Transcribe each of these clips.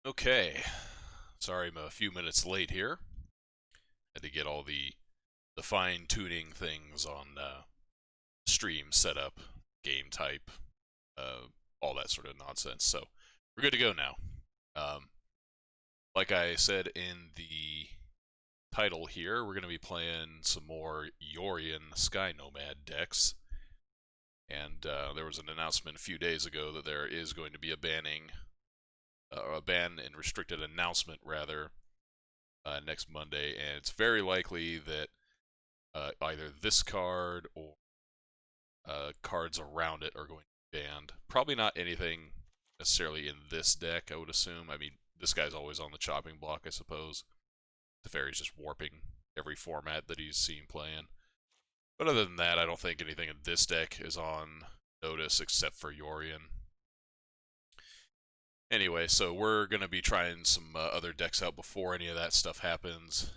Okay, sorry I'm a few minutes late here. Had to get all the fine tuning things on stream setup, game type, all that sort of nonsense. So we're good to go now. Um, like I said in the title here, we're going to be playing some more Yorion Sky Nomad decks. And there was an announcement a few days ago that there is going to be a ban and restricted announcement rather, next Monday, and it's very likely that either this card or cards around it are going to be banned. Probably not anything necessarily in this deck, I would assume. I mean, this guy's always on the chopping block, I suppose. Teferi's just warping every format that he's seen playing. But other than that, I don't think anything in this deck is on notice except for Yorion. Anyway, so we're going to be trying some other decks out before any of that stuff happens,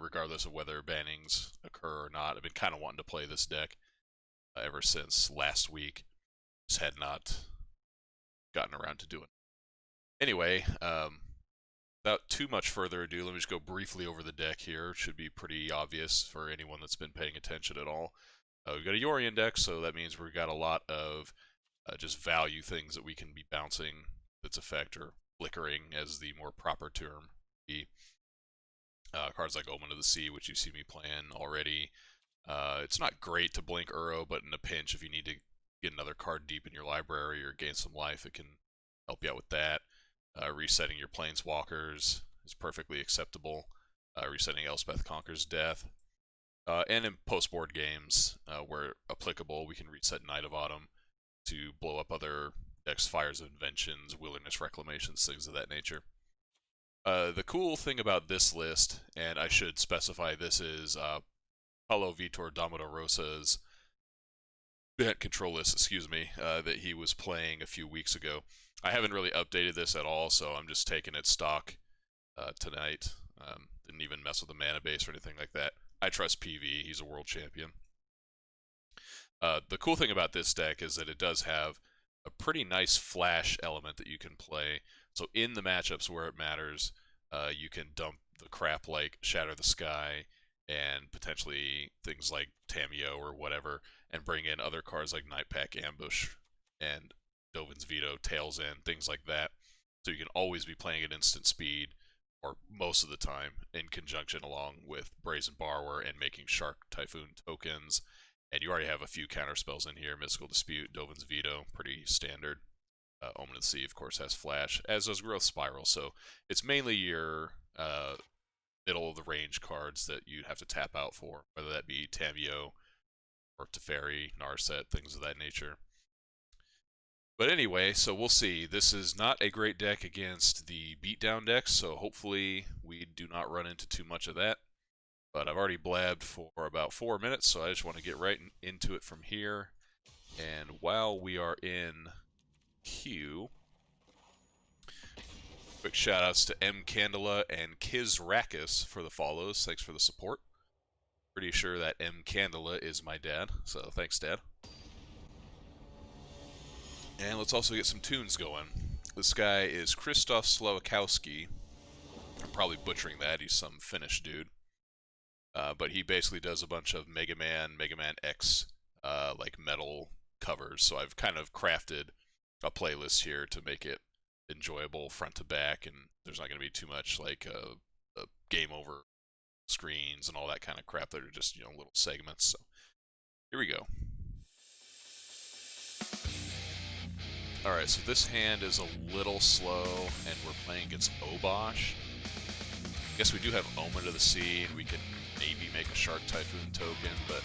regardless of whether bannings occur or not. I've been kind of wanting to play this deck ever since last week. Just had not gotten around to doing it. Anyway, without too much further ado, let me just go briefly over the deck here. It should be pretty obvious for anyone that's been paying attention at all. We've got a Yorion deck, so that means we've got a lot of just value things that we can be bouncing its effect, or flickering as the more proper term be. Cards like Omen of the Sea, which you see me playing already. It's not great to blink Uro, but in a pinch, if you need to get another card deep in your library or gain some life, it can help you out with that. Resetting your Planeswalkers is perfectly acceptable. Resetting Elspeth Conquers Death. And in post-board games, where applicable, we can reset Night of Autumn to blow up other decks, Fires of Inventions, Wilderness Reclamations, things of that nature. The cool thing about this list, and I should specify this is Paulo Vitor Rosa's Bant control list, that he was playing a few weeks ago. I haven't really updated this at all, so I'm just taking it stock tonight. Didn't even mess with the mana base or anything like that. I trust PV, he's a world champion. The cool thing about this deck is that it does have a pretty nice flash element that you can play. So in the matchups where it matters, you can dump the crap like Shatter the Sky and potentially things like Tamiyo or whatever, and bring in other cards like Nightpack Ambush and Dovin's Veto, Tails End, things like that. So you can always be playing at instant speed, or most of the time, in conjunction along with Brazen Borrower and making Shark Typhoon tokens. And you already have a few counter spells in here. Mystical Dispute, Dovin's Veto, pretty standard. Omen of the Sea, of course, has Flash, as does Growth Spiral. So it's mainly your middle of the range cards that you'd have to tap out for, whether that be Tamiyo or Teferi, Narset, things of that nature. But anyway, so we'll see. This is not a great deck against the beatdown decks, so hopefully we do not run into too much of that. But I've already blabbed for about 4 minutes, so I just want to get right into it from here. And while we are in queue, quick shout outs to M. Candela and Kiz Rakis for the follows. Thanks for the support. Pretty sure that M. Candela is my dad, so thanks, Dad. And let's also get some tunes going. This guy is Krzysztof Slowakowski. I'm probably butchering that. He's some Finnish dude. But he basically does a bunch of Mega Man X, like metal covers. So I've kind of crafted a playlist here to make it enjoyable front to back, and there's not going to be too much like game over screens and all that kind of crap that are just, little segments. So here we go. Alright, so this hand is a little slow, and we're playing against Obosh. I guess we do have Omen of the Sea, and we can maybe make a Shark Typhoon token, but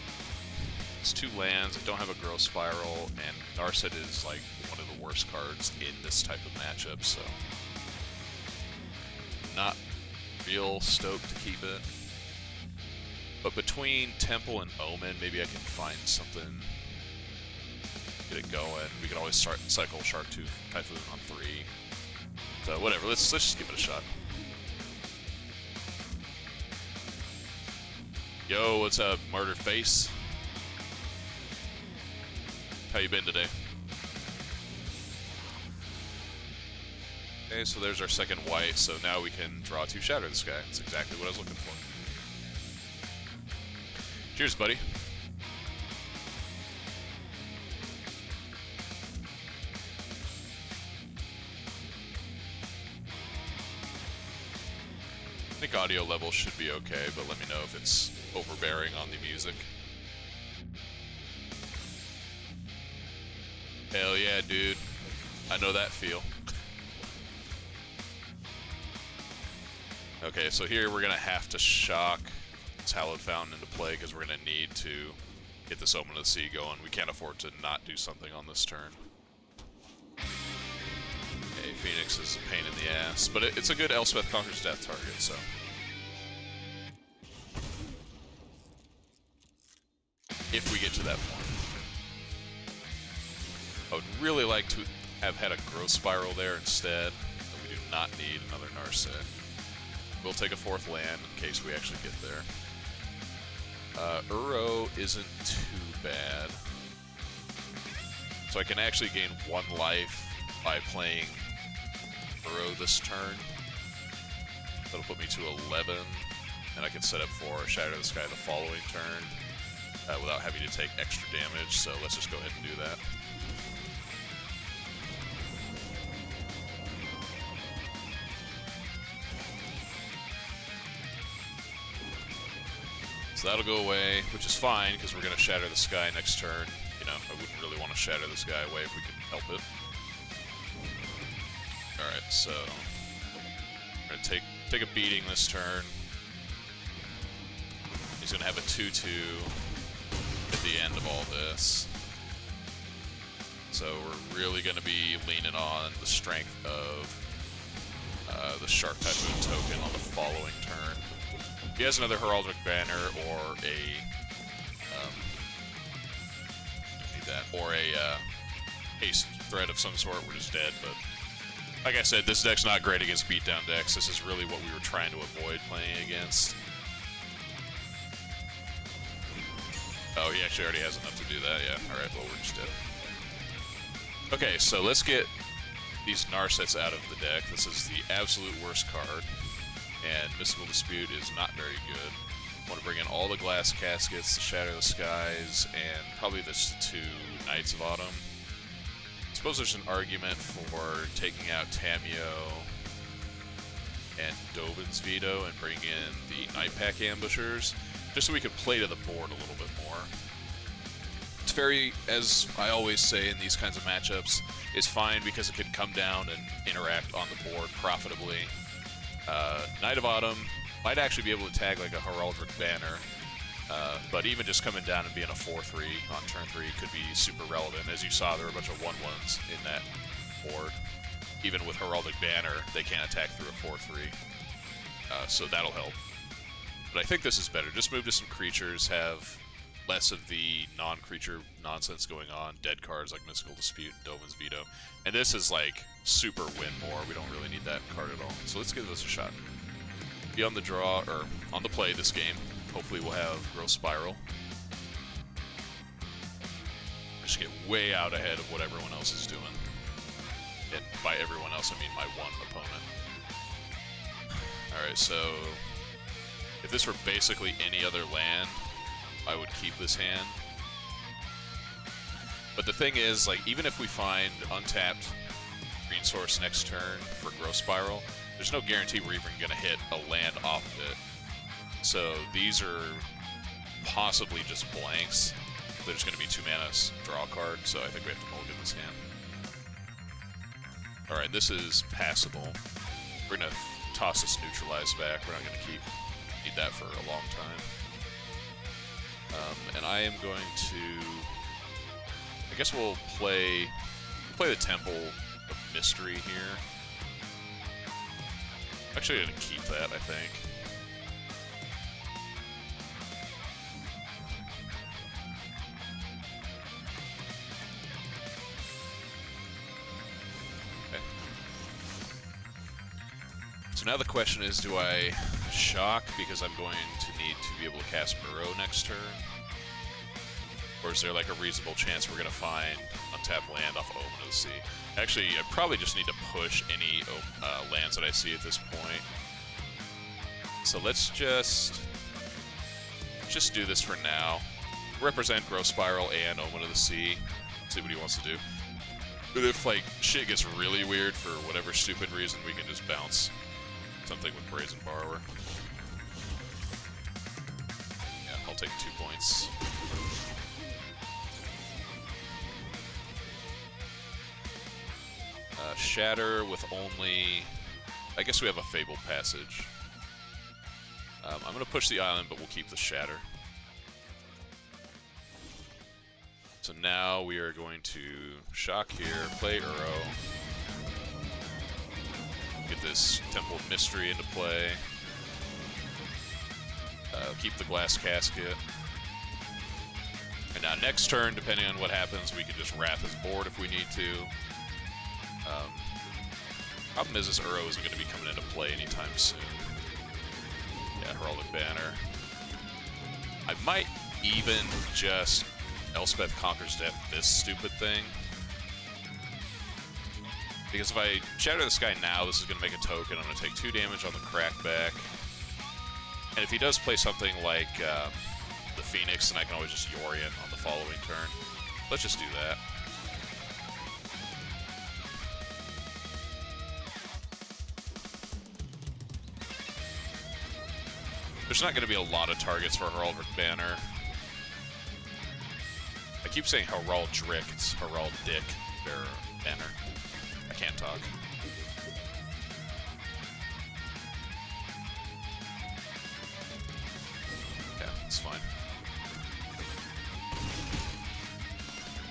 it's 2 lands, I don't have a Growth Spiral, and Narset is like one of the worst cards in this type of matchup, so not real stoked to keep it. But between Temple and Omen, maybe I can find something, get it going. We can always cycle Shark Typhoon on 3. So whatever, let's just give it a shot. Yo, what's up, Murder Face? How you been today? Okay, so there's our second white, so now we can draw 2 Shatter the Sky. That's exactly what I was looking for. Cheers, buddy. I think audio level should be okay, but let me know if it's overbearing on the music. Hell yeah, dude. I know that feel. Okay, so here we're gonna have to shock this Hallowed Fountain into play because we're gonna need to get this Omen of the Sea going. We can't afford to not do something on this turn. Okay, Phoenix is a pain in the ass, but it's a good Elspeth Conquers Death target, so. If we get to that point. I would really like to have had a Growth Spiral there instead, but we do not need another Narset. We'll take a 4th land in case we actually get there. Uro isn't too bad. So I can actually gain 1 life by playing Uro this turn. That'll put me to 11, and I can set up for Shatter the Sky the following turn without having to take extra damage, so let's just go ahead and do that. So that'll go away, which is fine, because we're going to Shatter the Sky next turn. You know, I wouldn't really want to Shatter the Sky away if we can help it. Alright, so we're going to take a beating this turn. He's going to have a 2-2 at the end of all this. So we're really going to be leaning on the strength of the Shark Typhoon token on the following turn. If he has another Heraldic Banner or a haste threat of some sort, we're just dead. But like I said, this deck's not great against beatdown decks. This is really what we were trying to avoid playing against. Oh, he actually already has enough to do that, yeah. Alright, well, we're just dead. Okay, so let's get these Narsets out of the deck. This is the absolute worst card, and Mystical Dispute is not very good. I want to bring in all the Glass Caskets, the Shatter the Skies, and probably the 2 Knights of Autumn. I suppose there's an argument for taking out Tamiyo and Dovin's Veto and bring in the Nightpack Ambushers, just so we could play to the board a little bit more. It's very, as I always say in these kinds of matchups, is fine because it can come down and interact on the board profitably. Knight of Autumn might actually be able to tag like a Heraldic Banner, but even just coming down and being a 4-3 on turn 3 could be super relevant. As you saw, there were a bunch of 1-1s in that board. Even with Heraldic Banner, they can't attack through a 4-3, so that'll help. But I think this is better. Just move to some creatures, have less of the non-creature nonsense going on, dead cards like Mystical Dispute and Dovin's Veto. And this is like super win more. We don't really need that card at all. So let's give this a shot. Be on the draw, or on the play this game. Hopefully we'll have Growth Spiral. Just get way out ahead of what everyone else is doing. And by everyone else, I mean my one opponent. Alright, so if this were basically any other land, I would keep this hand. But the thing is, like, even if we find untapped green source next turn for Growth Spiral, there's no guarantee we're even going to hit a land off of it. So these are possibly just blanks. There's going to be 2 mana draw card, so I think we have to mulligan this hand. Alright, this is passable. We're going to toss this Neutralize back. We're not going to need that for a long time. And I am going to... I guess we'll play the Temple of Mystery here. Actually, I'm going to keep that, I think. Okay. So now the question is, do I shock because I'm going to need to be able to cast Burrow next turn? Or is there like a reasonable chance we're gonna find untapped land off Omen of the Sea? Actually, I probably just need to push any lands that I see at this point. So let's just do this for now. Represent Growth Spiral and Omen of the Sea. See what he wants to do. But if like shit gets really weird for whatever stupid reason, we can just bounce something with Brazen Borrower. Yeah, I'll take 2 points. Shatter with only... I guess we have a Fabled Passage. I'm going to push the island, but we'll keep the Shatter. So now we are going to shock here, play Uro. Get this Temple of Mystery into play. Keep the Glass Casket. And now next turn, depending on what happens, we can just Wrath his board if we need to. Problem is, this Uro isn't going to be coming into play anytime soon. Yeah, Heraldic Banner. I might even just Elspeth Conquers Death this stupid thing. Because if I Shatter the Sky now, this is going to make a token. I'm going to take 2 damage on the Crackback. And if he does play something like the Phoenix, then I can always just Yorion on the following turn. Let's just do that. There's not going to be a lot of targets for Heraldic Banner. I keep saying Heraldrick, it's Heraldic Banner. I can't talk. Yeah, it's fine.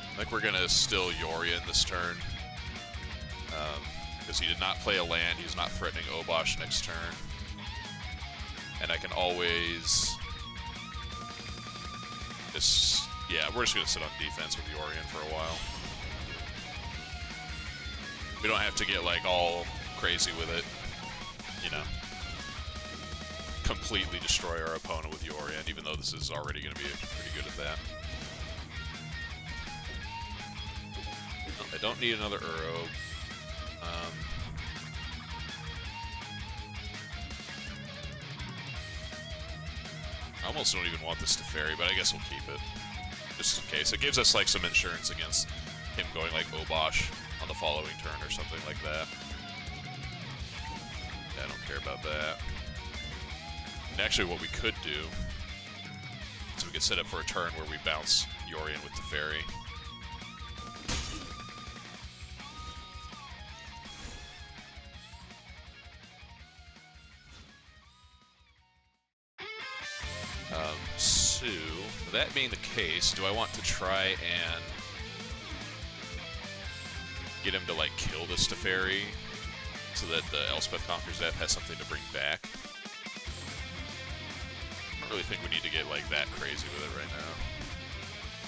I think we're going to still Yorion this turn. Because he did not play a land, he's not threatening Obosh next turn. And I can always just, yeah, we're just going to sit on defense with Yorion for a while. We don't have to get like all crazy with it, you know. Completely destroy our opponent with Yorion, even though this is already going to be pretty good at that. No, I don't need another Uro. I almost don't even want this to Teferi, but I guess we'll keep it. Just in case. It gives us like some insurance against him going like Obosh on the following turn or something like that. Yeah, I don't care about that. And actually what we could do is we could set up for a turn where we bounce Yorion with Teferi. So, that being the case, do I want to try and get him to, like, kill this Teferi so that the Elspeth Conquers Death has something to bring back? I don't really think we need to get, like, that crazy with it right now.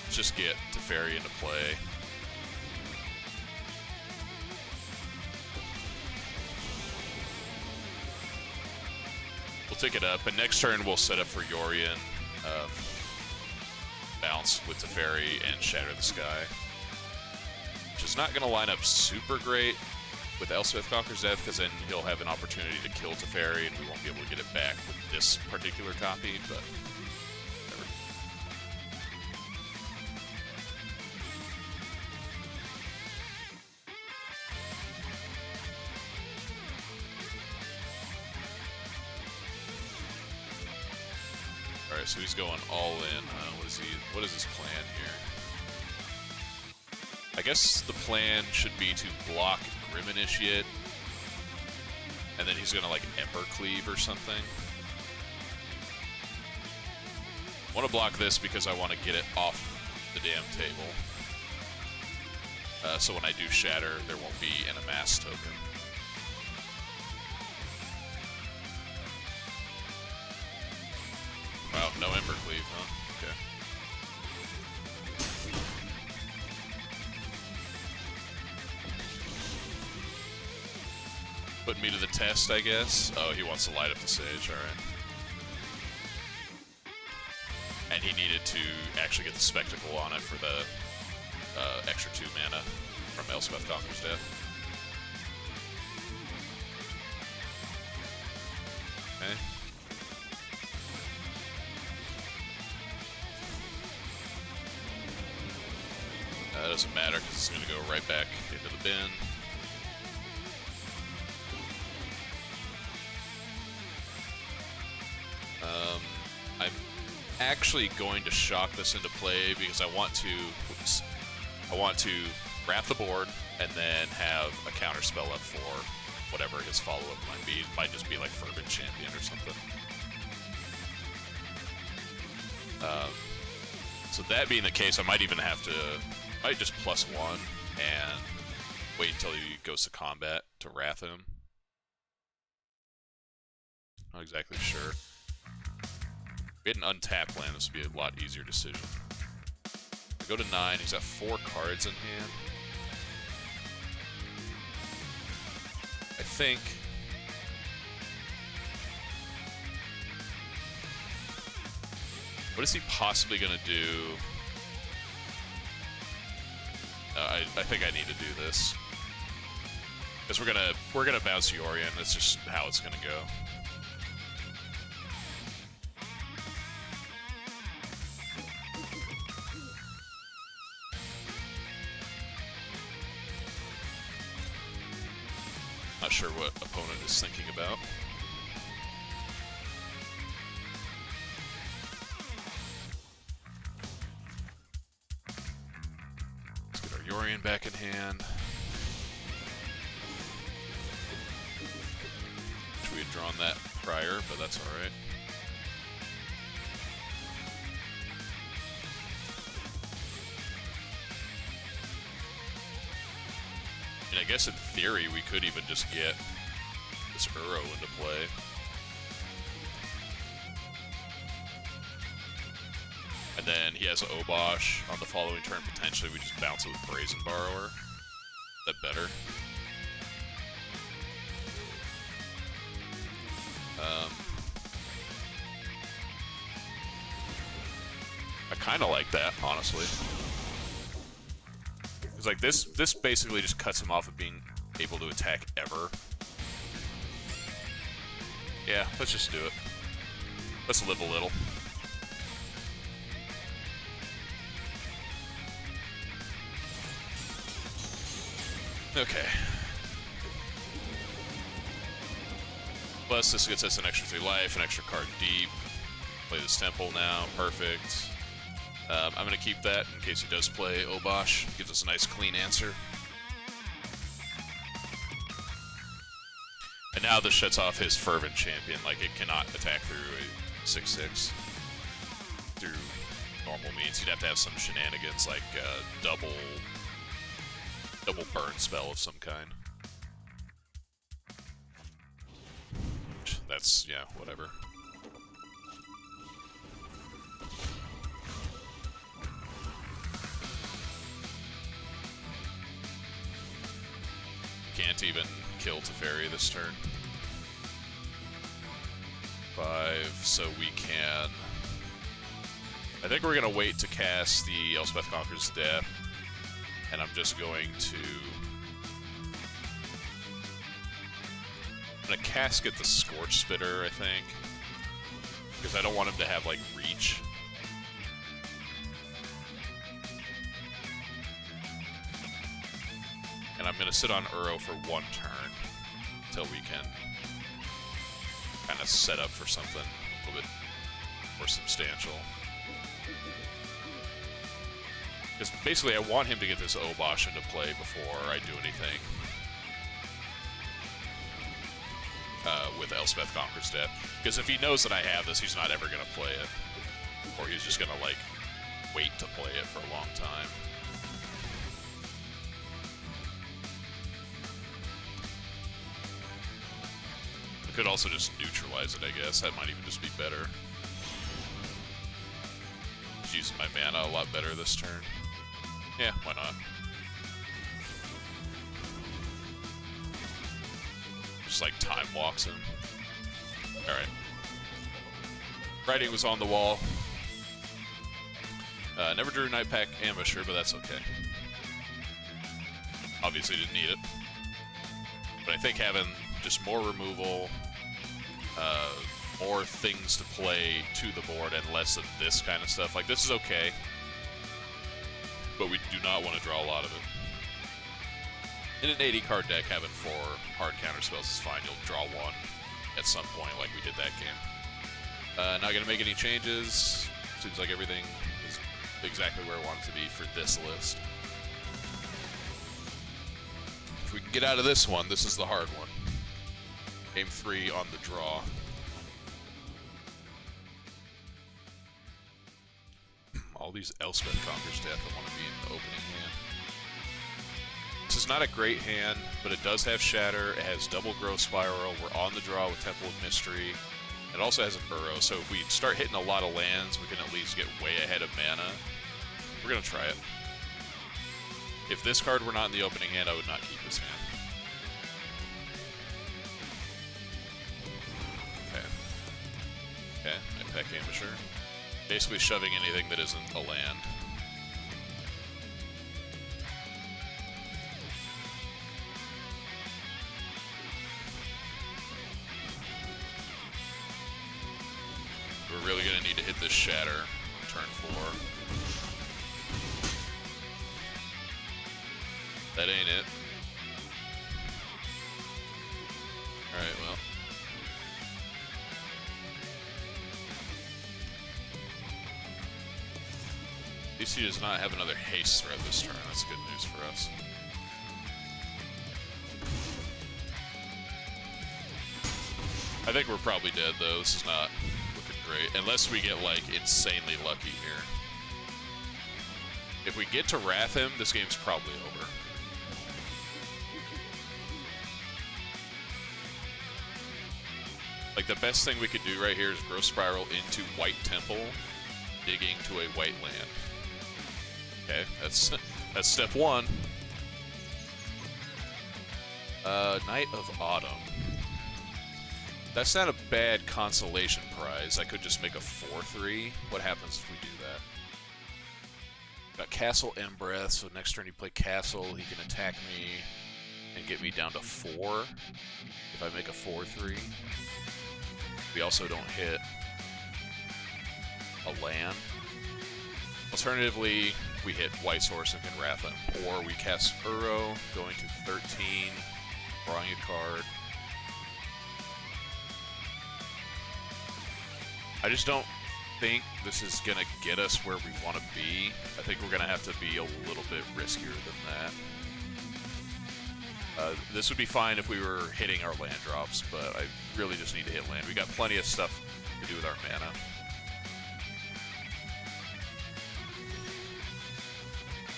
Let's just get Teferi into play. We'll take it up, and next turn we'll set up for Yorion. Bounce with Teferi and Shatter the Sky. Which is not going to line up super great with Elspeth Conquers Death, because then he'll have an opportunity to kill Teferi and we won't be able to get it back with this particular copy, but whatever. Alright, so he's going all in. What is his plan here? I guess the plan should be to block Grim Initiate, and then he's gonna like Ember Cleave or something. I want to block this because I want to get it off the damn table. So when I do Shatter, there won't be an Amass token. Wow, no Ember Cleave, huh? Okay. Put me to the test, I guess. Oh, he wants to light up the Sage, alright. And and he needed to actually get the Spectacle on it for the extra 2 mana from Elspeth Conqueror's Death. Okay. That doesn't matter because it's going to go right back into the bin. I'm actually going to shock this into play because I want to wrap the board and then have a counter spell up for whatever his follow-up might be. It might just be like Fervent Champion or something. So that being the case, I might even have to, might just +1 and wait until he goes to combat to wrath him. Not exactly sure. If we had an untapped land, this would be a lot easier decision. I go to 9, he's got 4 cards in hand. I think... What is he possibly going to do? I think I need to do this. Because we're gonna bounce Yorion, that's just how it's gonna go. Not sure what opponent is thinking about. Let's get our Yorion back in hand. Wish we had drawn that prior, but that's alright. And I guess in theory we could even just get this Uro into play. And then he has Obosh on the following turn. Potentially we just bounce it with Brazen Borrower. Is that better? I kind of like that, honestly. Because like this basically just cuts him off of being able to attack ever. Yeah, let's just do it. Let's live a little. Okay. Plus, this gets us an extra 3 life, an extra card deep. Play this Temple now, perfect. I'm going to keep that in case he does play Obosh. Gives us a nice clean answer. And now this shuts off his Fervent Champion. Like, it cannot attack through a 6/6 through normal means. You'd have to have some shenanigans like double burn spell of some kind. That's, yeah, whatever. Can't even kill Teferi this turn. 5, so we can... I think we're going to wait to cast the Elspeth Conqueror's Death, and I'm just going to... I'm going to casket the Scorch Spitter, I think, because I don't want him to have, like, reach. And I'm going to sit on Uro for 1 turn until we can kind of set up for something a little bit more substantial. Because basically I want him to get this Obosh into play before I do anything with Elspeth Conqueror's Death. Because if he knows that I have this, he's not ever going to play it. Or he's just going to, like, wait to play it for a long time. I could also just neutralize it, I guess. That might even just be better. Just using my mana a lot better this turn. Yeah, why not? Just like time walks him. Alright. Writing was on the wall. Never drew Night Pack Ambusher, but that's okay. Obviously didn't need it. But I think having just more removal, more things to play to the board, and less of this kind of stuff. Like, this is okay, but we do not want to draw a lot of it. In an 80-card deck, having 4 hard counter spells is fine. You'll draw 1 at some point, like we did that game. Not going to make any changes. Seems like everything is exactly where I want it to be for this list. If we can get out of this one, this is the hard one. Game 3 on the draw. All these Elspeth Conqueror's Death I want to be in the opening hand. This is not a great hand, but it does have Shatter. It has double Growth Spiral. We're on the draw with Temple of Mystery. It also has a Burrow, so if we start hitting a lot of lands, we can at least get way ahead of mana. We're going to try it. If this card were not in the opening hand, I would not keep this hand. Okay. Okay, Night Pack Ambusher. Basically shoving anything that isn't a land. We're really going to need to hit this Shatter on turn 4. That ain't it. Alright, well. DC does not have another haste threat this turn. That's good news for us. I think we're probably dead, though. This is not looking great. Unless we get, like, insanely lucky here. If we get to Wrath him, this game's probably over. Like, the best thing we could do right here is Growth Spiral into White Temple, digging to a white land. Okay, that's step 1. Knight of Autumn. That's not a bad consolation prize. I could just make a 4/3. What happens if we do that? Got Castle Embreth, so next turn you play Castle, he can attack me and get me down to 4 if I make a 4/3. We also don't hit a land. Alternatively, we hit White Source and can Wrath him. Or we cast Uro, going to 13, drawing a card. I just don't think this is going to get us where we want to be. I think we're going to have to be a little bit riskier than that. This would be fine if we were hitting our land drops, but I really just need to hit land. We got plenty of stuff to do with our mana.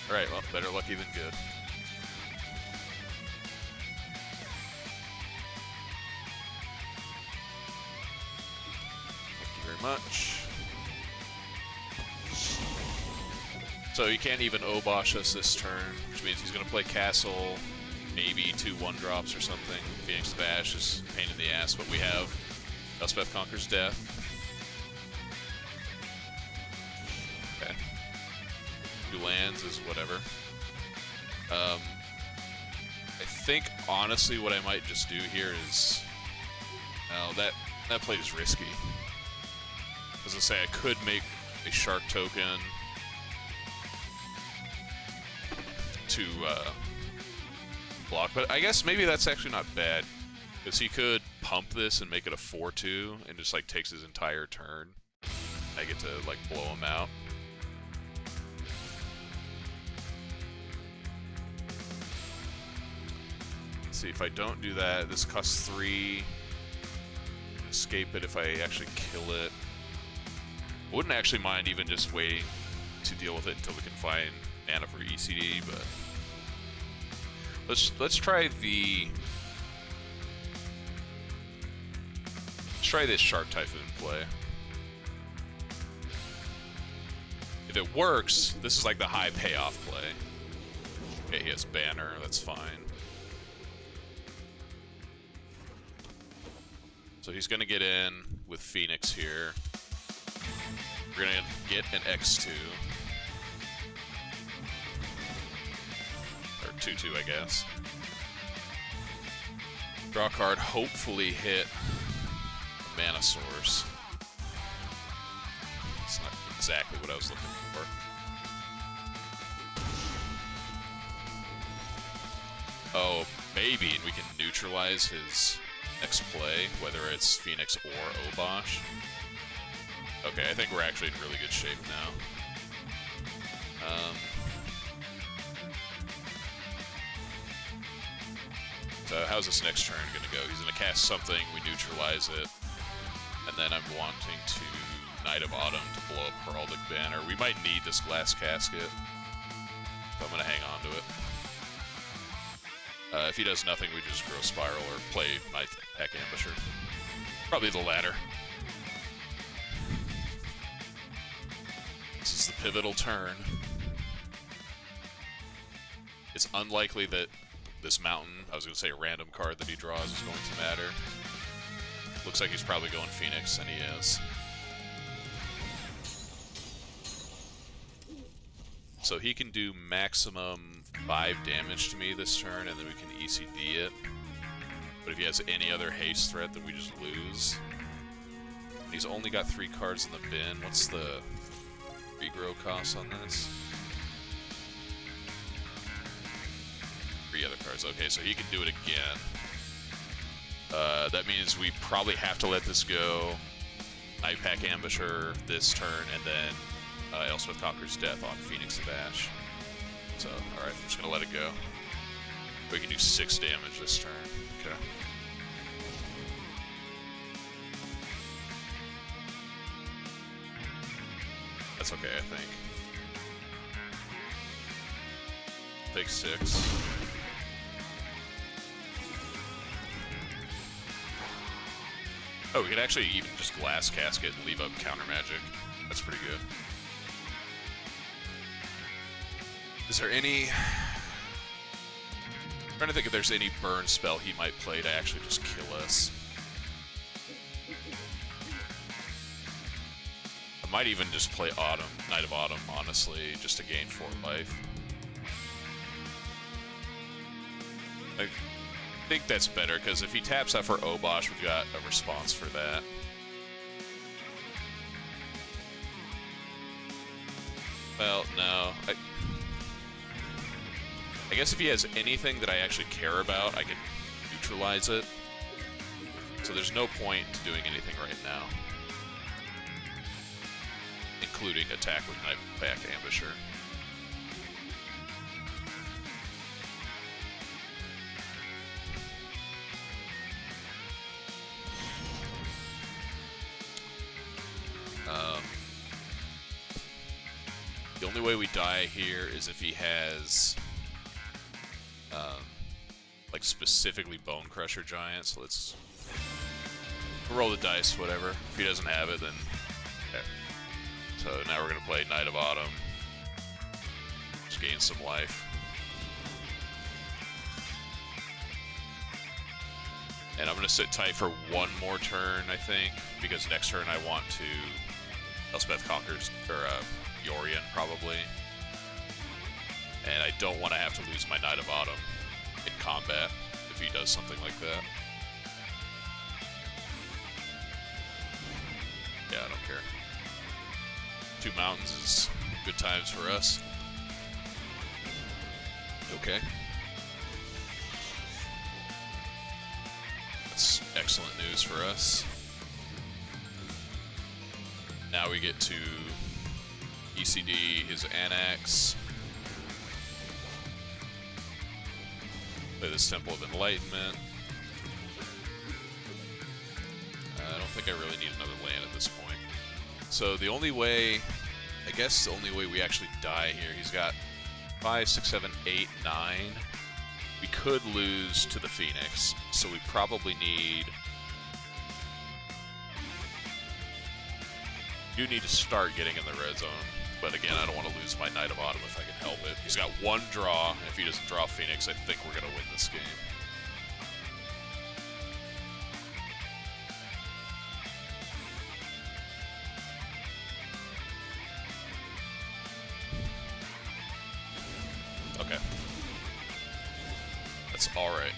Alright, well, better lucky than good. Thank you very much. So you can't even Obosh us this turn, which means he's going to play Castle, maybe 2 1-drops or something. Phoenix Bash is a pain in the ass, but we have Elspeth Conqueror's Death. Okay. 2 lands is whatever. I think, honestly, what I might just do here is... Oh, that play is risky. As I say, I could make a Shark token to block, but I guess maybe that's actually not bad, because he could pump this and make it a 4/2 and just like takes his entire turn. I get to like blow him out. Let's see, if I don't do that, this costs 3. Escape it if I actually kill it. Wouldn't actually mind even just waiting to deal with it until we can find mana for ECD, but let's try this Shark Typhoon play. If it works, this is like the high payoff play. Okay, he has Banner, that's fine. So he's gonna get in with Phoenix here. We're gonna get an X2. 2/2, I guess. Draw a card, hopefully hit a mana source. It's not exactly what I was looking for. Oh, maybe, and we can neutralize his next play, whether it's Phoenix or Obosh. Okay, I think we're actually in really good shape now. So how's this next turn going to go? He's going to cast something, we neutralize it, and then I'm wanting to Knight of Autumn to blow up Heraldic Banner. We might need this Glass Casket, so I'm going to hang on to it. If he does nothing, we just Growth Spiral or play my Pack Ambusher. Probably the latter. This is the pivotal turn. It's unlikely that this mountain, I was going to say a random card that he draws, is going to matter. Looks like he's probably going Phoenix, and he is. So he can do maximum 5 damage to me this turn, and then we can ECD it. But if he has any other haste threat, then we just lose. And he's only got 3 cards in the bin. What's the regrow cost on this? 3 other cards. Okay, so he can do it again. That means we probably have to let this go. Night Pack Ambusher this turn, and then Elspeth Conquers Death on Phoenix of Ash. So, alright, I'm just going to let it go. We can do 6 damage this turn. Okay. That's okay, I think. Take 6. Oh, we could actually even just Glass Casket and leave up Counter Magic. That's pretty good. Is there any... I'm trying to think if there's any burn spell he might play to actually just kill us. I might even just play Autumn, Knight of Autumn, honestly, just to gain 4 life. I think that's better, because if he taps out for Obosh, we've got a response for that. Well, no. I guess if he has anything that I actually care about, I can neutralize it. So there's no point to doing anything right now. Including attack with Night Pack Ambusher. The only way we die here is if he has, like, specifically Bone Crusher Giant. So let's roll the dice, whatever. If he doesn't have it, then... Okay. So now we're going to play Knight of Autumn. Just gain some life. And I'm going to sit tight for 1 more turn, I think, because next turn I want to Elspeth Conquers, or Yorion, probably. And I don't want to have to lose my Knight of Autumn in combat if he does something like that. Yeah, I don't care. 2 mountains is good times for us. Okay. That's excellent news for us. Now we get to ECD his Anax. Play this Temple of Enlightenment. I don't think I really need another land at this point. So the only way, I guess the only way we actually die here, he's got 5, 6, 7, 8, 9. We could lose to the Phoenix, so we probably need... do need to start getting in the red zone. But again, I don't want to lose my Knight of Autumn if I can help it. He's got 1 draw, and if he doesn't draw Phoenix, I think we're going to win this game. Okay. That's alright.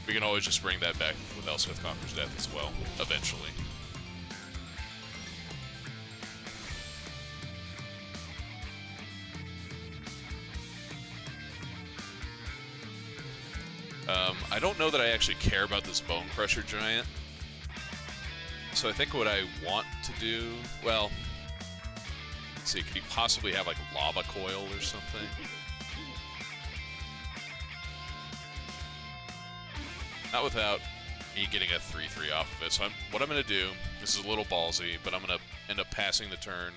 We can always just bring that back with Elspeth Conquers Death as well, eventually. I don't know that I actually care about this Bone Crusher Giant. So I think what I want to do... Well... Let's see, could he possibly have, like, Lava Coil or something? Not without me getting a 3-3 off of it. So what I'm going to do... This is a little ballsy, but I'm going to end up passing the turn.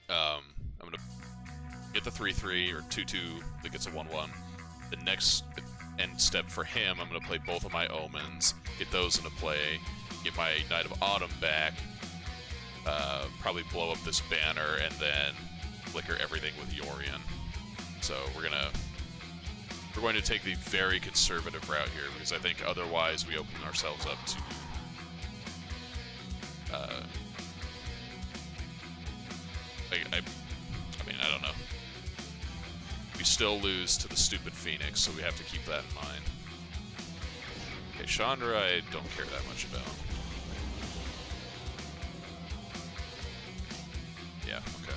I'm going to get the 3-3 or 2-2 that gets a 1-1. The next end step for him, I'm going to play both of my Omens, get those into play, get my Knight of Autumn back, probably blow up this banner, and then flicker everything with Yorion. So we're going to take the very conservative route here, because I think otherwise we open ourselves up to I mean, I don't know. We still lose to the stupid Phoenix, so we have to keep that in mind. Okay, Chandra I don't care that much about. Yeah, okay.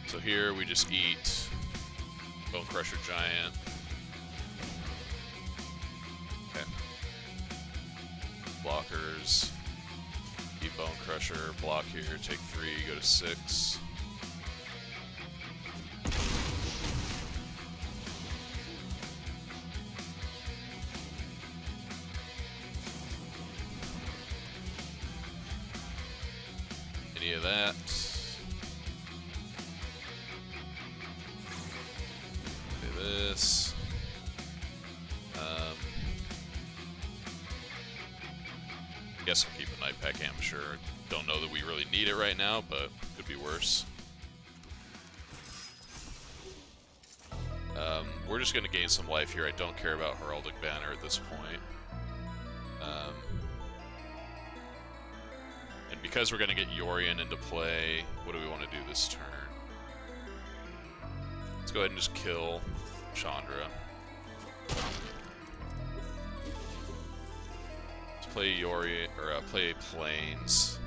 So here we just eat Bone Crusher Giant. Okay. Blockers. Eat Bone Crusher, block here, take 3, go to 6. Any of that. Do this. I guess I'll keep a Night Pack Amateur. Don't know that we really need it right now, but could be worse. We're just going to gain some life here. I don't care about Heraldic Banner at this point. And because we're going to get Yorion into play, what do we want to do this turn? Let's go ahead and just kill Chandra. Let's play Yorion, or play Plains.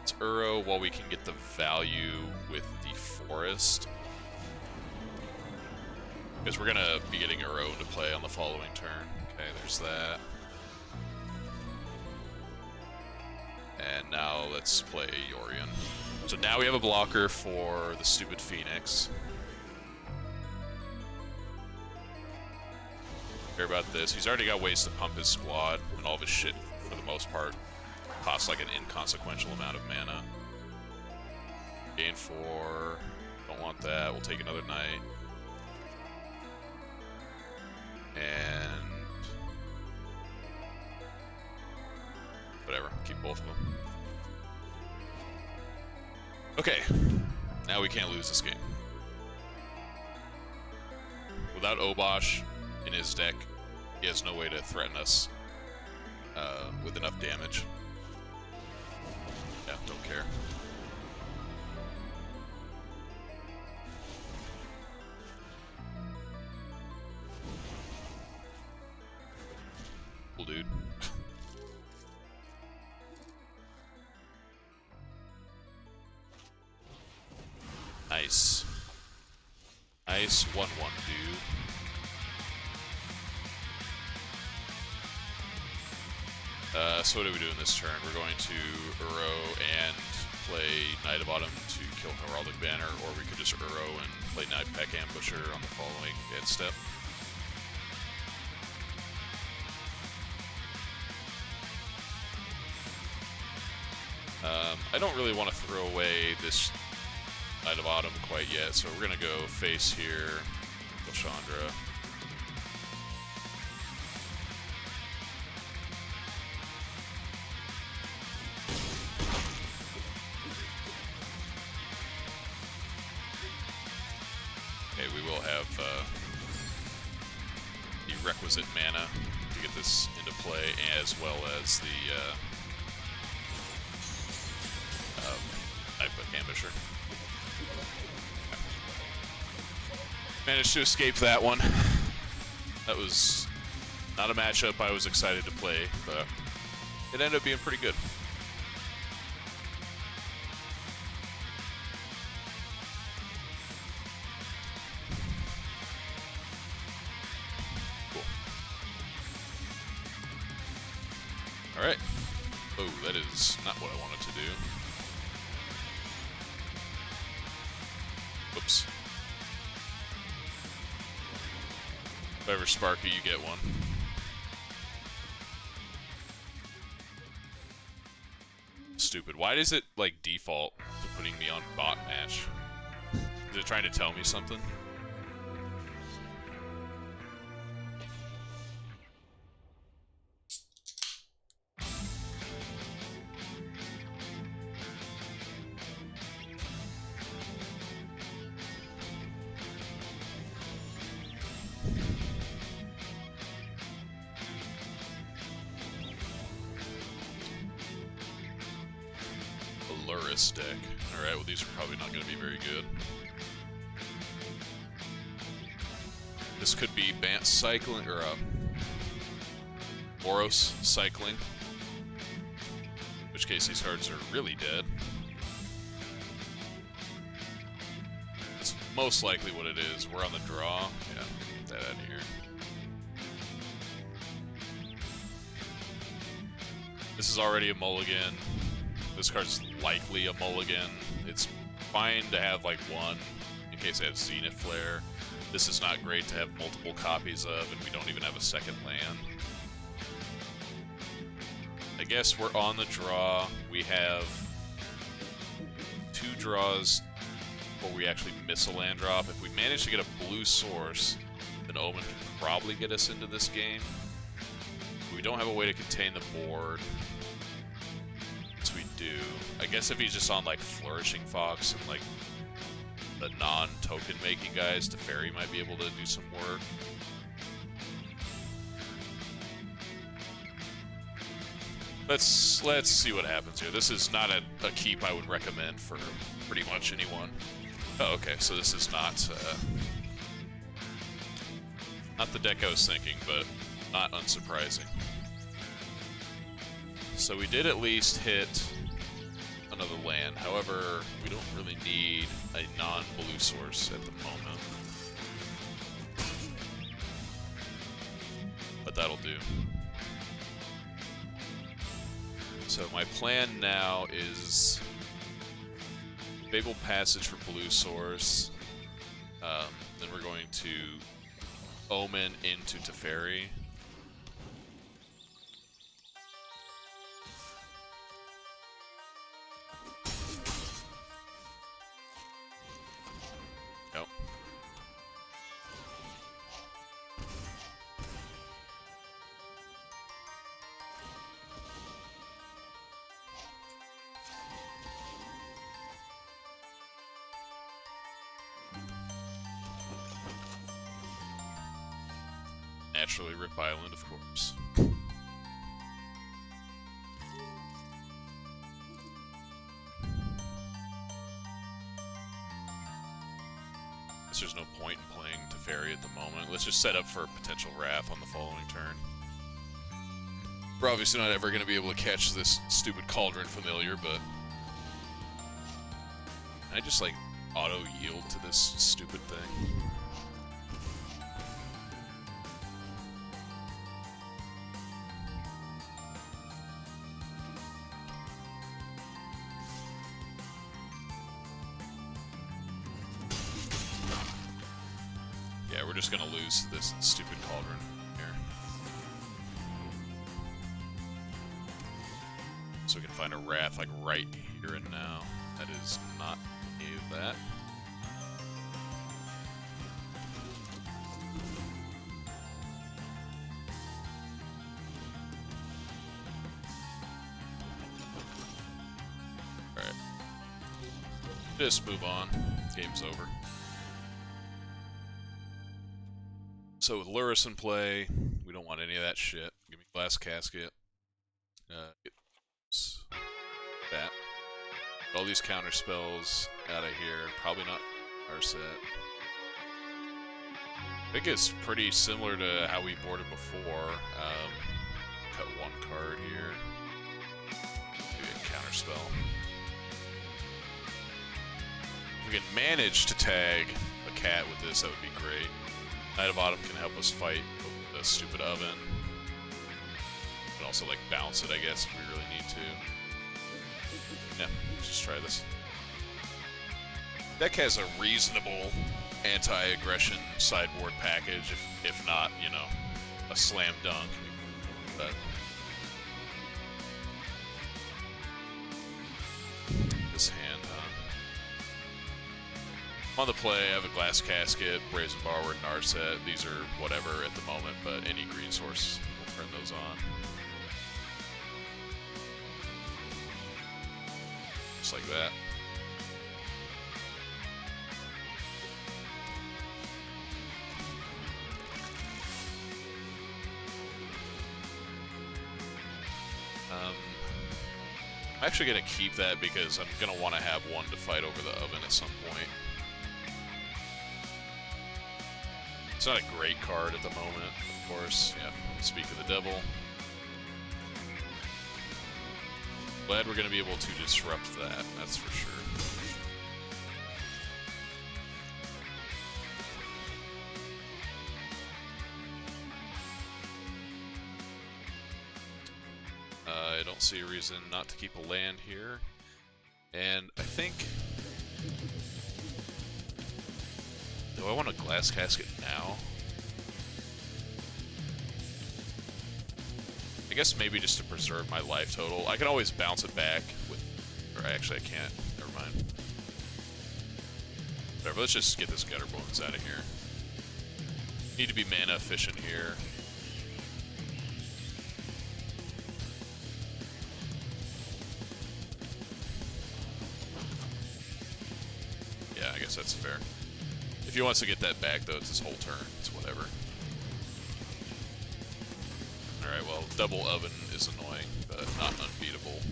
It's Uro while we can get the value with the Forest. Because we're going to be getting Uro into play on the following turn. Okay, there's that. And now let's play Yorion. So now we have a blocker for the stupid Phoenix. Care about this. He's already got ways to pump his squad, and all of his shit, for the most part, costs like an inconsequential amount of mana. Gain 4. Don't want that. We'll take another knight. And whatever, keep both of them. Okay, now we can't lose this game. Without Obosh in his deck, he has no way to threaten us with enough damage. Yeah, don't care. Cool, dude. Nice. Nice 1-1, dude. So what are we doing this turn? We're going to Uro and play Knight of Autumn to kill Heraldic Banner, or we could just Uro and play Night Pack Ambusher on the following end step. I don't really want to throw away this Knight of Autumn quite yet, so we're going to go face here, kill Chandra. will have the requisite mana to get this into play, as well as the Knifehook Ambusher. Managed to escape that one. That was not a matchup I was excited to play, but it ended up being pretty good. Cool. Alright. Oh, that is not what I wanted to do. Whoops. If I ever spark you, you get one. Stupid. Why does it, like, default to putting me on bot match? Is it trying to tell me something? Lurrus deck. Alright, well these are probably not going to be very good. This could be Bant cycling, or Boros cycling. In which case these cards are really dead. It's most likely what it is. We're on the draw. Yeah, get that out of here. This is already a mulligan. This card's likely a mulligan. It's fine to have like one in case I have Zenith Flare. This is not great to have multiple copies of, and we don't even have a second land. I guess we're on the draw. We have 2 draws where we actually miss a land drop. If we manage to get a blue source, then Omen can probably get us into this game. We don't have a way to contain the board. We do. I guess if he's just on like Flourishing Fox and like the non-token making guys, Teferi might be able to do some work. Let's see what happens here. This is not a keep I would recommend for pretty much anyone. Oh, okay, so this is not the deck I was thinking, but not unsurprising. So we did at least hit another land. However, we don't really need a non-blue source at the moment. But that'll do. So my plan now is Fabled Passage for blue source. Then we're going to Omen into Teferi. Nope. Naturally Rip Island, of course. Guess there's no point in playing Teferi at the moment. Let's just set up for a potential Wrath on the following turn. We're obviously not ever going to be able to catch this stupid Cauldron Familiar, but I just like auto-yield to this stupid thing. Yeah, we're just gonna lose to this stupid Cauldron here. So we can find a Wrath like right here and now. That is not any of that. Alright. Just move on. Game's over. So with Lurrus in play, we don't want any of that shit. Give me Glass Casket. Get that. Get all these counter spells out of here. Probably not our set. I think it's pretty similar to how we boarded before. Cut one card here. Maybe a counter spell. If we can manage to tag a cat with this, that would be great. Knight of Autumn can help us fight the stupid oven. We can also like bounce it, I guess, if we really need to. Yeah, let's just try this. Deck has a reasonable anti-aggression sideboard package, if not, you know, a slam dunk. But this hand, on the play, I have a Glass Casket, Brazen Borrower, Narset. These are whatever at the moment, but any green source will turn those on. Just like that. I'm actually going to keep that because I'm going to want to have one to fight over the oven at some point. It's not a great card at the moment, of course. Yeah, Speak of the Devil. Glad we're going to be able to disrupt that, that's for sure. I don't see a reason not to keep a land here. And I think... Do I want a Glass Casket now? I guess maybe just to preserve my life total. I can always bounce it back with... Or actually I can't. Never mind. Whatever, let's just get this Gutter Bones out of here. Need to be mana efficient here. Yeah, I guess that's fair. If he wants to get that back, though, it's his whole turn. It's whatever. Alright, well, double oven is annoying, but not unbeatable.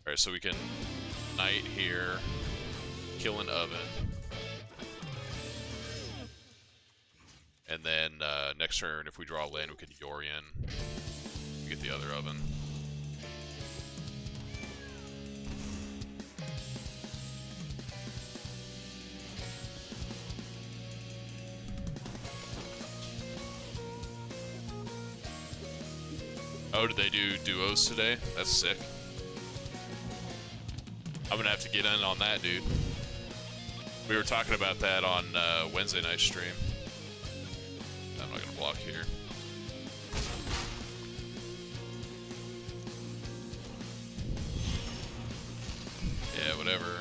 Alright, so we can Knight here, kill an oven. And then next turn, if we draw a land, we can Yorion. Get the other oven. Oh, did they do duos today? That's sick. I'm gonna have to get in on that, dude. We were talking about that on Wednesday night stream. I'm not gonna block here. Yeah, whatever.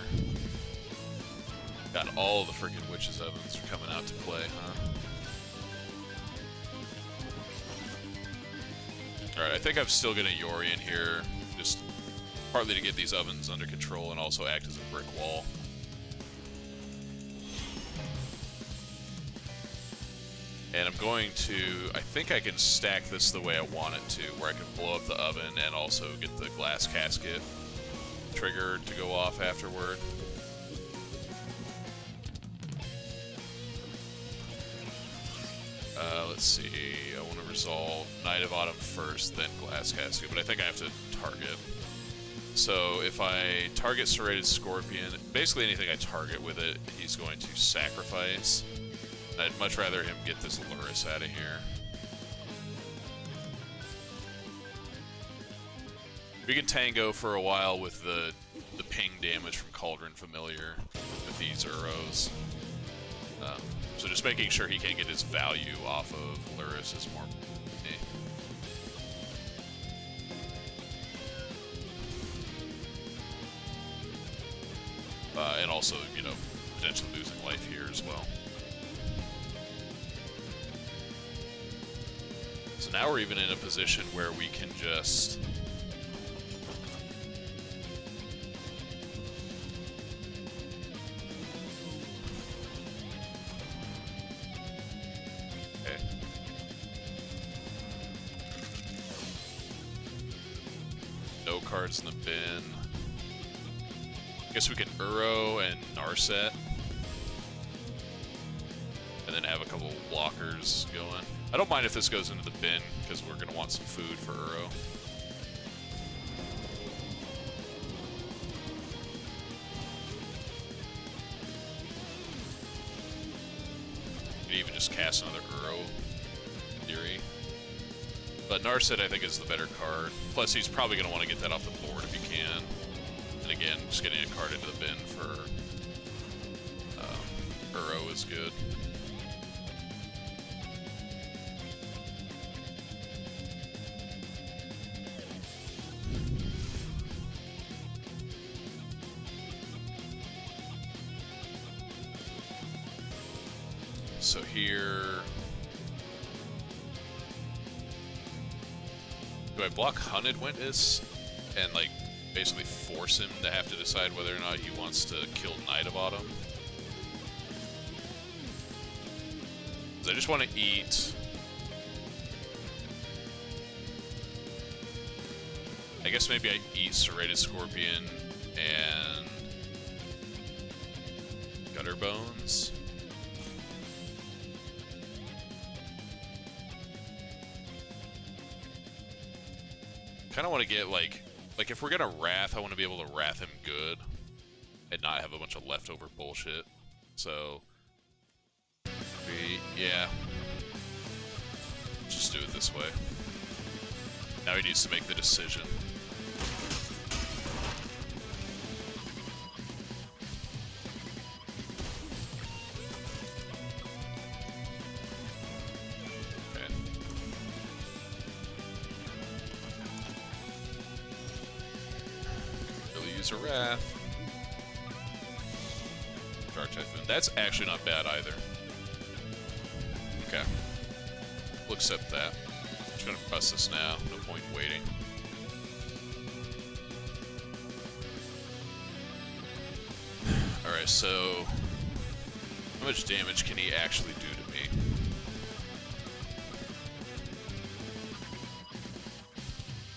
God, all the freaking Witches' Ovens are coming out to play, huh? Alright, I think I'm still gonna Yorion here, just partly to get these ovens under control and also act as a brick wall. And I'm going to, I think I can stack this the way I want it to, where I can blow up the oven and also get the Glass Casket triggered to go off afterward. Let's see, I want to resolve Knight of Autumn first, then Glass Casket, but I think I have to target. So if I target Serrated Scorpion, basically anything I target with it, he's going to sacrifice. I'd much rather him get this Lurrus out of here. We can tango for a while with the ping damage from Cauldron Familiar with these Uros. So just making sure he can't get his value off of Lurrus is more important to me. And also, you know, potentially losing life here as well. So now we're even in a position where we can just no cards in the bin. I guess we can Uro and Narset. And then have a couple blockers going. I don't mind if this goes into the bin, because we're going to want some food for Uro. You could even just cast another Uro, in theory. But Narset, I think, is the better card. Plus, he's probably going to want to get that off the board if he can. And again, just getting a card into the bin for Uro is good. So here... Do I block Hunted Witness and, like, basically force him to have to decide whether or not he wants to kill Knight of Autumn? Because I just want to eat... I guess maybe I eat Serrated Scorpion and... Gutter Bones. Kind of want to get, like if we're gonna Wrath, I want to be able to Wrath him good and not have a bunch of leftover bullshit. So, yeah, just do it this way. Now he needs to make the decision. A Wrath. Dark Typhoon. That's actually not bad either. Okay. We'll accept that. I'm just gonna press this now. No point waiting. Alright, so... How much damage can he actually do to me?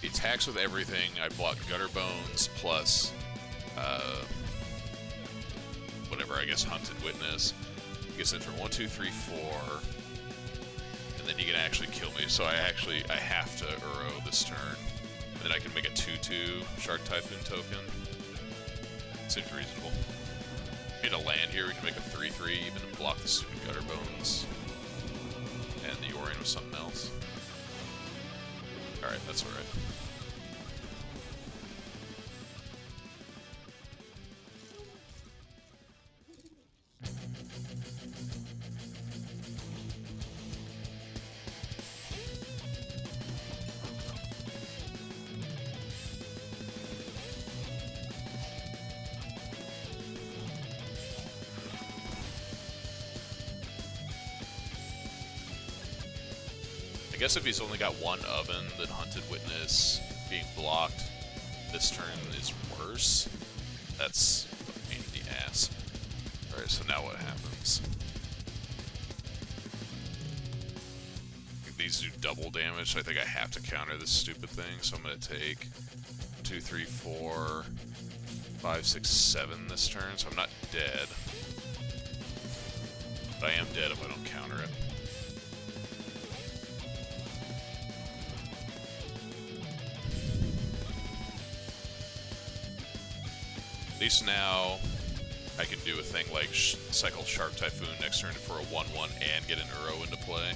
He attacks with everything. I block Gutter Bones plus... whatever, I guess, Hunted Witness. He gets in for 1, 2, 3, 4, and then he can actually kill me. So I have to Uro this turn, and then I can make a 2/2 Shark Typhoon token. Seems reasonable. Get a land here, we can make a 3/3 even and block the stupid Gutter Bones, and the Yorion with something else. All right, that's all right. I guess if he's only got one oven, then Hunted Witness being blocked this turn is worse. That's a pain in the ass. Alright, so now what happens? These do double damage, so I think I have to counter this stupid thing, so I'm going to take 2, 3, 4, 5, 6, 7 this turn, so I'm not dead. But I am dead if I don't counter it. At least now I can do a thing like cycle Shark Typhoon next turn for a 1/1 and get an Uro into play.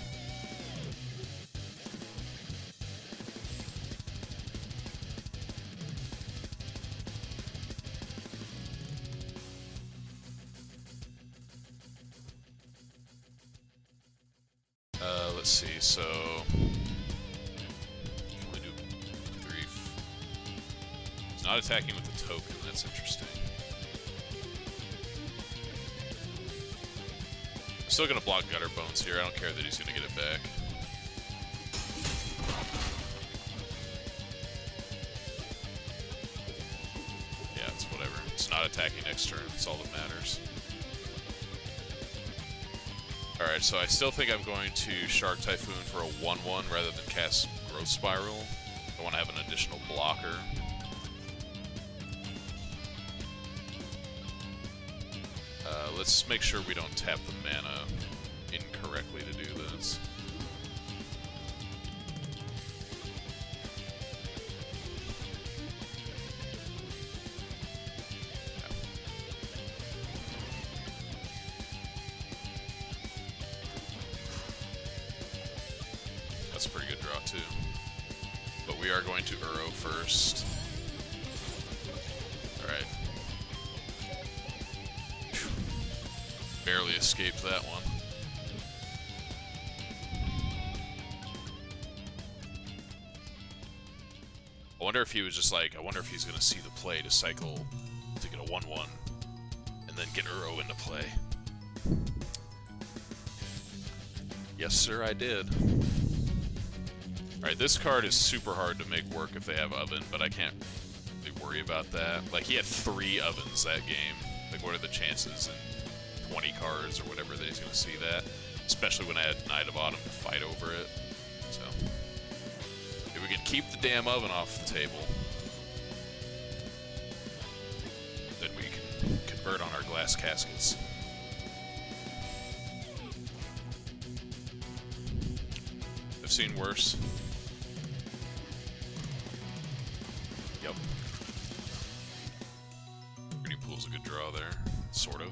Let's see, so only do 3. He's not attacking with the token, that's interesting. I'm still gonna block Gutter Bones here, I don't care that he's gonna get it back. Yeah, it's whatever. It's not attacking next turn, that's all that matters. Alright, so I still think I'm going to Shark Typhoon for a 1/1 rather than cast Growth Spiral. I want to have an additional blocker. Let's make sure we don't tap the mana incorrectly to do this. That's a pretty good draw too. But we are going to Uro first. Alright. Barely escaped that one. I wonder if he was just like, I wonder if he's going to see the play to cycle to get a 1-1 and then get Uro into play. Yes, sir, I did. Alright, this card is super hard to make work if they have Oven, but I can't really worry about that. Like, he had 3 Ovens that game. Like, what are the chances in 20 cards or whatever that he's going to see that? Especially when I had Knight of Autumn to fight over it. So, if we can keep the damn Oven off the table, then we can convert on our glass caskets. I've seen worse. Yep. Pretty Pool's a good draw there, sort of.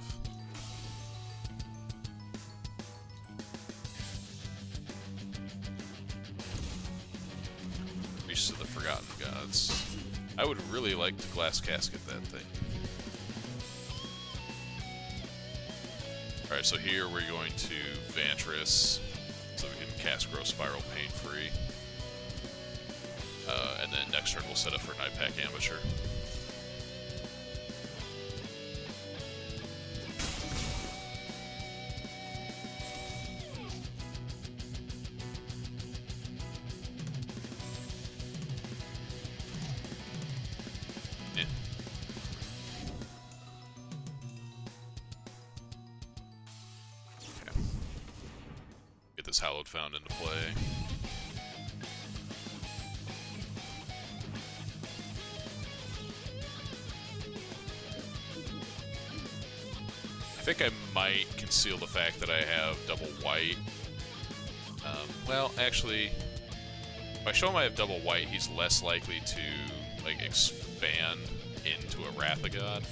Priest of the Forgotten Gods. I would really like to glass casket that thing. Alright, so here we're going to Vantress, so we can cast Growth Spiral pain-free. And then next turn we'll set up for Night Pack Ambusher. Yeah. Okay. Get this Hallowed Found into play. I think I might conceal the fact that I have double white. Well, actually, if I show him I have double white, he's less likely to like expand into a Wrath of God.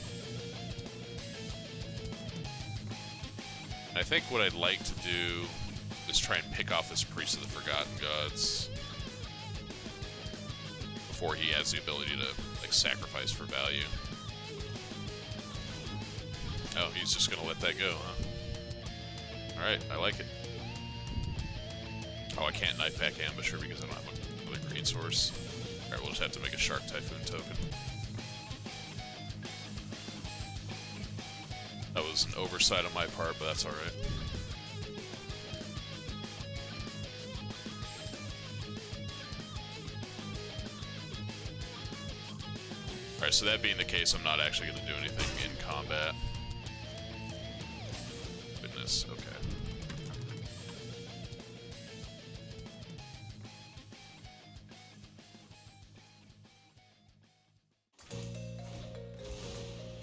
And I think what I'd like to do is try and pick off this Priest of the Forgotten Gods before he has the ability to like sacrifice for value. Oh, he's just gonna let that go, huh? Alright, I like it. Oh, I can't Night Pack Ambusher because I don't have another green source. Alright, we'll just have to make a Shark Typhoon token. That was an oversight on my part, but that's alright. Alright, so that being the case, I'm not actually going to do anything in combat. Okay.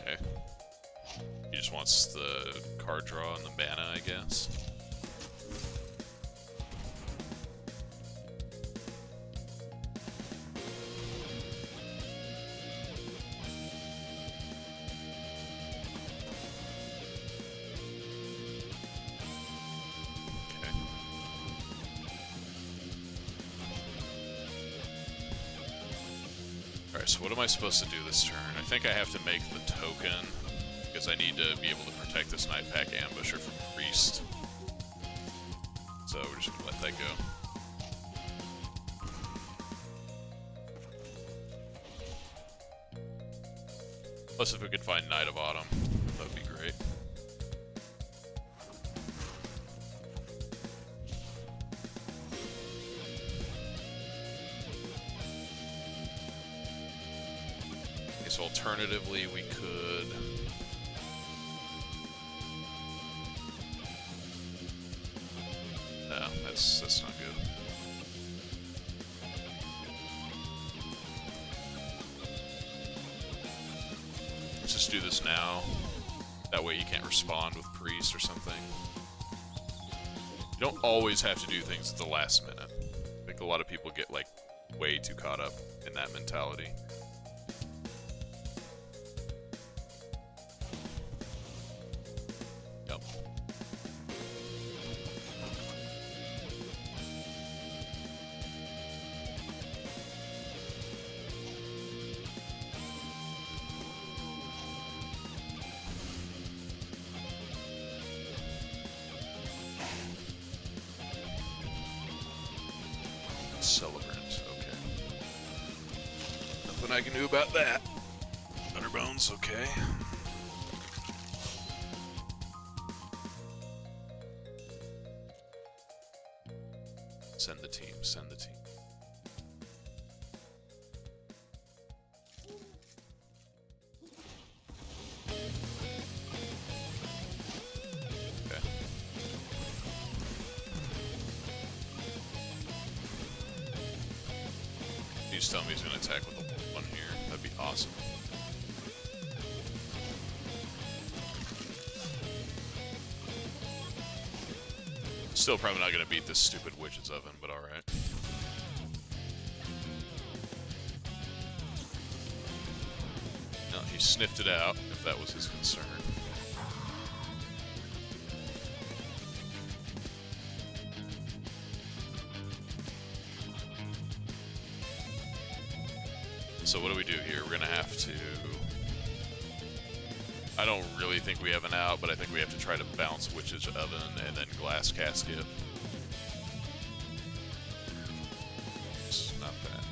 Okay. He just wants the card draw and the mana, I guess. Alright, so what am I supposed to do this turn? I think I have to make the token, because I need to be able to protect this Night Pack Ambusher from Priest. So we're just gonna let that go. Plus if we could find Knight of Autumn, that would be great. So alternatively, we could... No, that's not good. Let's just do this now. That way you can't respond with Priest or something. You don't always have to do things at the last minute. I think a lot of people get, like, way too caught up in that mentality. Yep. Celebrant, okay. Nothing I can do about that. Utterbones, okay. Send the team, send the team. Okay. You just tell me he's gonna attack with the one here. That'd be awesome. Still probably not gonna beat this stupid witch's oven, but alright. No, he sniffed it out, if that was his concern. So what do we do here? We're gonna have to... I don't really think we have an out, but I think we have to try to bounce Witch's Oven and then Glass Casket. It's not bad.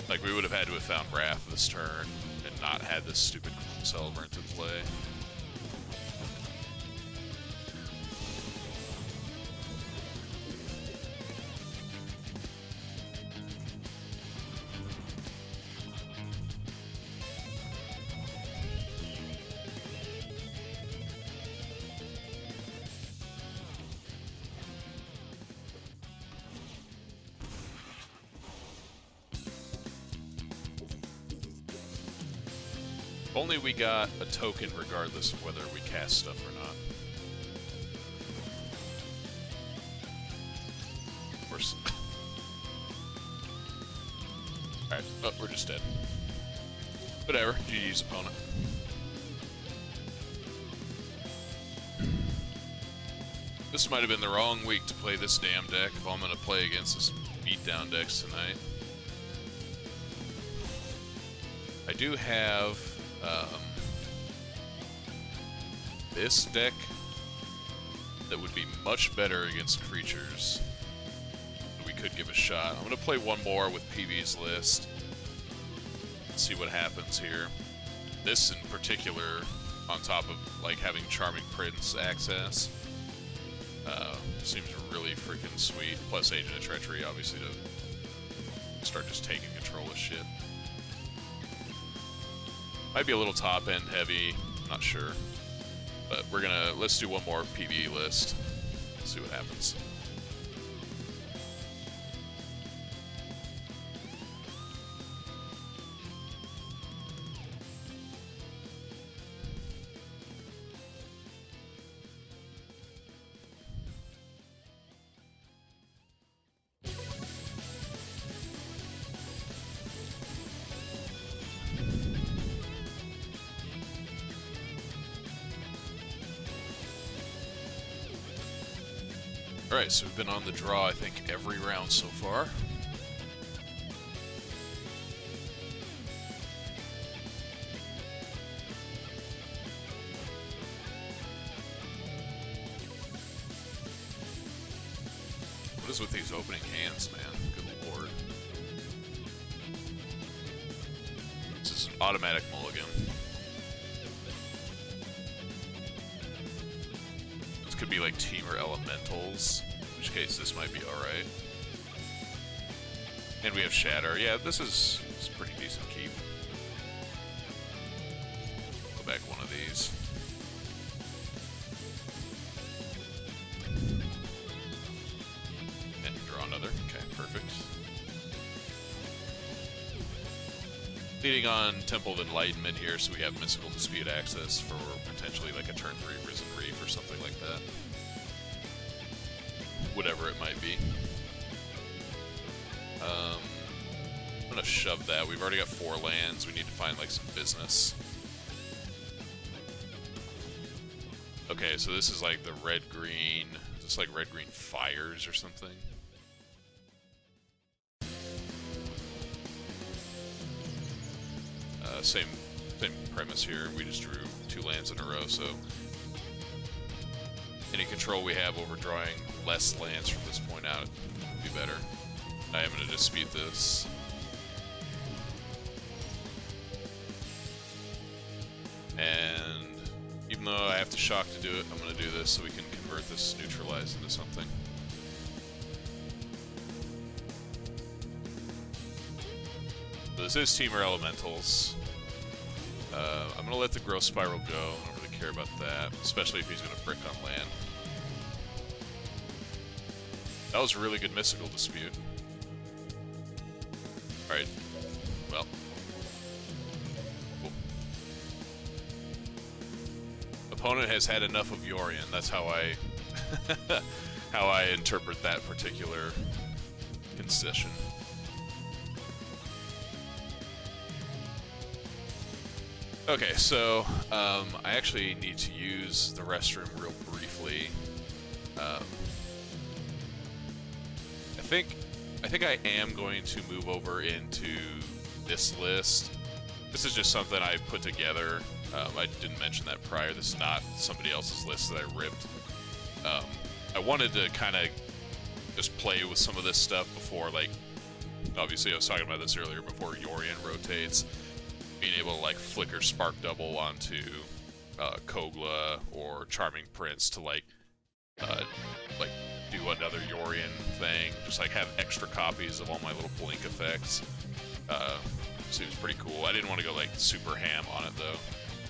Like, we would have had to have found Wrath this turn and not had this stupid Celebrant to play. If only we got a token regardless of whether we cast stuff or not. Of course. Alright, oh, we're just dead. Whatever, GG's opponent. This might have been the wrong week to play this damn deck if I'm gonna play against this beatdown decks tonight. I do have this deck that would be much better against creatures that we could give a shot. I'm going to play one more with PB's list. See what happens here. This in particular, on top of like having Charming Prince access, seems really freaking sweet. Plus Agent of Treachery, obviously, to start just taking control of shit. Might be a little top end heavy, not sure. But we're gonna, let's do one more PvE list. See what happens. Alright, so we've been on the draw, I think, every round so far. What is with these opening hands, man? Good lord. This is an automatic mulligan. This could be like Teamer Elementals, in which case this might be alright. And we have Shatter. Yeah, this is pretty decent keep. Go back one of these. Leading on Temple of Enlightenment here, so we have Mystical Dispute access for potentially like a turn 3 Risen Reef or something like that. Whatever it might be. I'm gonna shove that. We've already got 4 lands. We need to find like some business. Okay, so this is like the red-green. Is this like red-green fires or something? Same premise here. We just drew 2 lands in a row, so any control we have over drawing less lands from this point out would be better. I am going to dispute this. And even though I have to shock to do it, I'm going to do this so we can convert this neutralize into something. So this is Teamer Elementals. I'm going to let the Growth Spiral go. I don't really care about that, especially if he's going to brick on land. That was a really good Mystical Dispute. Alright. Well. Cool. Opponent has had enough of Yorion. That's how I how I interpret that particular concession. Okay, so I actually need to use the restroom real briefly. I think I am going to move over into this list. This is just something I put together. I didn't mention that prior. This is not somebody else's list that I ripped. I wanted to kind of just play with some of this stuff before, like, obviously I was talking about this earlier, before Yorion rotates. Being able to like flicker Spark Double onto Kogla or Charming Prince to like do another Yorion thing, just like have extra copies of all my little blink effects. Seems pretty cool. I didn't want to go like super ham on it though.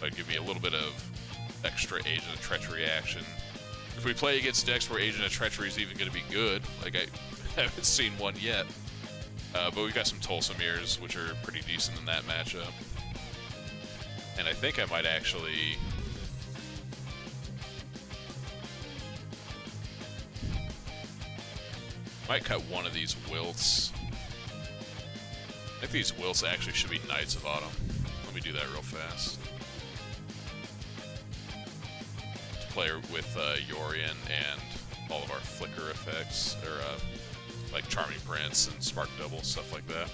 That'd give me a little bit of extra Agent of Treachery action. If we play against decks where Agent of Treachery is even going to be good, like I haven't seen one yet. But we've got some Tulsamirs, which are pretty decent in that matchup. And I think I might actually... might cut one of these Wilts. I think these Wilts actually should be Knights of Autumn. Let me do that real fast. To play with Yorion and all of our flicker effects, or like Charming Prince and Spark Double, stuff like that.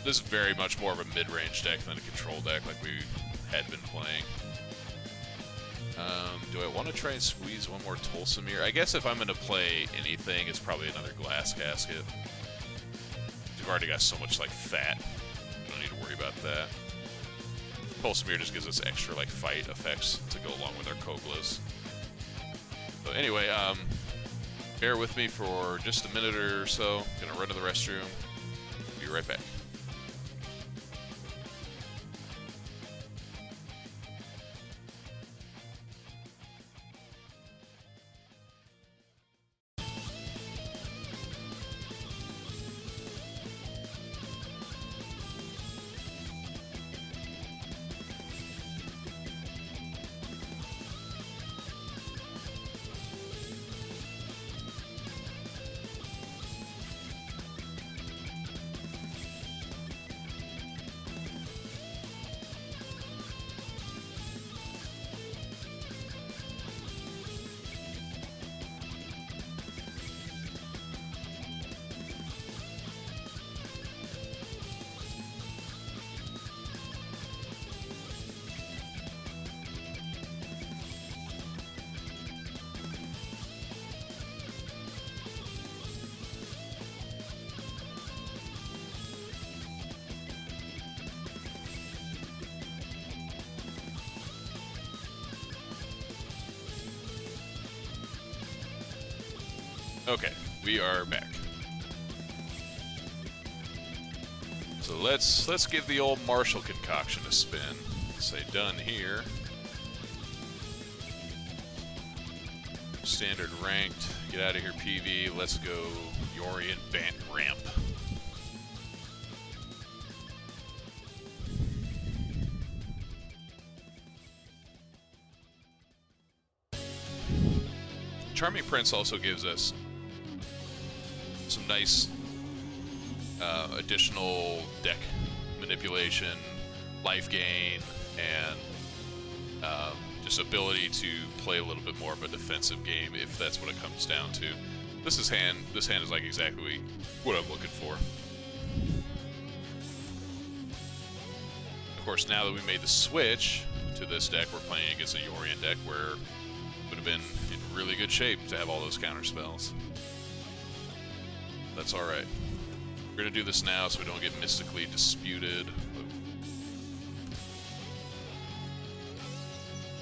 This is very much more of a mid-range deck than a control deck like we had been playing. Do I want to try and squeeze one more Tulsamir? I guess if I'm going to play anything, it's probably another Glass Casket. We've already got so much like fat. Don't need to worry about that. Tulsamir just gives us extra like fight effects to go along with our Koglas. So anyway, bear with me for just a minute or so. Gonna run to the restroom. Be right back. Okay, we are back. So let's give the old Marshall concoction a spin. Say done here. Standard ranked. Get out of here, PV. Let's go Yorion Bant Ramp. Charming Prince also gives us some nice additional deck manipulation, life gain, and just ability to play a little bit more of a defensive game if that's what it comes down to. This hand is like exactly what I'm looking for. Of course, now that we made the switch to this deck, we're playing against a Yorion deck where it would have been in really good shape to have all those counter spells. That's alright. We're going to do this now so we don't get mystically disputed.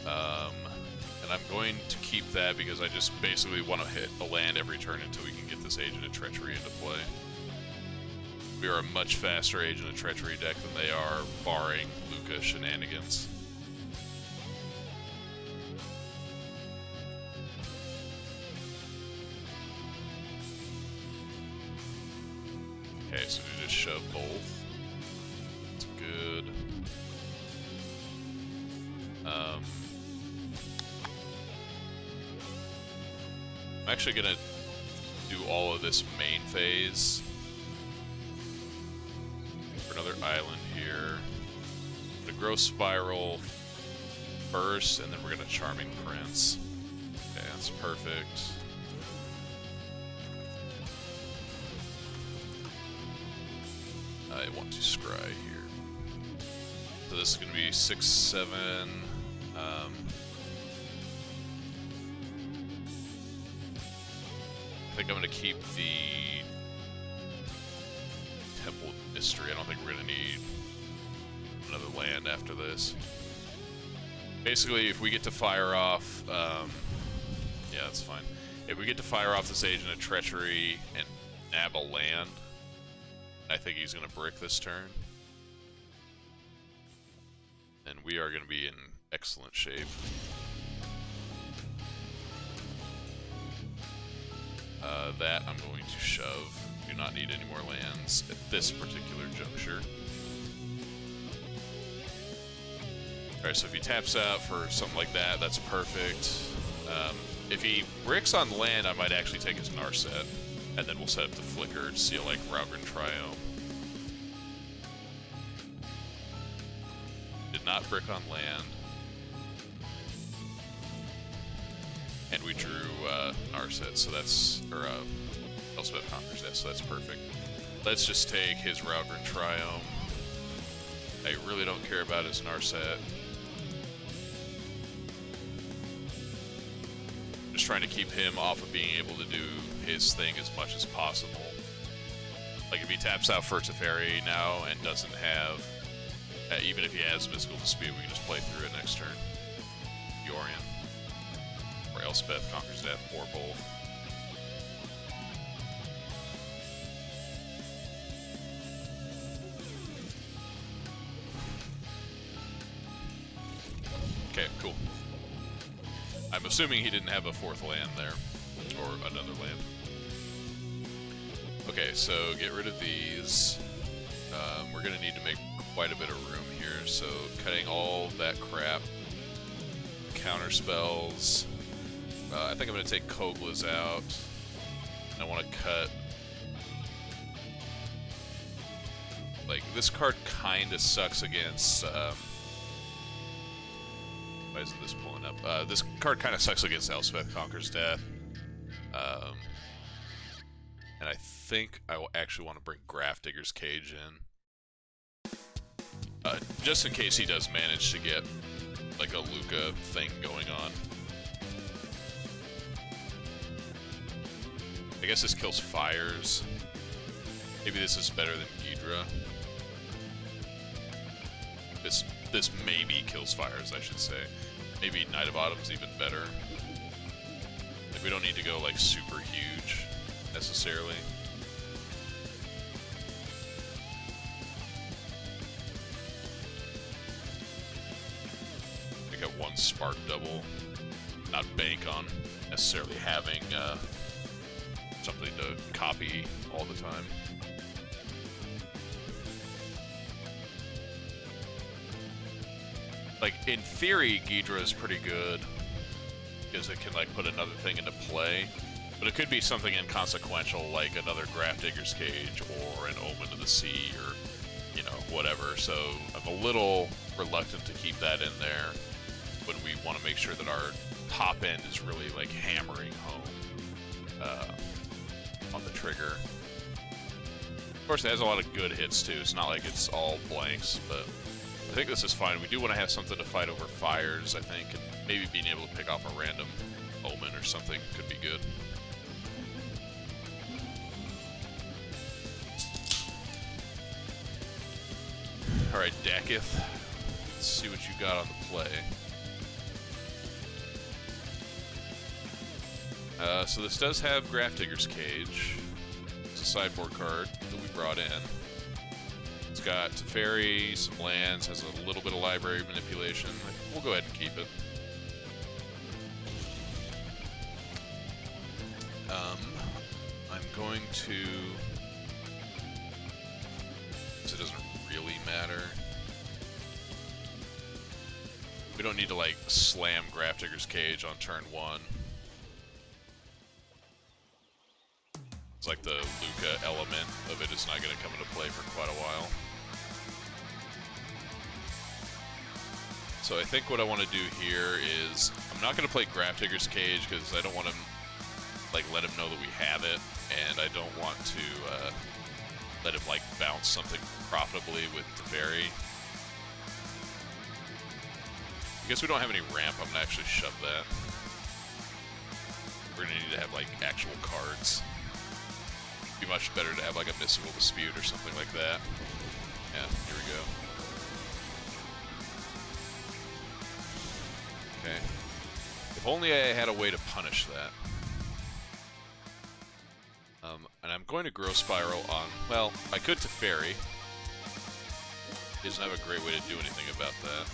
And I'm going to keep that because I just basically want to hit a land every turn until we can get this Agent of Treachery into play. We are a much faster Agent of Treachery deck than they are, barring Luca shenanigans. Okay, so we just shove both. That's good. I'm actually gonna do all of this main phase for another island here. I'm gonna grow Spiral first, and then we're gonna Charming Prince. Okay, that's perfect. I want to scry here. So this is gonna be 6, 7. I think I'm going to keep the Temple Mystery. I don't think we're going to need another land after this. Basically, if we get to fire off... yeah, that's fine. If we get to fire off this Agent of Treachery and nab a land, I think he's going to brick this turn. And we are going to be in excellent shape. That I'm going to shove. Do not need any more lands at this particular juncture. Alright, so if he taps out for something like that, that's perfect. If he bricks on land, I might actually take his Narset, and then we'll set up the Flicker to seal like Raugrin Triome. Did not brick on land. And we drew Narset, so that's, or Elspeth Conquers Death, so that's perfect. Let's just take his Raugrin Triome. I really don't care about his Narset. Just trying to keep him off of being able to do his thing as much as possible. Like if he taps out for Teferi now and doesn't have, even if he has Mystical Dispute, we can just play through it next turn. Yorion. Or Elspeth Conquers Death, or both. Okay, cool. I'm assuming he didn't have a fourth land there, or another land. Okay, so get rid of these. We're gonna need to make quite a bit of room here, so cutting all that crap. Counter spells. I think I'm going to take Kogla's out. I want to cut... Like, this card kind of sucks against... why isn't this pulling up? This card kind of sucks against Elspeth Conquers Death. And I think I will actually want to bring Grafdigger's Cage in. Just in case he does manage to get, like, a Luca thing going on. I guess this kills fires. Maybe this is better than Ghidra. This maybe kills fires, I should say. Maybe Knight of Autumn's even better. Like, we don't need to go like super huge necessarily. I got one Spark Double. Not bank on necessarily having something to copy all the time. Like, in theory, Ghidra is pretty good. because it can like put another thing into play. But it could be something inconsequential like another Grafdigger's Cage or an Omen of the Sea or, you know, whatever. So I'm a little reluctant to keep that in there when we want to make sure that our top end is really like hammering home on the trigger. Of course, it has a lot of good hits too. It's not like it's all blanks, but I think this is fine. We do want to have something to fight over fires, I think, and maybe being able to pick off a random Omen or something could be good. Alright, Dakith. Let's see what you got on the play. So this does have Grafdigger's Cage. It's a sideboard card that we brought in. It's got Teferi, some lands, has a little bit of library manipulation. We'll go ahead and keep it. I'm going to... So it doesn't really matter. We don't need to, like, slam Grafdigger's Cage on turn 1. It's like the Luca element of it is not going to come into play for quite a while. So I think what I want to do here is, I'm not going to play Grafdigger's Cage because I don't want to like let him know that we have it, and I don't want to let him like bounce something profitably with Teferi. Because we don't have any ramp, I'm going to actually shove that. We're going to need to have like actual cards. Be much better to have like a Mystical Dispute or something like that. Yeah, here we go. Okay. If only I had a way to punish that. And I'm going to Growth Spiral on... Well, I could Teferi. He doesn't have a great way to do anything about that.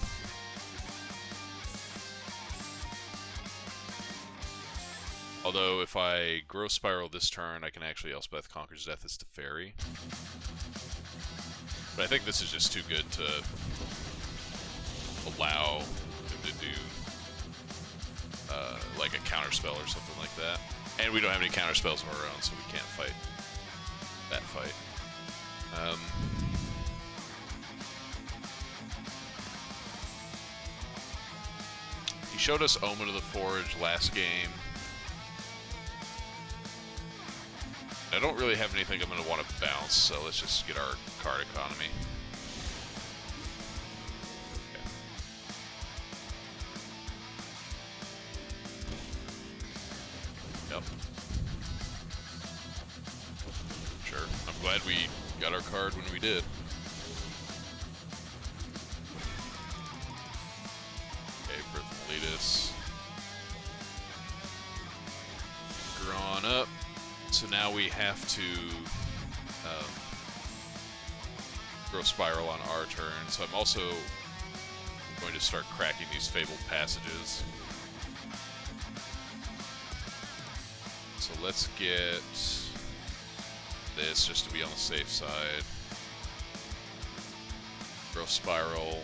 Although, if I Growth Spiral this turn, I can actually Elspeth Conquers Death as Teferi. But I think this is just too good to allow him to do like a counterspell or something like that. And we don't have any counterspells of our own, so we can't fight that fight. He showed us Omen of the Forge last game. I don't really have anything I'm going to want to bounce, so let's just get our card economy. Okay. Yep. Sure. I'm glad we got our card when we did. Okay, Birth of Letus. Drawn up. So now we have to Growth Spiral on our turn. So I'm also going to start cracking these Fabled Passages. So let's get this just to be on the safe side. Growth Spiral.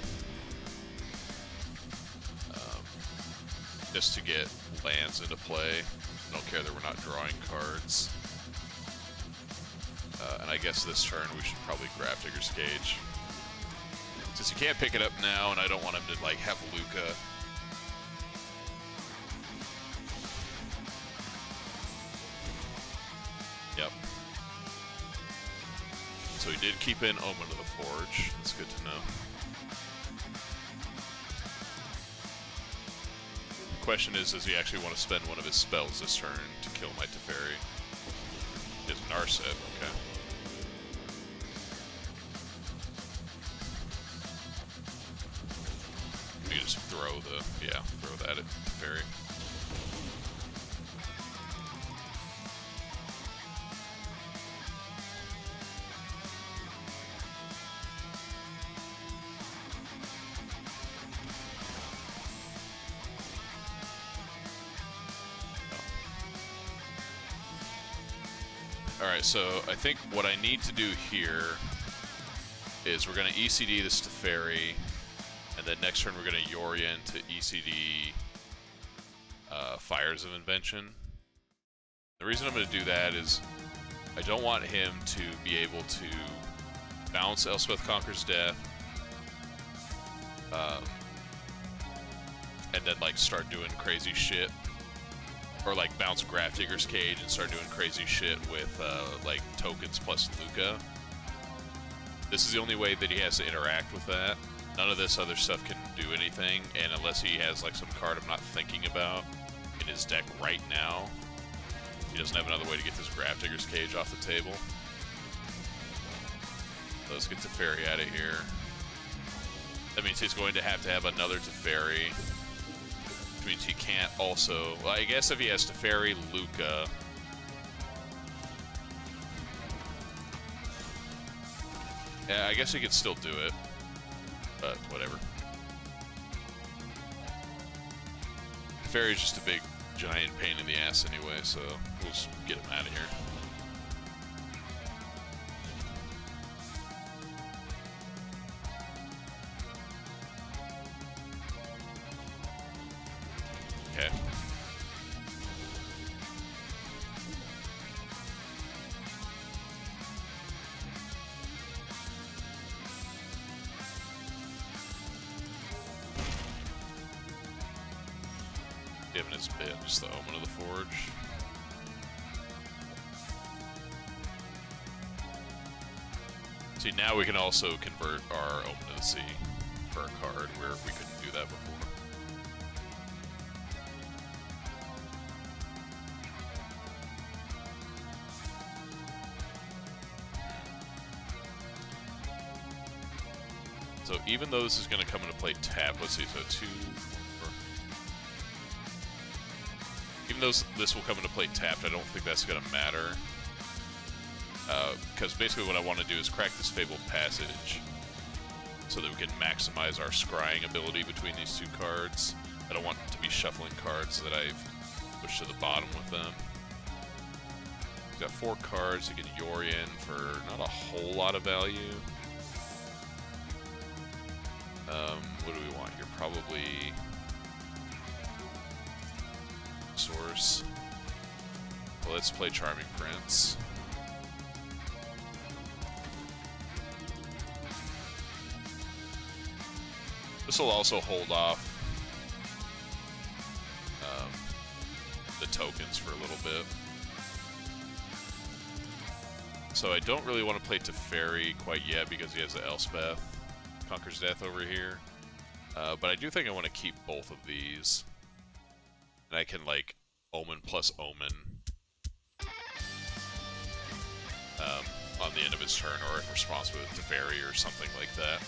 Just to get lands into play. I don't care that we're not drawing cards. And I guess this turn we should probably Grafdigger's Cage. Since you can't pick it up now, and I don't want him to like have Luca. Yep. So he did keep in Omen of the Forge. That's good to know. The question is, does he actually want to spend one of his spells this turn to kill my Teferi? His Narset, okay. You just throw that at Teferi. Alright, so I think what I need to do here is we're going to ECD this Teferi, and then next turn we're going to Yorion to ECD Fires of Invention. The reason I'm going to do that is I don't want him to be able to bounce Elspeth Conquers Death, and then like start doing crazy shit, or like bounce Grafdigger's Cage and start doing crazy shit with like tokens plus Luca. This is the only way that he has to interact with that. None of this other stuff can do anything, and unless he has like some card I'm not thinking about in his deck right now, he doesn't have another way to get this Grafdigger's Cage off the table. So let's get Teferi out of here. That means he's going to have another Teferi, which means he can't also... Well, I guess if he has Teferi, Luca... Yeah, I guess he could still do it, but whatever. Teferi's just a big, giant pain in the ass anyway, so we'll just get him out of here. Okay. Given his bit, just the Omen of the Forge. See, now we can also convert our Omen of the Sea for a card where we couldn't do that before. So even though this is going to come into play tap, let's see, so 2, 4. Even though this will come into play tapped, I don't think that's going to matter. Because basically what I want to do is crack this Fabled Passage so that we can maximize our scrying ability between these two cards. I don't want to be shuffling cards that I've pushed to the bottom with them. We've got 4 cards to get Yorion for not a whole lot of value. What do we want here? Probably Source. Well, let's play Charming Prince. This will also hold off the tokens for a little bit. So I don't really want to play Teferi quite yet because he has the Elspeth Conquers Death over here. But I do think I want to keep both of these. And I can, like, Omen plus Omen on the end of his turn, or in response with Teferi or something like that.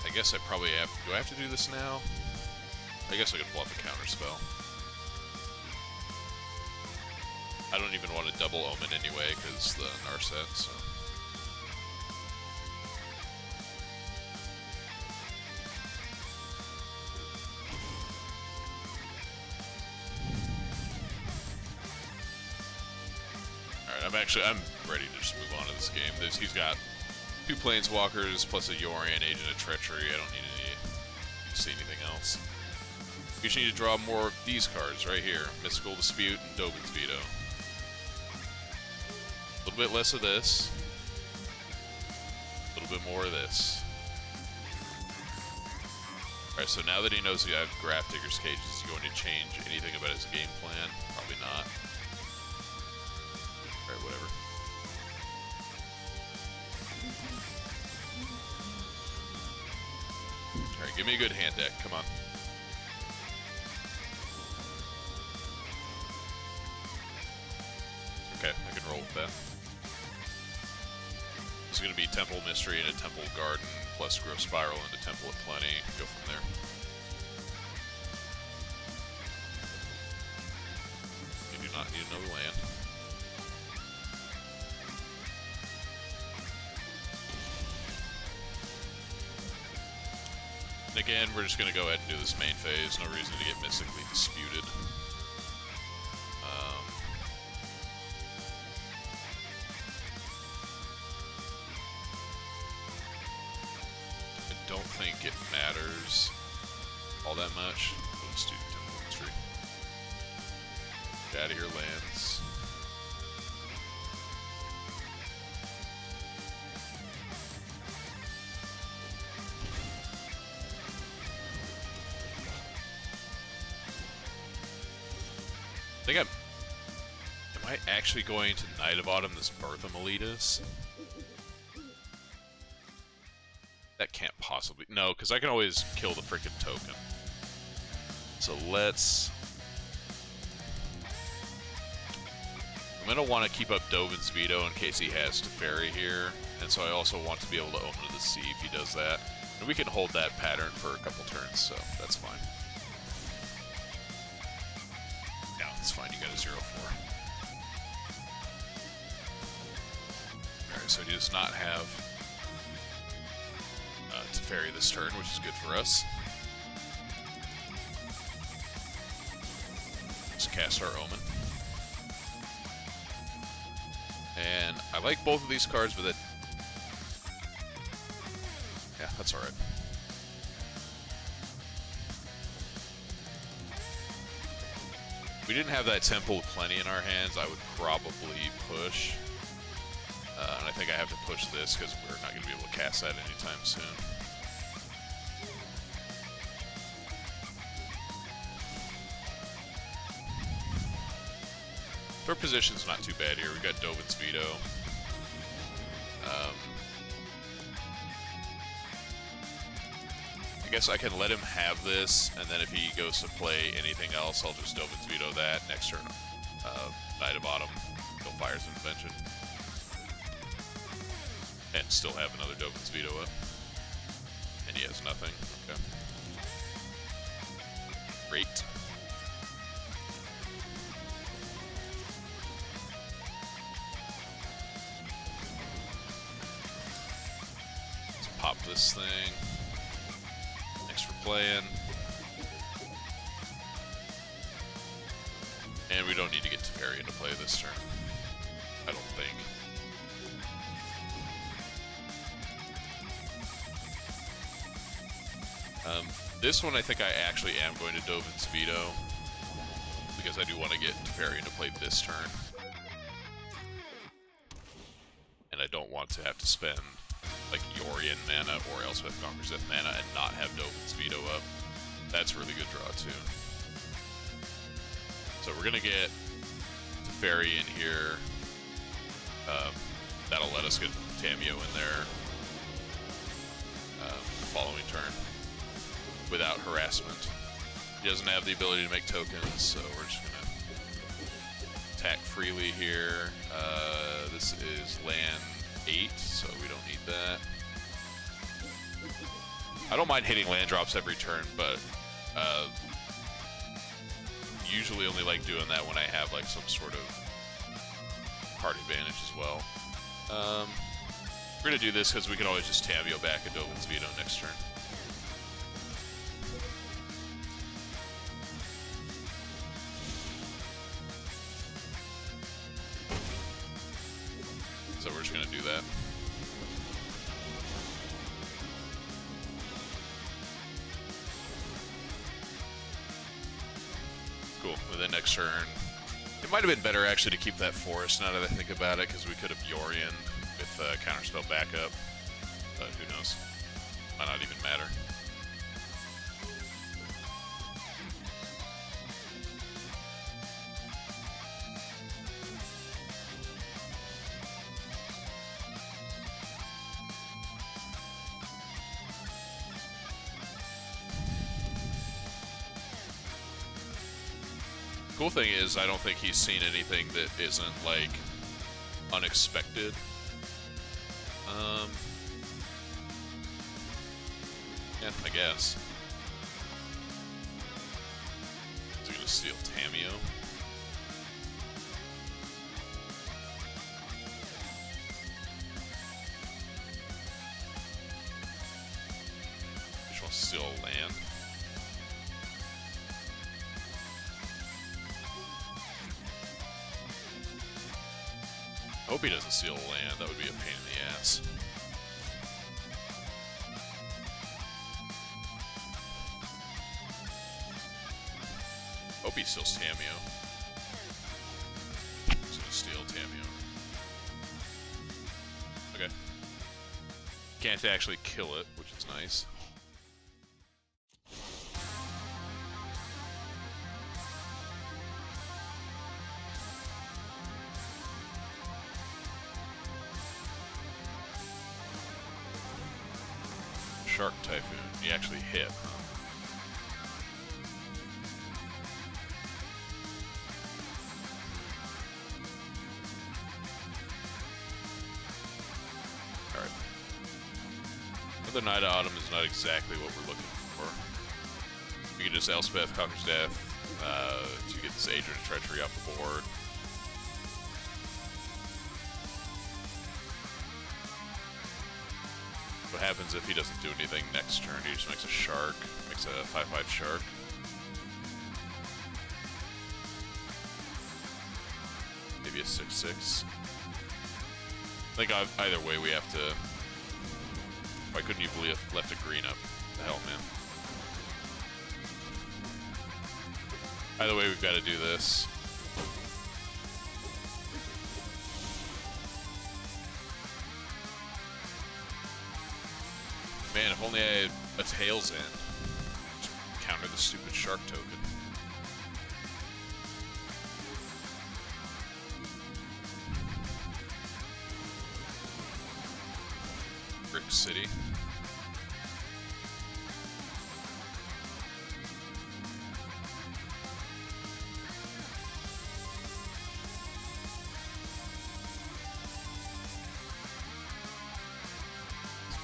I guess I probably have... Do I have to do this now? I guess I could bluff a counterspell. I don't even want to double Omen anyway, because the Narset, so... Alright, I'm ready to just move on to this game. He's got 2 Planeswalkers plus a Yorion, Agent of Treachery. I don't need to see anything else. You just need to draw more of these cards right here. Mystical Dispute and Dovin's Veto. A little bit less of this. A little bit more of this. Alright, so now that he knows you have Grafdigger's Cage, is he going to change anything about his game plan? Probably not. Alright, whatever. Alright, give me a good hand deck, come on. Okay, I can roll with that. It's going to be Temple Mystery and a Temple Garden, plus Growth Spiral into Temple of Plenty. Go from there. You do not need another land. And again, we're just going to go ahead and do this main phase. No reason to get mystically disputed. I don't think it matters all that much. Let's do Temple Tree. Get out of here, lands. I think am I actually going to Knight of Autumn this Birth of Meletus? That can't possibly... No, because I can always kill the freaking token. So let's... I'm going to want to keep up Dovin's Veto in case he has Teferi here. And so I also want to be able to Omen of the Sea if he does that. And we can hold that pattern for a couple turns, so that's fine. Yeah, it's fine. You got a 0-4. Alright, so he does not have Teferi this turn, which is good for us. Let's cast our Omen. And I like both of these cards, but that... Yeah, that's alright. If we didn't have that Temple of Plenty in our hands, I would probably push. And I think I have to push this because we're not going to be able to cast that anytime soon. Our position's not too bad here. We've got Dovin's Veto. I guess I can let him have this, and then if he goes to play anything else, I'll just Dovin's Veto that. Next turn, Knight of Autumn, he'll fire some Invention. And still have another Dovin's Veto up. And he has nothing. Okay. Great. Let's pop this thing. Thanks for playing. And we don't need to get Teferi into play this turn. I don't think. This one I think I actually am going to Dovin's Veto, because I do want to get Teferi into play this turn. And I don't want to have to spend like Yorion mana or Elspeth Conquers Death mana and not have Dovin's Veto up. That's a really good draw too. So we're going to get Teferi in here. That'll let us get Tamiyo in there the following turn without harassment. He doesn't have the ability to make tokens, so we're just going to attack freely here. This is land 8, so we don't need that. I don't mind hitting land drops every turn, but usually only like doing that when I have like some sort of card advantage as well. We're going to do this because we can always just Tamiyo back a Dovin's Veto next turn. So we're just going to do that. Cool. And then next turn, it might have been better actually to keep that forest now that I think about it, because we could have Yorion with counterspell backup. But who knows? Might not even matter. Cool thing is, I don't think he's seen anything that isn't, like, unexpected. Yeah, I guess. He's gonna steal Tamiyo. Just wants to steal a land. I hope he doesn't steal a land. That would be a pain in the ass. Hope he steals Tamiyo. He's gonna steal Tamiyo. Okay. Can't actually kill it, which is nice. Shark Typhoon. He actually hit, huh? Alright. Another Knight of Autumn is not exactly what we're looking for. We can just Elspeth, Conquer's Death, to get this Agent of Treachery off the board. What happens if he doesn't do anything next turn? He just makes a shark, makes a 5/5 shark. Maybe a 6/6. I think either way we have to. Why couldn't you believe left a green up? The hell, man. Either way, we've got to do this. Man, if only I had a Tails in. Just counter the stupid shark token. Brick City.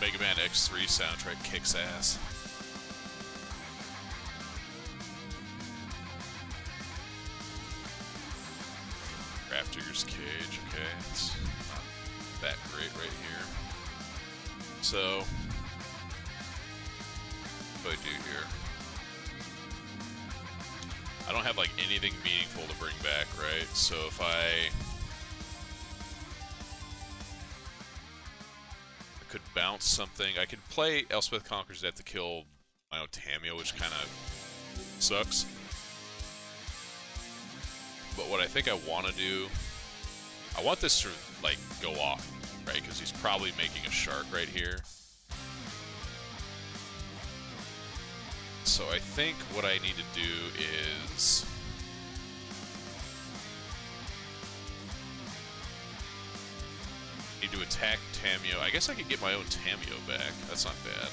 Mega Man X3 soundtrack kicks ass. Raptor's Cage, okay, it's not that great right here. So, what do I do here? I don't have like anything meaningful to bring back, right? So if I could bounce something. I could play Elspeth Conquer's Death to kill my own Tamiyo, which kind of sucks. But what I think I want to do, I want this to like go off, right? Because he's probably making a shark right here. So I think what I need to do is need to attack Tamiyo. I guess I could get my own Tamiyo back. That's not bad.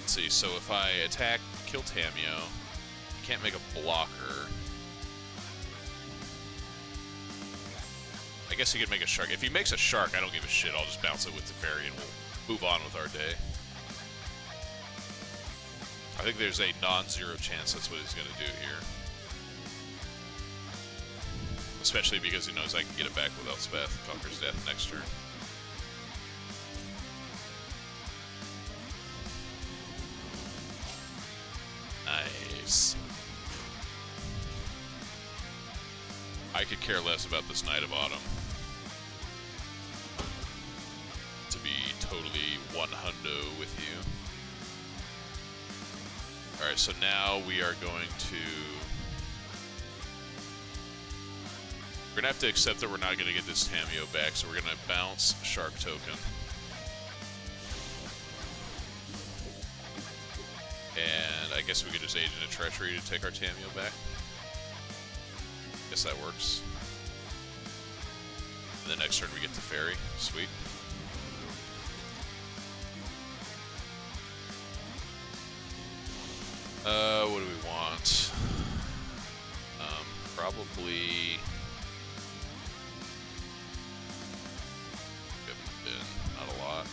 Let's see, so if I attack, kill Tamiyo, can't make a blocker. I guess he could make a shark. If he makes a shark, I don't give a shit. I'll just bounce it with the fairy and we'll move on with our day. I think there's a non-zero chance that's what he's going to do here. Especially because he knows I can get it back with Elspeth, Conquer's Death next turn. Nice. I could care less about this Knight of Autumn. To be totally 100 with you. Alright, so now we are going to... We're gonna have to accept that we're not gonna get this Tamiyo back, so we're gonna bounce Shark Token. And I guess we could just Agent of Treachery to take our Tamiyo back. Guess that works. And then next turn we get the Fairy. Sweet. What do we want? Probably... Not a lot.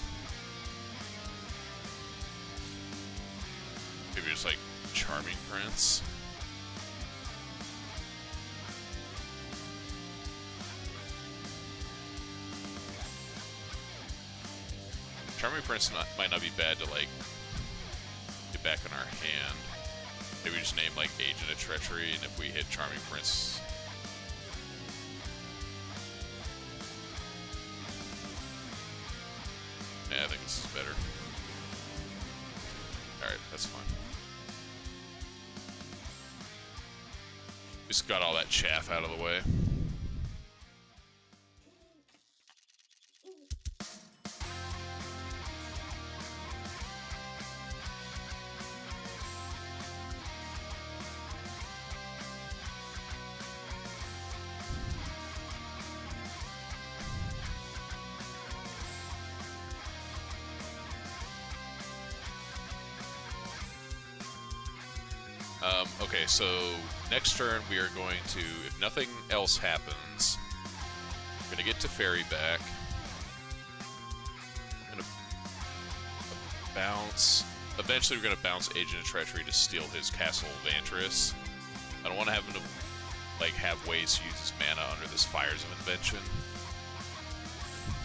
Maybe just like Charming Prince. Charming Prince might not be bad to, like, get back in our hand. Maybe we just name, like, Agent of Treachery, and if we hit Charming Prince... Yeah, I think this is better. Alright, that's fine. Just got all that chaff out of the way. Okay, so next turn we are going to, if nothing else happens, we're going to get Teferi back. I'm going to bounce. Eventually we're going to bounce Agent of Treachery to steal his Castle Vantress. I don't want to have him to, like, have ways to use his mana under this Fires of Invention.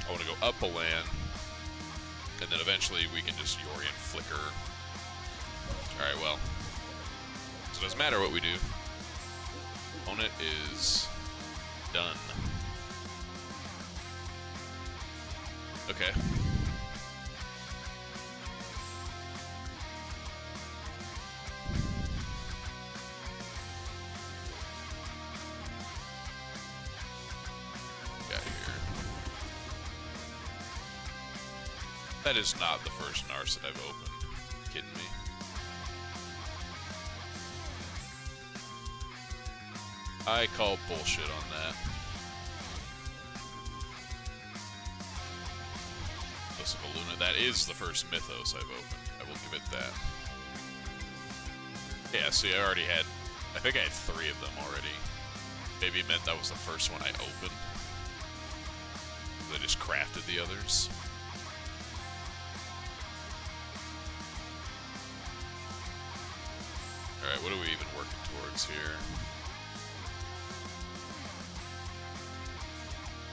I want to go up a land, and then eventually we can just Yorion Flicker. Alright, well. So it doesn't matter what we do. Opponent is done. Okay. Got here. That is not the first Narset I've opened. Are you kidding me? I call bullshit on that. Mythos of Aluna. That is the first Mythos I've opened. I will give it that. Yeah, see, I already had... I think I had 3 of them already. Maybe it meant that was the first one I opened. I just crafted the others. Alright, what are we even working towards here?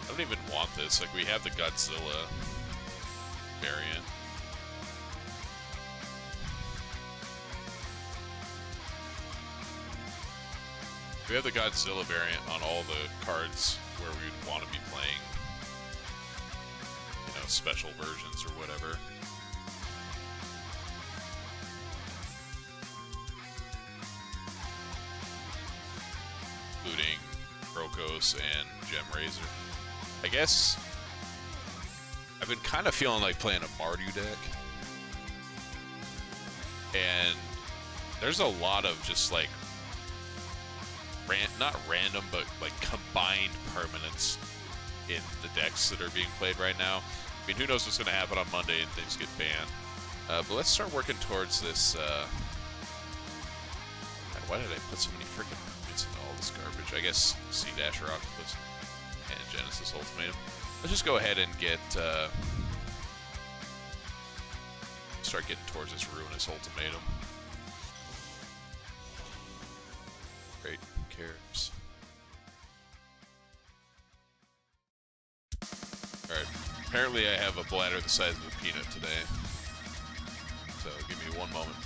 I don't even want this. Like, we have the Godzilla variant. We have the Godzilla variant on all the cards where we would want to be playing, you know, special versions or whatever. Including Brokos and Gemrazor. I guess I've been kind of feeling like playing a Mardu deck, and there's a lot of just like not random, but like combined permanents in the decks that are being played right now. I mean, who knows what's going to happen on Monday and things get banned. But let's start working towards this. God, why did I put so many freaking permanents into all this garbage? I guess Sea Dasher Octopus and Genesis Ultimatum. Let's just go ahead and get start getting towards this Ruinous Ultimatum. Great, who cares? Alright, apparently I have a bladder the size of a peanut today. So give me one moment.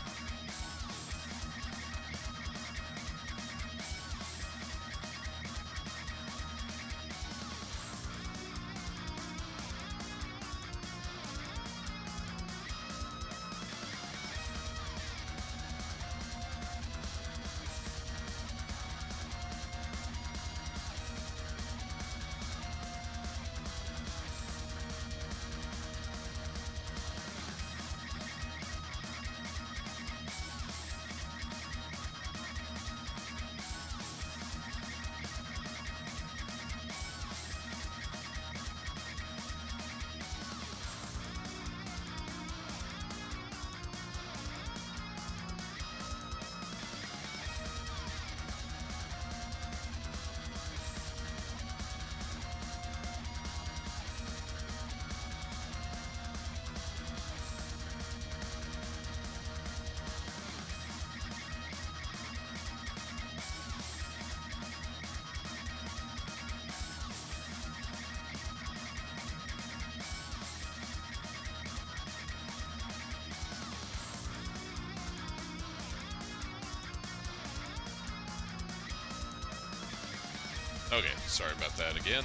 Okay, sorry about that again.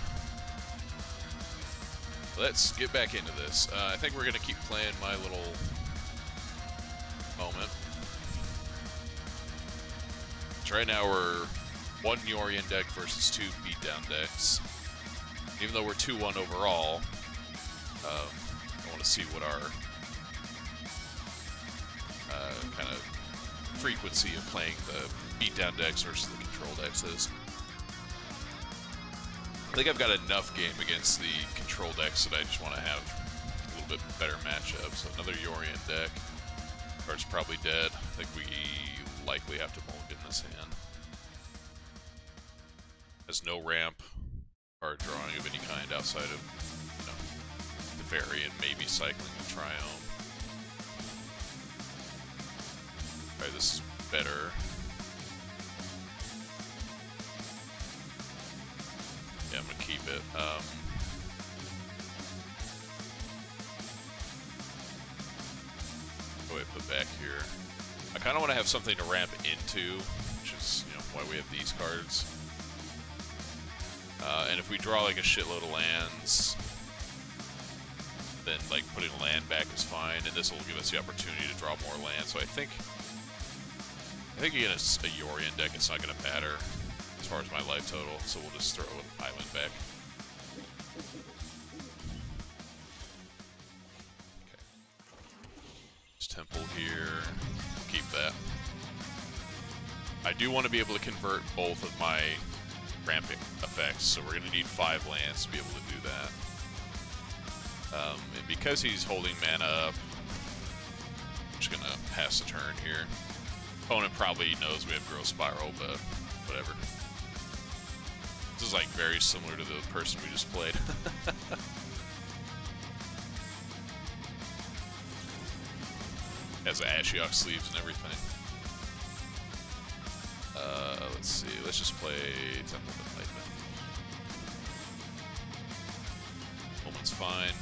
Let's get back into this. I think we're going to keep playing my little moment. So right now we're 1 Yorion deck versus 2 beatdown decks. Even though we're 2-1 overall, I want to see what our kind of frequency of playing the beatdown decks versus the control decks is. I think I've got enough game against the control decks that I just want to have a little bit better matchup. So another Yorion deck. Card's probably dead. I think we likely have to mulligan this hand. Has no ramp or drawing of any kind outside of, you know, the fairy and maybe cycling the Triome. Alright, this is better. Yeah, I'm gonna keep it. Go ahead and put back here. I kind of want to have something to ramp into, which is, you know, why we have these cards. And if we draw like a shitload of lands, then like putting a land back is fine, and this will give us the opportunity to draw more land. So I think against a Yorion deck, it's not going to matter as far as my life total. So we'll just throw an island back. Okay. Just temple here. Keep that. I do want to be able to convert both of my ramping effects, so we're going to need 5 lands to be able to do that. And because he's holding mana up, I'm just going to pass the turn here. Opponent probably knows we have Growth Spiral, but whatever. This is like very similar to the person we just played. Has Ashiok sleeves and everything. Let's see. Let's just play Temple of Enlightenment. Omen's fine.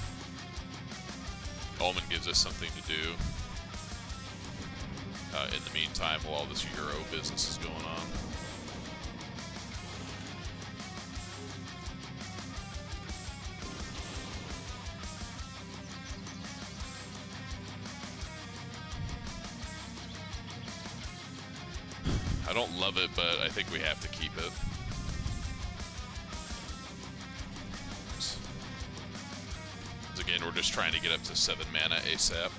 Omen gives us something to do. In the meantime, while all this Euro business is going on. I don't love it, but I think we have to keep it. Because again, we're just trying to get up to 7 mana ASAP.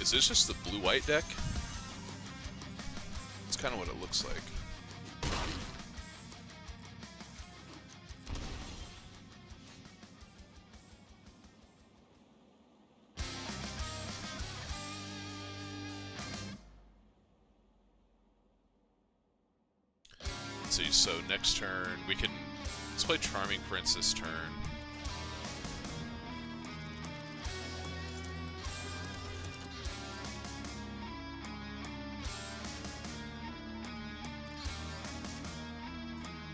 Is this just the blue-white deck? It's kind of what it looks like. Let's see, so next turn, we can... Let's play Charming Prince this turn.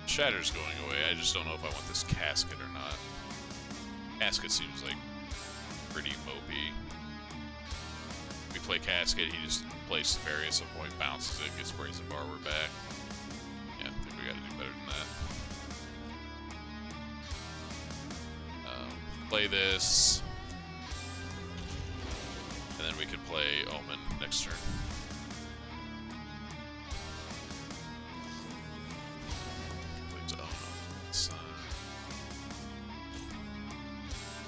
Shatter's going away. I just don't know if I want this Casket or not. Casket seems like pretty mopey. We play Casket, he just plays the fairy at some point, bounces it, gets Brazen Bar, we're back. Yeah, I think we gotta do better than that. Play this. And then we could play Omen next turn.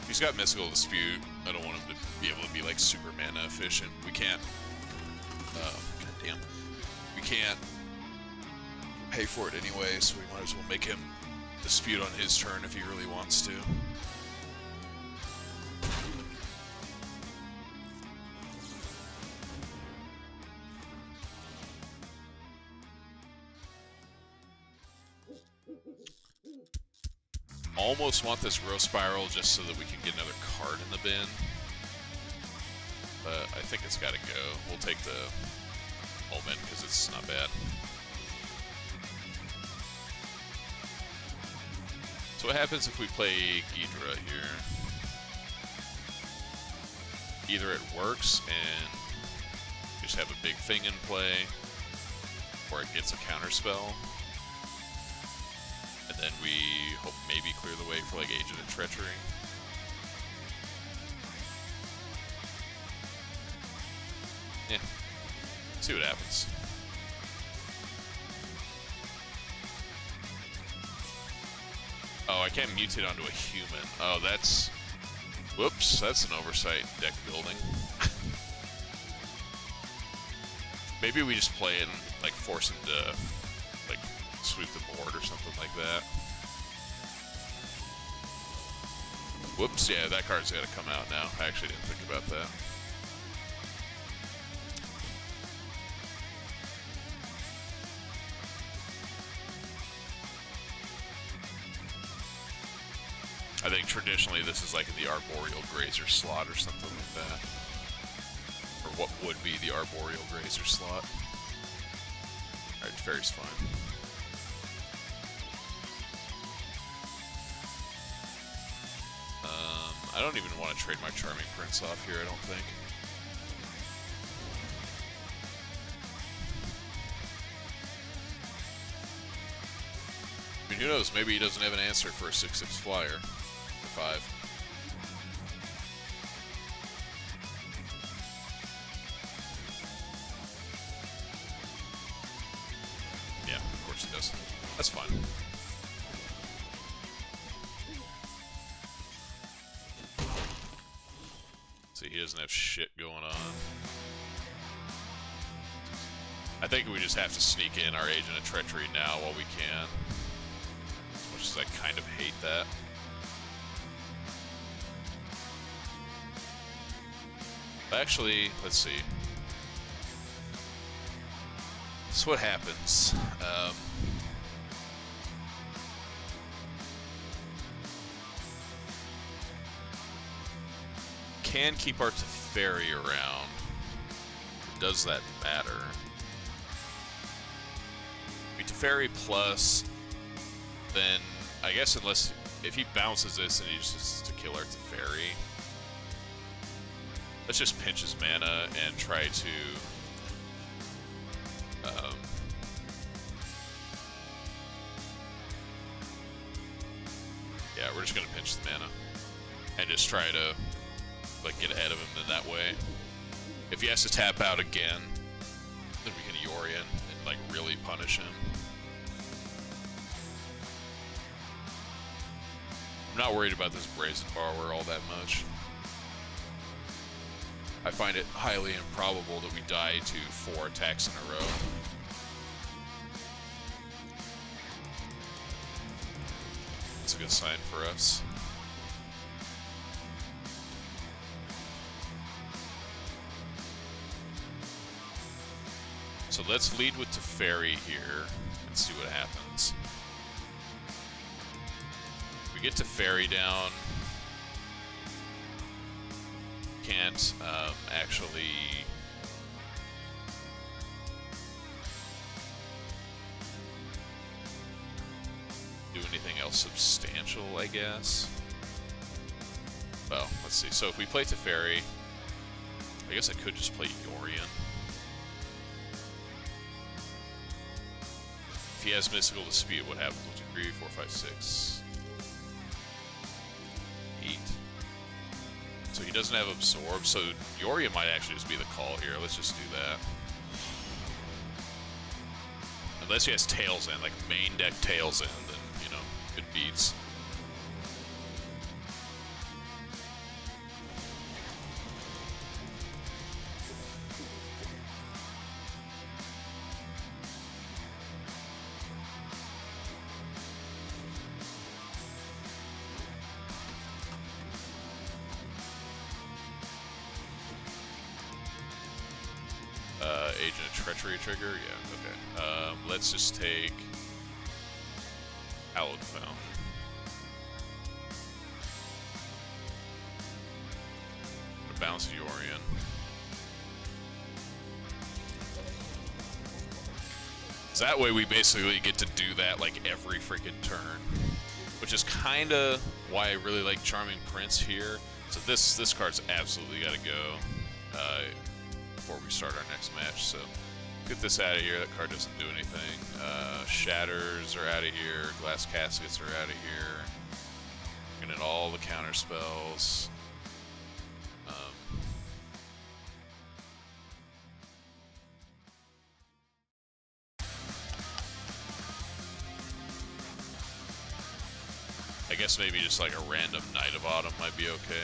He's got Mystical Dispute. I don't want him to be able to be like super mana efficient. We can't. Goddamn. We can't pay for it anyway, so we might as well make him dispute on his turn if he really wants to. Almost want this Growth Spiral just so that we can get another card in the bin. But I think it's gotta go. We'll take the Omen because it's not bad. So what happens if we play Ghidra here? Either it works and we just have a big thing in play, or it gets a counter spell. And then we hope maybe clear the way for like Agent of Treachery. Yeah. See what happens. Oh, I can't mutate onto a human. Oh, that's... Whoops, that's an oversight deck building. Maybe we just play it and like force him to like sweep the board or something like that. Whoops, yeah, that card's gotta come out now. I actually didn't think about that. I think traditionally this is like in the Arboreal Grazer slot or something like that. Or what would be the Arboreal Grazer slot. Alright, Fairy's fine. I don't even want to trade my Charming Prince off here, I don't think. I mean, who knows? Maybe he doesn't have an answer for a 6/6 flyer. Or 5. Yeah, of course he does. That's fine. See, he doesn't have shit going on. I think we just have to sneak in our Agent of Treachery now while we can. As much as I kind of hate that. Actually, let's see. So what happens? Can keep our Teferi around. Does that matter? I mean, Teferi plus, then I guess unless if he bounces this and he just has to kill our Teferi. Let's just pinch his mana and try to yeah, we're just gonna pinch the mana and just try to like get ahead of him in that way. If he has to tap out again, then we can Yorion and like really punish him. I'm not worried about this Brazen Borrower all that much. I find it highly improbable that we die to 4 attacks in a row. That's a good sign for us. So let's lead with Teferi here and see what happens. We get Teferi down. Can't actually do anything else substantial, I guess. Well, let's see. So if we play Teferi, I guess I could just play Yorion. If he has Mystical Dispute, what happens? 1, 2, 3, 4, 5, 6, 8. So he doesn't have Absorb, so Yorion might actually just be the call here. Let's just do that. Unless he has Tails End, like main deck Tails End, then, you know, good beats. Agent of Treachery trigger? Yeah, okay. Let's just take Hallowed Fountain. I'm gonna bounce Yorion. So that way we basically get to do that like every freaking turn. Which is kinda why I really like Charming Prince here. So this card's absolutely gotta go. Before we start our next match, so Get this out of here. That card doesn't do anything. Shatters are out of here. Glass caskets are out of here. Getting all the counter spells. I guess maybe just like a random Knight of Autumn might be okay.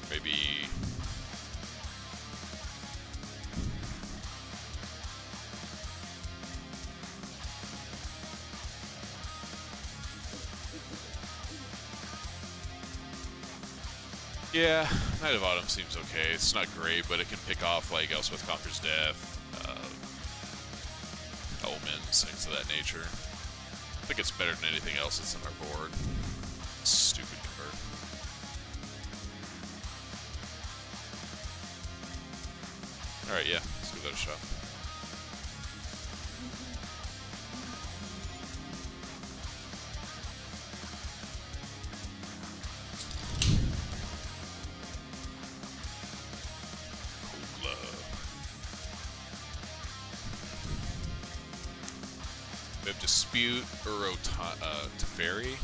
Maybe... yeah, Knight of Autumn seems okay. It's not great, but it can pick off like Elspeth Conquers Death, Omens, things of that nature. I think it's better than anything else that's in our board. Stupid card. Alright, yeah, let's give that a shot. We have Dispute, Teferi.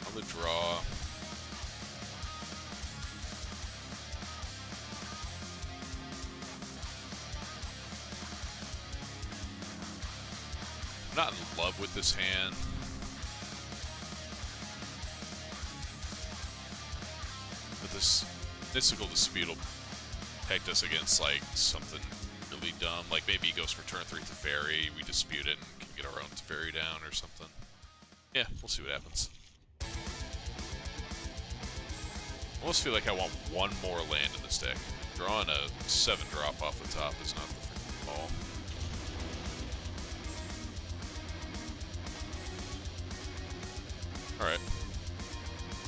On the draw. I'm not in love with this hand. But this Mystical Dispute will protect us against like something really dumb. Like maybe he goes for turn 3 Teferi, we dispute it and can get our own Teferi down or something. Yeah, we'll see what happens. I almost feel like I want one more land in this deck. Drawing a 7-drop off the top is not the freaking ball. Alright.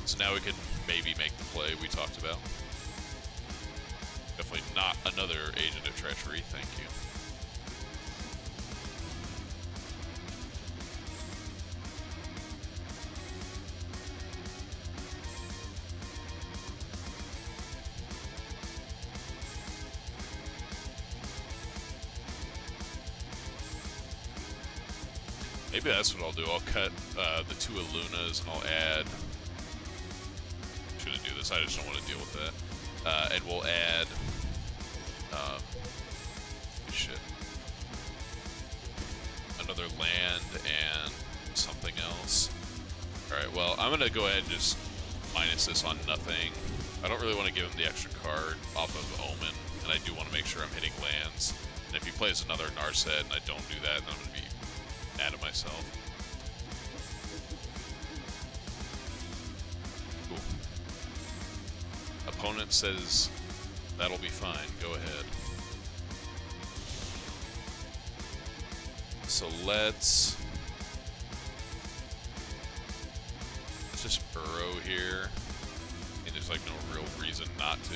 So now we can maybe make the play we talked about. Definitely not another Agent of Treachery, thank you. Maybe that's what I'll do. I'll cut the 2 Illunas and I'll add... Shouldn't do this, I just don't want to deal with that. And we'll add... shit. Another land and something else. Alright, well, I'm gonna go ahead and just minus this on nothing. I don't really want to give him the extra card off of Omen, and I do want to make sure I'm hitting lands. And if he plays another Narset and I don't do that, then I'm gonna be mad at myself. Cool. Opponent says that'll be fine. Go ahead. So let's just burrow here. And there's like no real reason not to.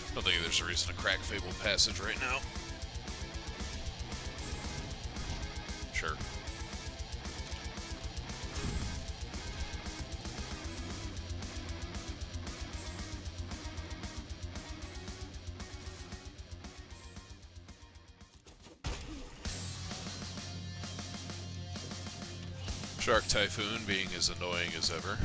I don't think there's a reason to crack Fabled Passage right now. Sure. Shark Typhoon being as annoying as ever.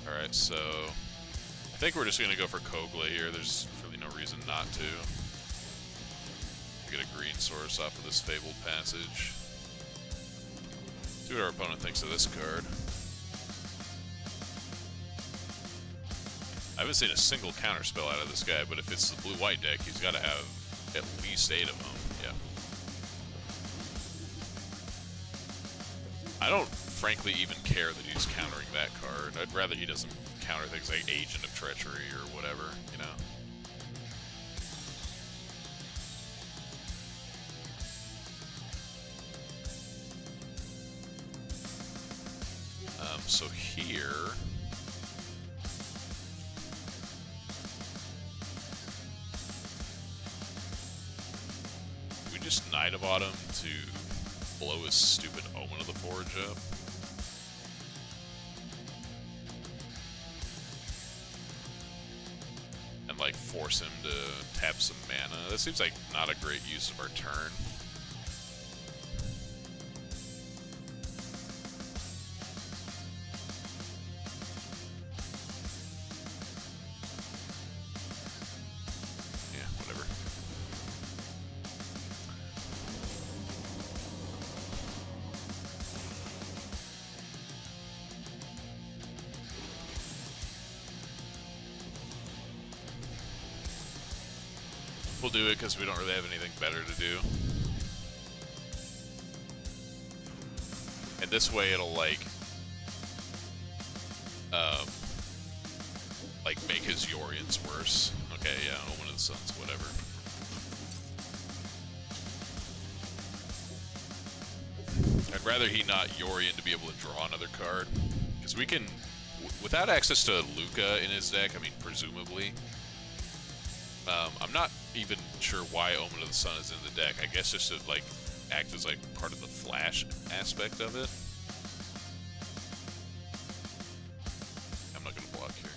Alright, so I think we're just going to go for Kogla here. There's really no reason not to. We get a green source off of this Fabled Passage. See what our opponent thinks of this card. I haven't seen a single counterspell out of this guy, but if it's the blue-white deck, he's got to have at least 8 of them. Yeah. I don't frankly even care that he's countering that card. I'd rather he doesn't counter things like Agent of Treachery or whatever, you know? So here... we just Knight of Autumn to blow his stupid Omen of the Forge up. And like force him to tap some mana. That seems like not a great use of our turn. We'll do it because we don't really have anything better to do. And this way it'll like make his Yorions worse. Okay, yeah, Omen of the Suns, whatever. I'd rather he not Yorion to be able to draw another card. Because we can, without access to Luca in his deck, I mean, presumably, I'm not even sure why Omen of the Sun is in the deck. I guess just to like act as like part of the flash aspect of it. I'm not gonna block here.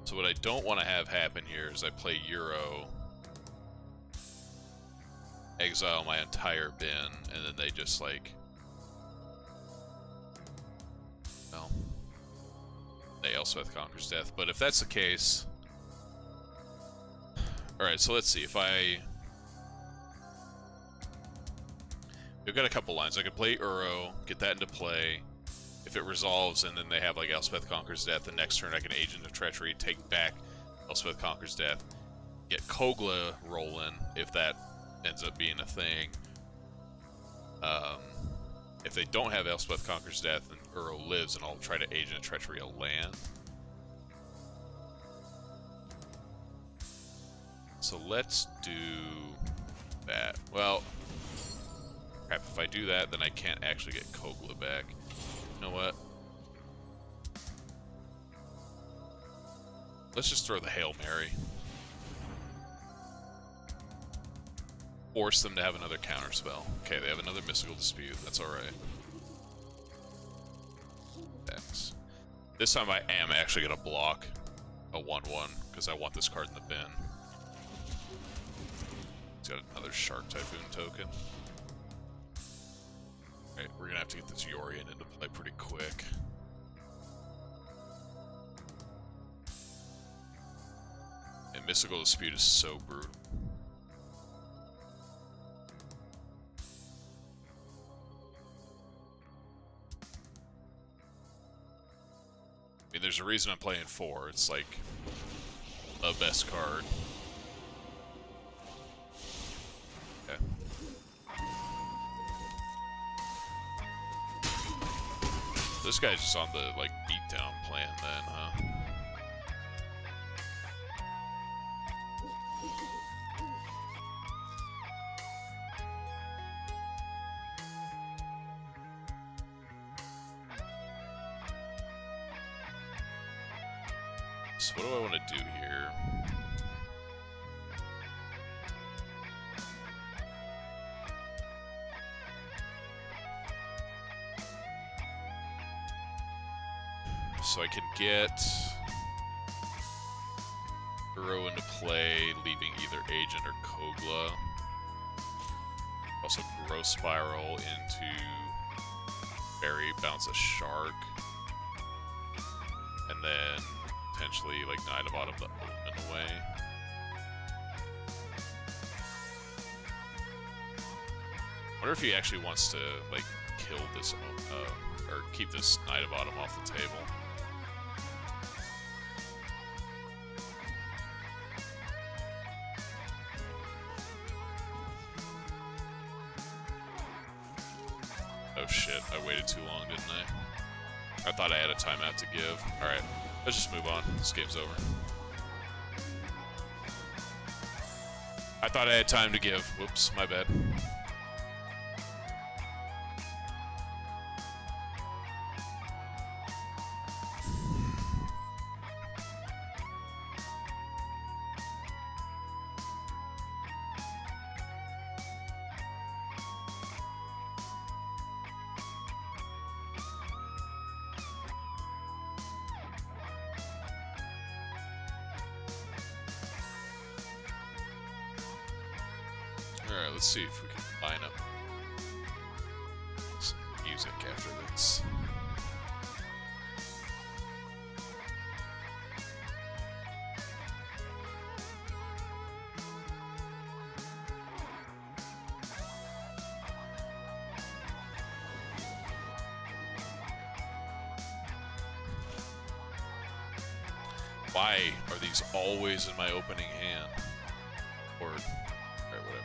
So what I don't want to have happen here is I play Euro, exile my entire bin, and then they just like, well, they Elspeth Conquers Death. But if that's the case, alright, so let's see, if we've got a couple lines. I could play Uro, get that into play. If it resolves and then they have like Elspeth Conquers Death, the next turn I can Agent of Treachery, take back Elspeth Conquers Death, get Kogla rolling if that ends up being a thing. If they don't have Elspeth Conquers Death, then Uro lives, and I'll try to Agent of Treachery a land. So let's do that. Well, crap, if I do that, then I can't actually get Kogla back. You know what? Let's just throw the Hail Mary. Force them to have another counterspell. Okay, they have another Mystical Dispute. That's alright. X. This time I am actually going to block a 1-1, because I want this card in the bin. It's got another Shark Typhoon token. Alright, we're going to have to get this Yorion into play pretty quick. And Mystical Dispute is so brutal. I mean, there's a reason I'm playing 4. It's like the best card. Okay. This guy's just on the like beatdown plan then, huh? So what do I want to do here? So I can get Uro into play, leaving either Agent or Kogla. Also Growth Spiral into Fairy, bounce a Shark. And then potentially like Knight of Autumn the Omen away. I wonder if he actually wants to like kill this or keep this Knight of Autumn off the table. Oh shit, I waited too long, didn't I? I thought I had a timeout to give. Alright, let's just move on. This game's over. I thought I had time to give. Whoops, my bad. Alright, let's see if we can line up some music after this. Why are these always in my opening hand? Or, alright, whatever.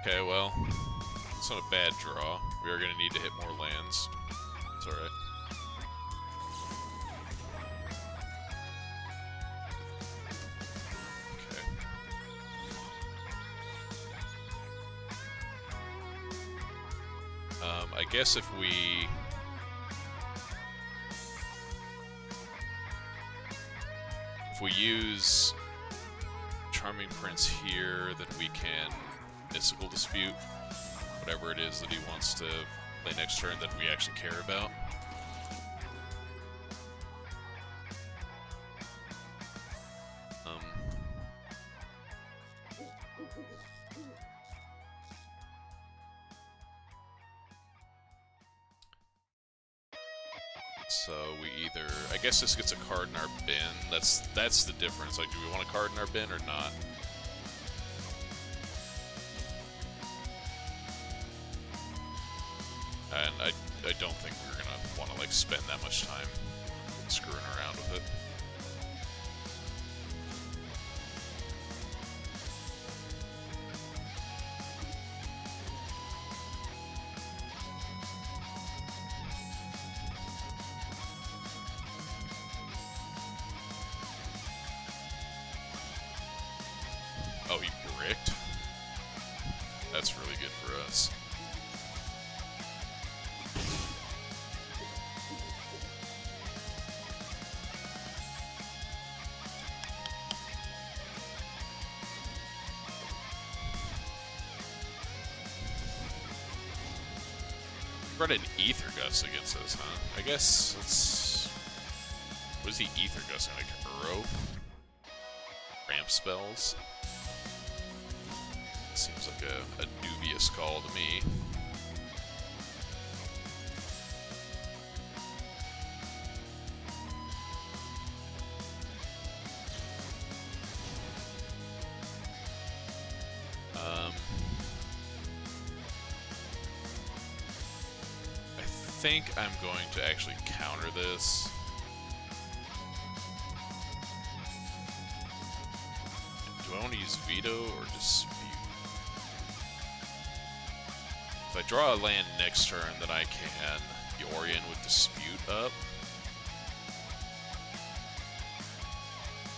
Okay, well, it's not a bad draw. We are going to need to hit more lands. It's alright. Okay. I guess if we use Charming Prince here, then we can Mystical Dispute whatever it is that he wants to play next turn that we actually care about. So we either, I guess this gets a card in our bin. That's the difference. Like, do we want a card in our bin or not? And I don't think we're gonna want to like spend that much time screwing around with it. Oh, he bricked? That's really good for us. Brought an Ether Gust against us, huh? I guess it's... What is he Ether Gusting? Like Uro? Ramp spells? Seems like a dubious call to me. I think I'm going to actually counter this. Do I want to use Veto or Dispute? If I draw a land next turn, then I can Yorion with Dispute up.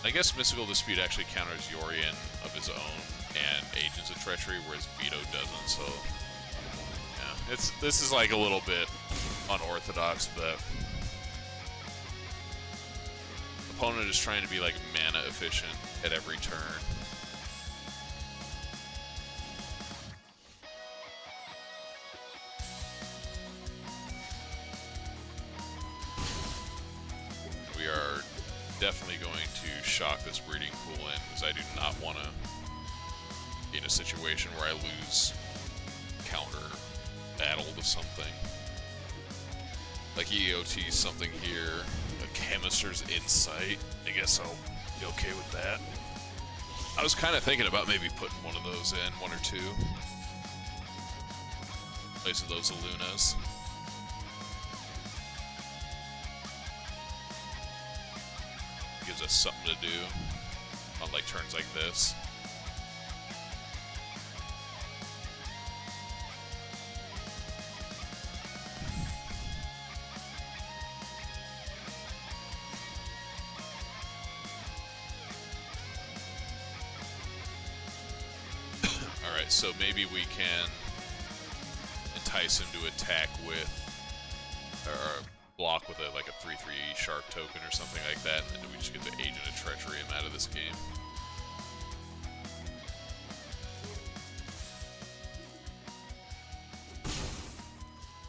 I guess Mystical Dispute actually counters Yorion of his own and Agents of Treachery, whereas Veto doesn't, so... Yeah, this is like a little bit unorthodox, but... Opponent is trying to be like mana efficient at every turn. We are definitely going to shock this breeding pool in, because I do not want to be in a situation where I lose counter battle to something. Like EOT something here, a Chemister's Insight. I guess I'll be okay with that. I was kind of thinking about maybe putting one of those in, one or two. In place of those Lunas. gives us something to do on like turns like this. Alright, so maybe we can entice him to attack with, or block with like a 3/3 sharp token or something like that, and then we just get the Agent of Treachery him out of this game.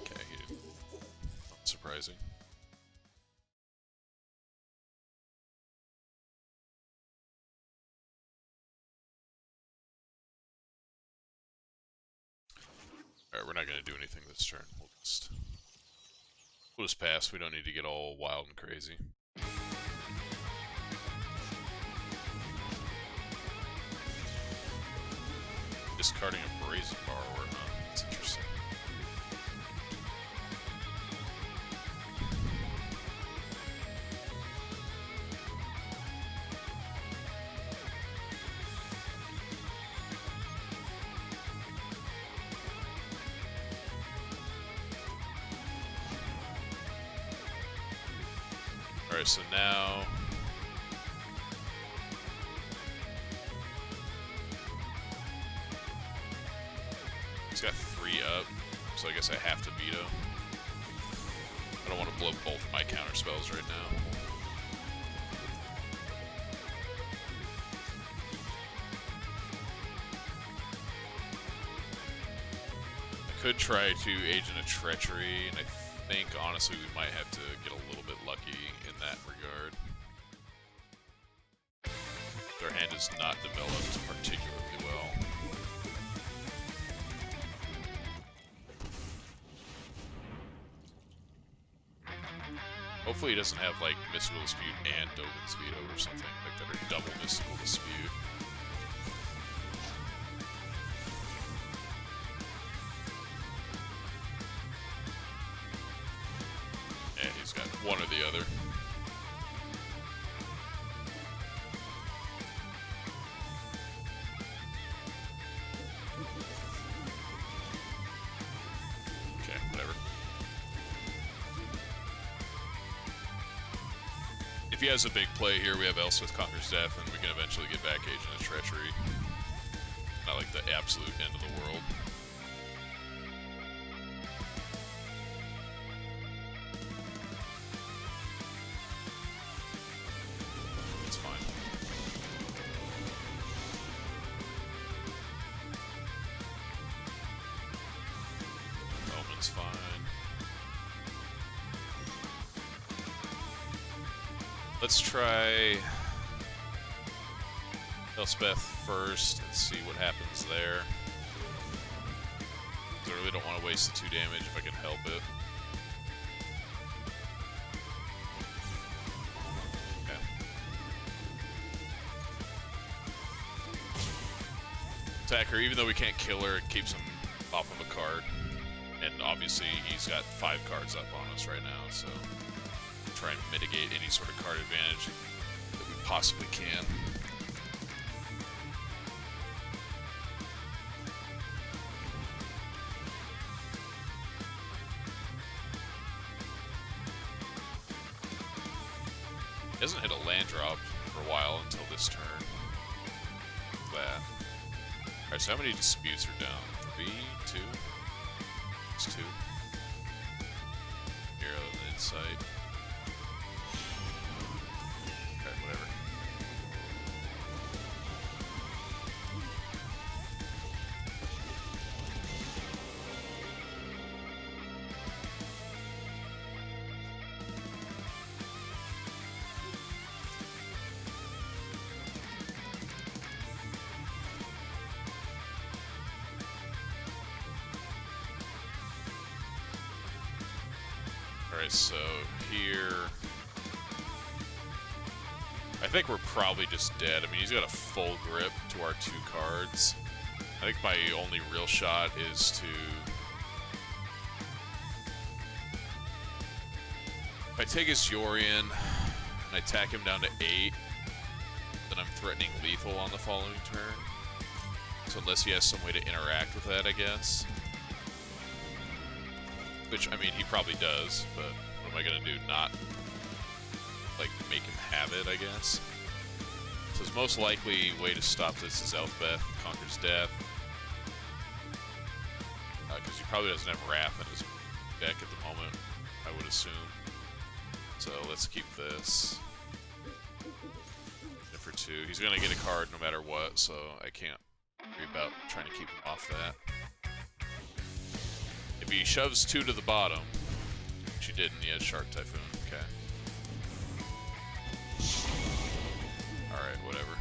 Okay, he didn't. Not surprising. Alright, we're not going to do anything this turn. We'll just pass. We don't need to get all wild and crazy. Discarding a Brazen Borrower, huh? That's interesting. Alright, so now he's got 3 up, so I guess I have to veto. I don't want to blow both of my counter spells right now. I could try to Agent of Treachery, and I think honestly we might have to get a little bit lucky in that regard. Their hand is not developed particularly well. Hopefully he doesn't have like Mystical Dispute and Dovin's Veto or something like that, or double Mystical Dispute. Yeah, he's got one or the other. Okay, whatever. If he has a big play here, we have Elswith Conquers Death, and we can eventually get back Agent of Treachery. Not like the absolute end of the world. It's fine. Omen's fine. Let's try Elspeth first and see what happens there. I really don't want to waste the 2 damage if I can help it. Okay. Attack her, even though we can't kill her, it keeps him off of a card. And obviously he's got 5 cards up on us right now, so try and mitigate any sort of card advantage that we possibly can. He hasn't hit a land drop for a while until this turn. That. Alright, so how many disputes are down? 3, 2? It's 2. Hero and Insight. Whatever. Alright, so here I think we're probably just dead. I mean, he's got a full grip to our 2 cards. I think my only real shot is to... If I take his Yorion, and I tack him down to 8, then I'm threatening lethal on the following turn. So unless he has some way to interact with that, I guess. Which, I mean, he probably does, but what am I gonna do? Not, like, make him have it, I guess? So his most likely way to stop this is Elfbeth, Conquers Death. Because he probably doesn't have Wrath in his deck at the moment, I would assume. So let's keep this. And for 2, he's gonna get a card no matter what, so I can't worry about trying to keep him off that. If he shoves 2 to the bottom, which he didn't, he had Shark Typhoon, okay. Alright, whatever.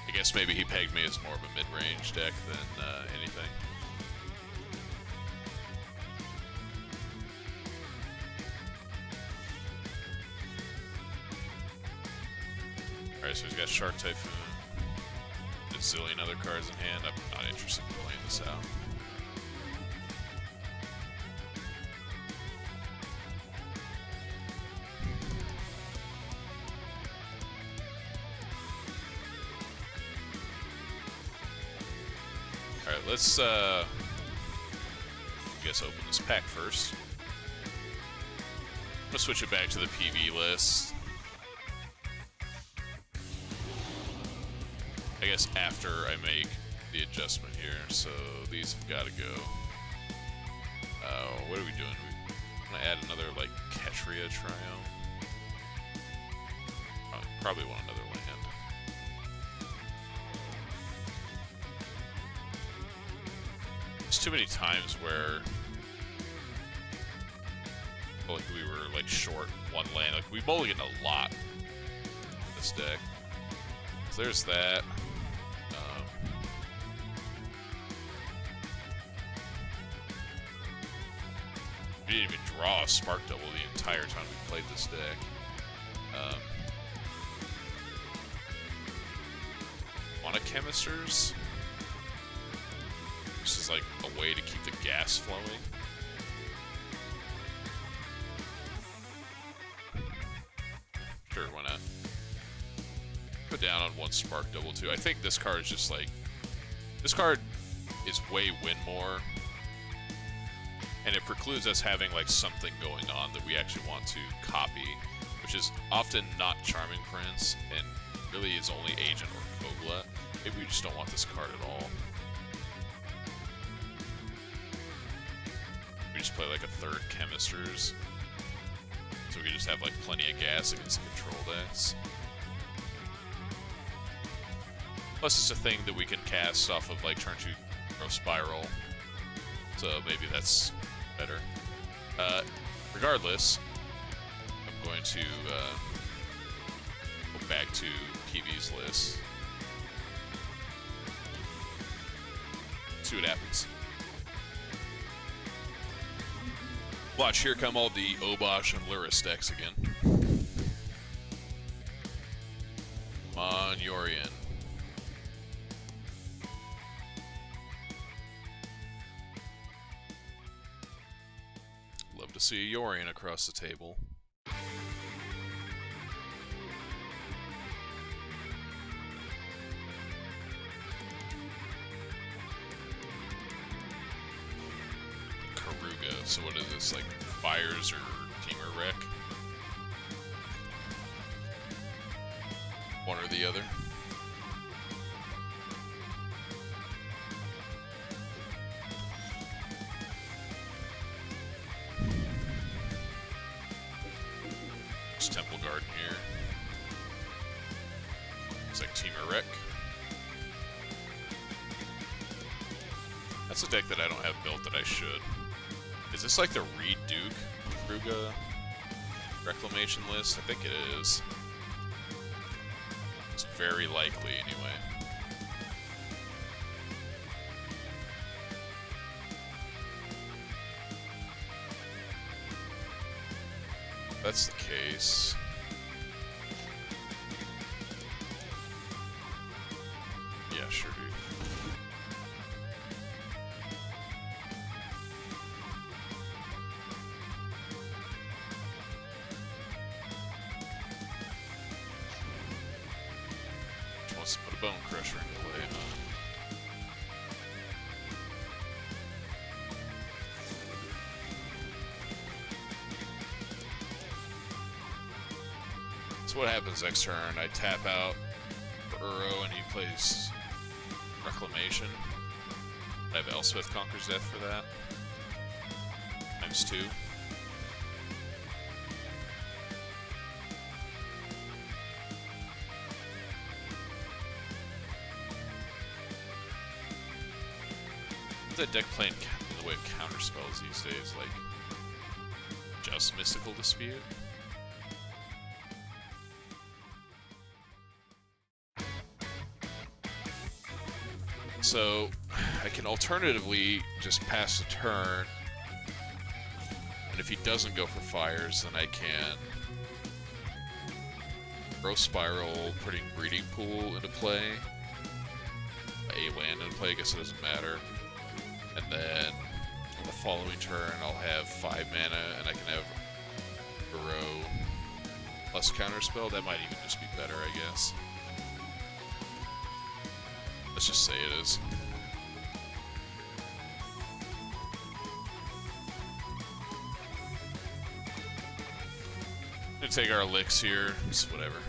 I guess maybe he pegged me as more of a mid-range deck than anything. Alright, so he's got Shark Typhoon. A zillion other cards in hand. I'm not interested in playing this out. Alright, let's I guess open this pack first. I'm gonna switch it back to the PV list. I guess after I make the adjustment here, so these have got to go. What are we doing? We want to add another, like, Ketria Trio? Probably want another land. There's too many times where like we were, like, short one land. Like, we mulliganed a lot in this deck. So there's that. We didn't even draw a Spark Double the entire time we played this deck. Mana Chemisters? This is like a way to keep the gas flowing. Sure, why not? Put down on 1 Spark Double too. I think this card is just like... This card is way win more. And it precludes us having, like, something going on that we actually want to copy, which is often not Charming Prince, and really is only Agent or Kogla. Maybe we just don't want this card at all. We just play, like, a 3rd Chemisters, so we can just have, like, plenty of gas against the control decks. Plus, it's a thing that we can cast off of, like, turn 2 Growth Spiral, so maybe that's better. Regardless, I'm going to go back to PV's list. See what happens. Watch, here come all the Obosh and Lurrus decks again. Bant Yorion. Love to see a Yorion across the table. Karuga. So what is this, like Fires or Teamer Wreck? One or the other. Temple Garden here. It's like Teamer Wreck. That's a deck that I don't have built that I should. Is this like the Reed Duke Kruga Reclamation list? I think it is. It's very likely anyway. If that's the case. Yeah, sure, dude. wants to put a Bone Crusher into play, huh? So what happens next turn? I tap out for Uro and he plays Reclamation. I have Elspeth Conquers Death for that. ×2. What's that deck playing in the way of counter spells these days? Like, just Mystical Dispute? So, I can alternatively just pass a turn, and if he doesn't go for fires, then I can throw Spiral, putting Breeding Pool into play, a land into play, I guess it doesn't matter, and then on the following turn I'll have 5 mana, and I can have Uro plus Counterspell. That might even just be better, I guess. Let's just say it is. I'm gonna take our licks here, just whatever.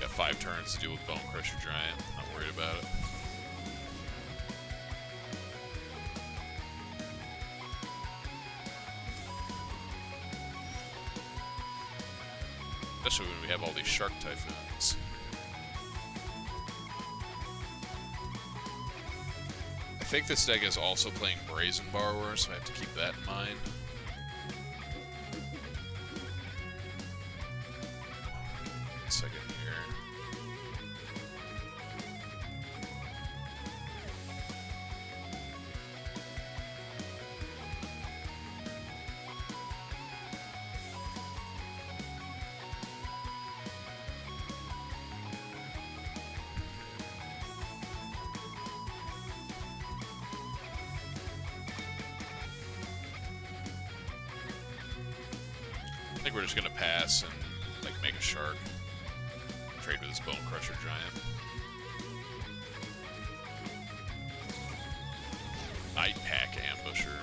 Got 5 turns to deal with Bone Crusher Giant, not worried about it. Especially when we have all these Shark Typhoons. I think this deck is also playing Brazen Borrower, so I have to keep that in mind. A second here. I think we're just gonna pass and like make a shark. Trade with this Bone Crusher Giant. Night Pack Ambusher.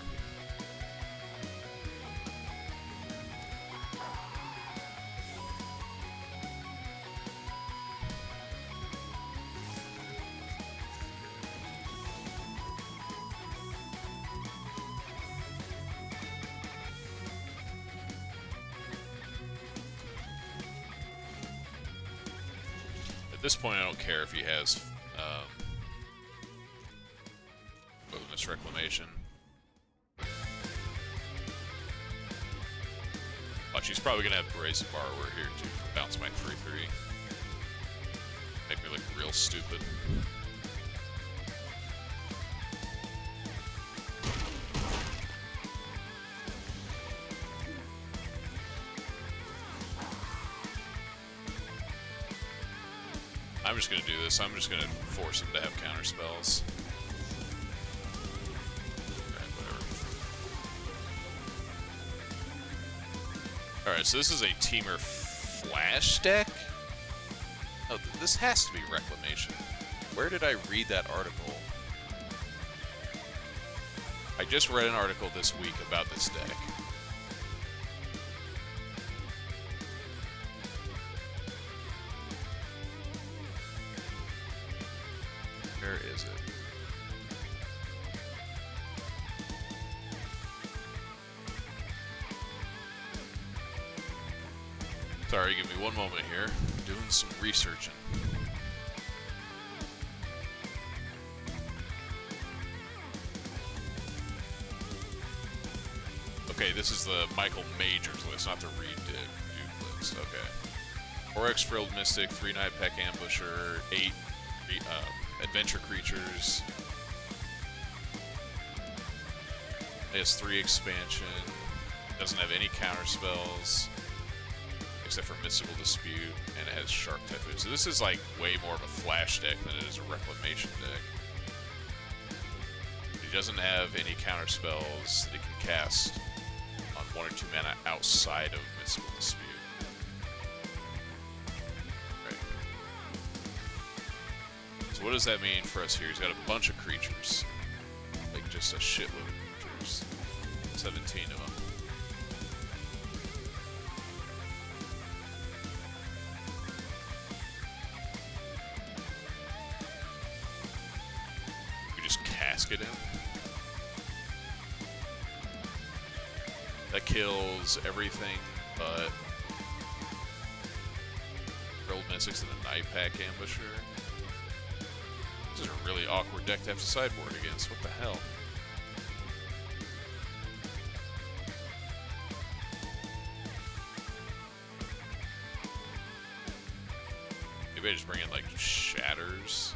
At this point, I don't care if he has Wilderness Reclamation. Watch, he's probably gonna have Brazen Borrower here too. Bounce my 3/3. Make me look real stupid. I'm just gonna do this. I'm just gonna force him to have counter spells. Alright, whatever. Alright, so this is a Teamer Flash deck? Oh, this has to be Reclamation. Where did I read that article? I just read an article this week about this deck. Where is it? Sorry, give me one moment here. I'm doing some researching. Okay, this is the Michael Majors list, not the Reed Duke list. Okay. 4X Frilled Mystic, 3 Night Pack Ambusher, 8 Adventure Creatures. It has 3 expansion. Doesn't have any counter spells except for Mystical Dispute, and it has Shark Typhoon. So this is like way more of a Flash deck than it is a Reclamation deck. He doesn't have any counter spells that he can cast on 1 or 2 mana outside of Mystical Dispute. Right. So what does that mean for us here? He's got a bunch of creatures. Like, just a shitload of creatures. 17 of them. Casket him. That kills everything but Rolled Mystics and the Night Pack Ambusher. This is a really awkward deck to have to sideboard against. What the hell? Maybe I just bring in like Shatters.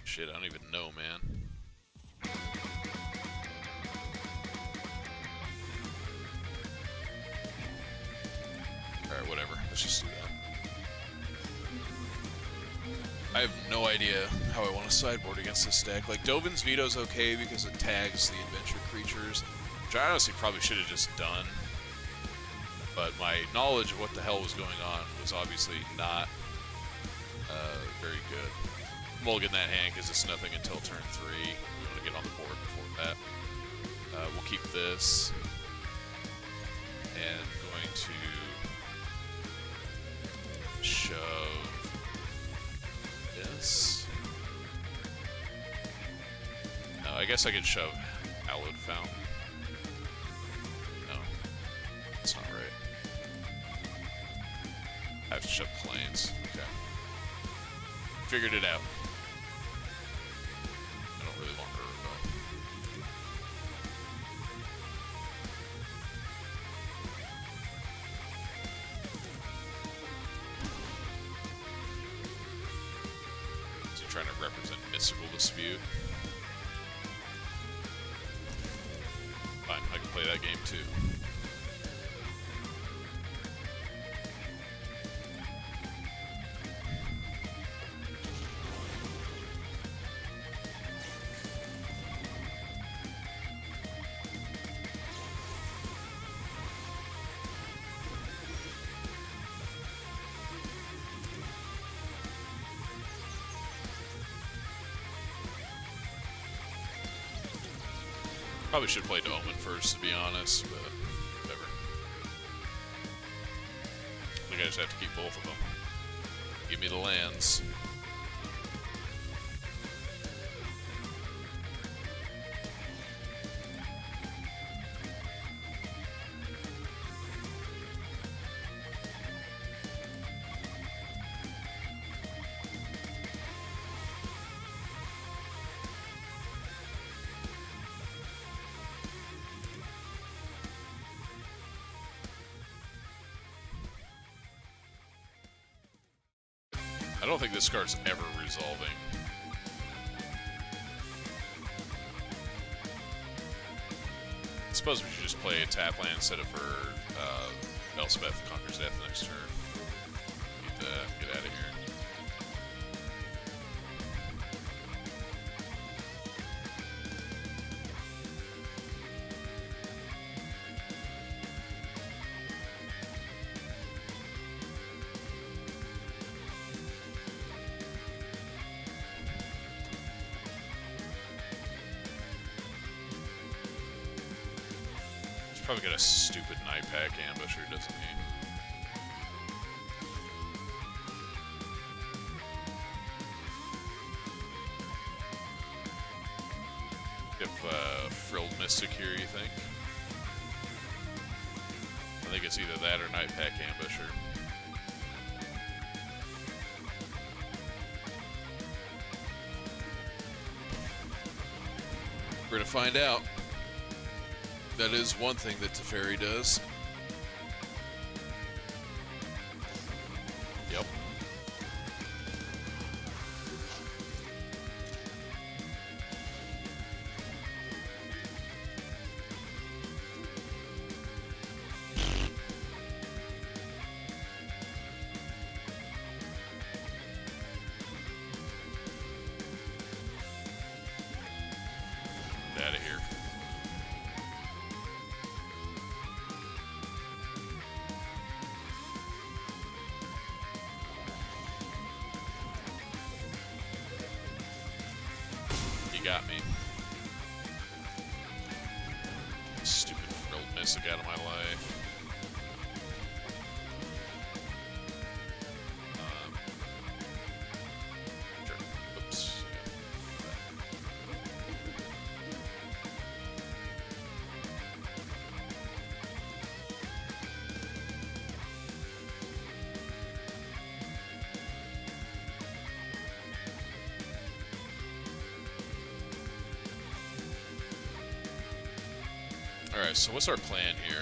Shit, I don't even know, man. Alright, whatever. Let's just do that. I have no idea how I want to sideboard against this deck. Like, Dovin's Veto's okay because it tags the adventure creatures, which I honestly probably should have just done. But my knowledge of what the hell was going on was obviously not very good. Mulligan that hand because it's nothing until turn 3. We want to get on the board before that. We'll keep this. And going to shove this. No, I guess I could shove Hallowed Fountain. No, that's not right. I have to shove Plains. Okay. Figured it out. Really want her though. Is he trying to represent Mystical Dispute? Fine, I can play that game too. Probably should have played Omen first, to be honest, but whatever. I think I just have to keep both of them. Give me the lands. I don't think this card's ever resolving. I suppose we should just play a tap land instead of for Elspeth Conquers Death next turn. Need to get out of here. Probably got a stupid Night Pack Ambusher, doesn't he? If Frilled Mystic here, you think? I think it's either that or Night Pack Ambusher. We're gonna find out. That is one thing that Teferi does. Yep. Out of here. got me. Stupid frilled mystic out of my life. Sure. Oops. Alright, so what's our plan here?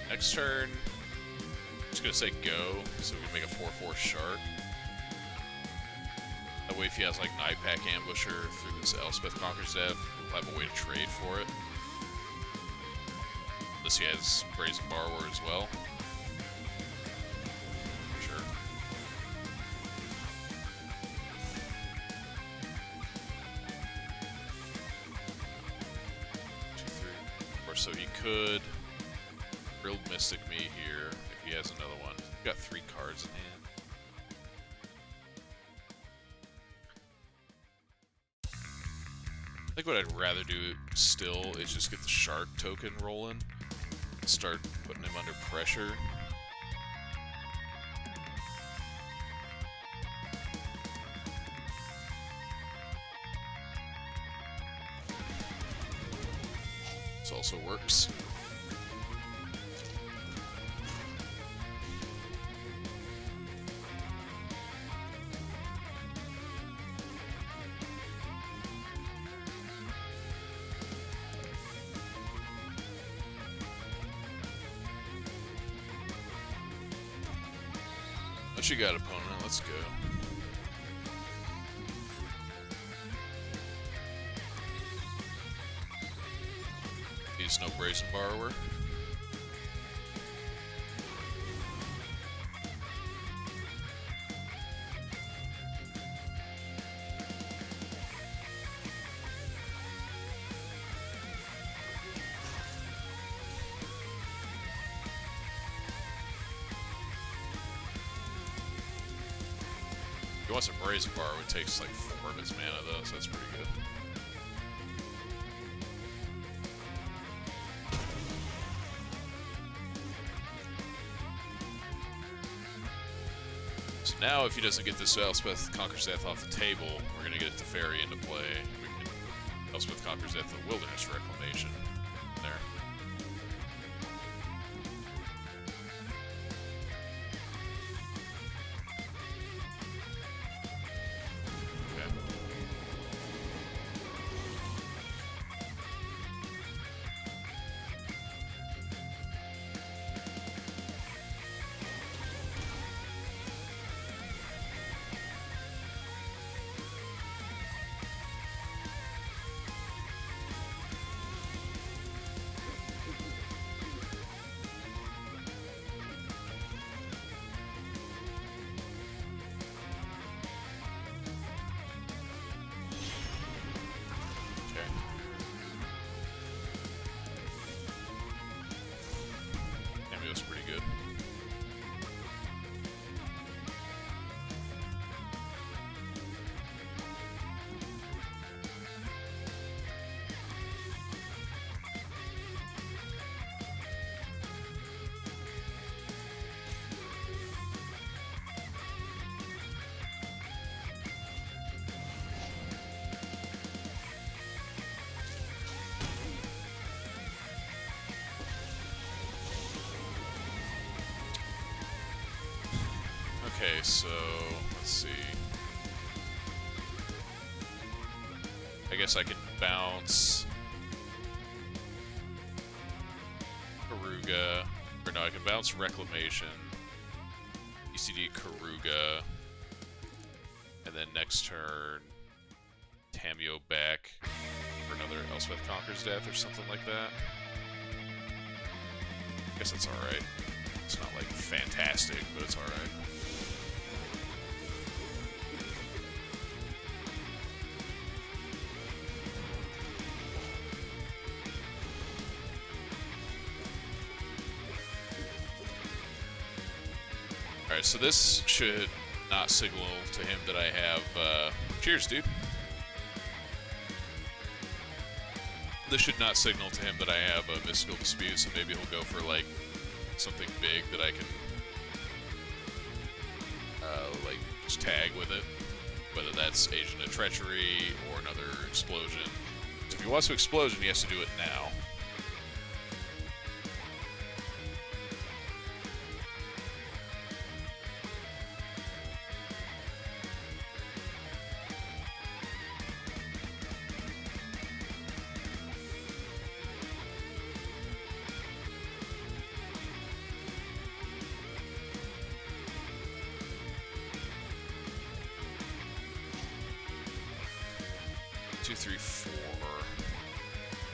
Next turn, I'm just gonna say go, so we can make a 4/4 shark. That way if he has like Night Pack Ambusher through this Elspeth Conquer's Death, we'll have a way to trade for it. Unless he has Brazen Borrower as well. Sure. So he could Frilled Mystic me here if he has another one. We've got 3 cards in hand. I think what I'd rather do still is just get the Shark token rolling and start putting him under pressure. This also works. What you got, opponent? Let's go. He's no Brazen Borrower. If he wants a Brazen Borrower, it takes like 4 of his mana though, so that's pretty good. So now, if he doesn't get this Elspeth Conquer's Death off the table, we're going to get the Fairy into play. We can Elspeth Conquer's Death, the Wilderness Reclamation there. Cameo's pretty good. Okay, so let's see. I guess I can bounce Karuga, or no, I can bounce Reclamation, ECD Karuga, and then next turn Tamiyo back for another Elspeth Conquer's Death or something like that. I guess that's alright. It's not like fantastic, but it's alright. Alright, so this should not signal to him that I have, cheers, dude. This should not signal to him that I have a mystical dispute, so maybe he'll go for like something big that I can like just tag with it. Whether that's Agent of Treachery or another explosion. So if he wants to explosion, he has to do it now.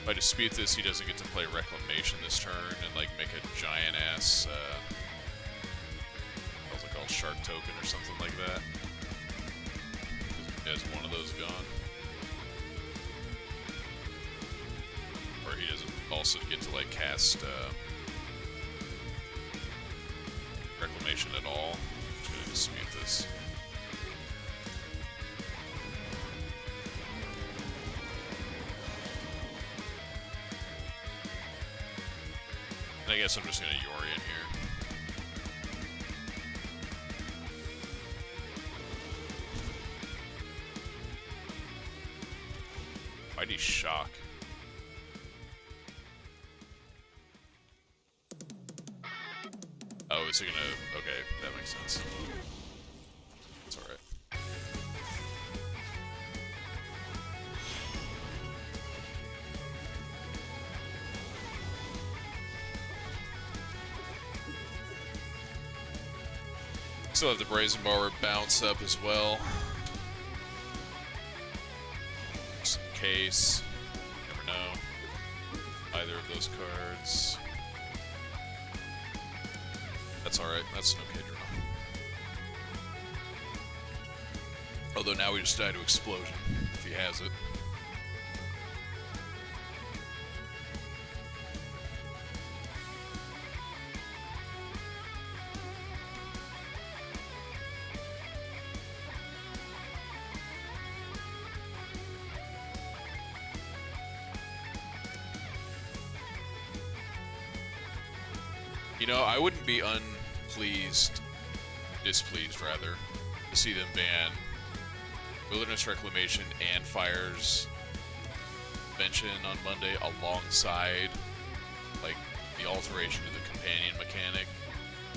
If I dispute this, he doesn't get to play Reclamation this turn and like make a giant ass what's it called, Shark Token or something like that. He has one of those gone. Or he doesn't also get to like cast Reclamation at all. I'm just gonna dispute this. I guess I'm just gonna Yorion here. Why'd he shock? Oh, is he gonna... Okay, that makes sense. That's alright. Still have the Brazen Bar bounce up as well. Just in case. Never know. Either of those cards. That's alright. That's an okay draw. Although now we just die to Explosion, if he has it. You know, I wouldn't be displeased rather, to see them ban Wilderness Reclamation and Fire's Invention on Monday alongside, like, the alteration to the companion mechanic.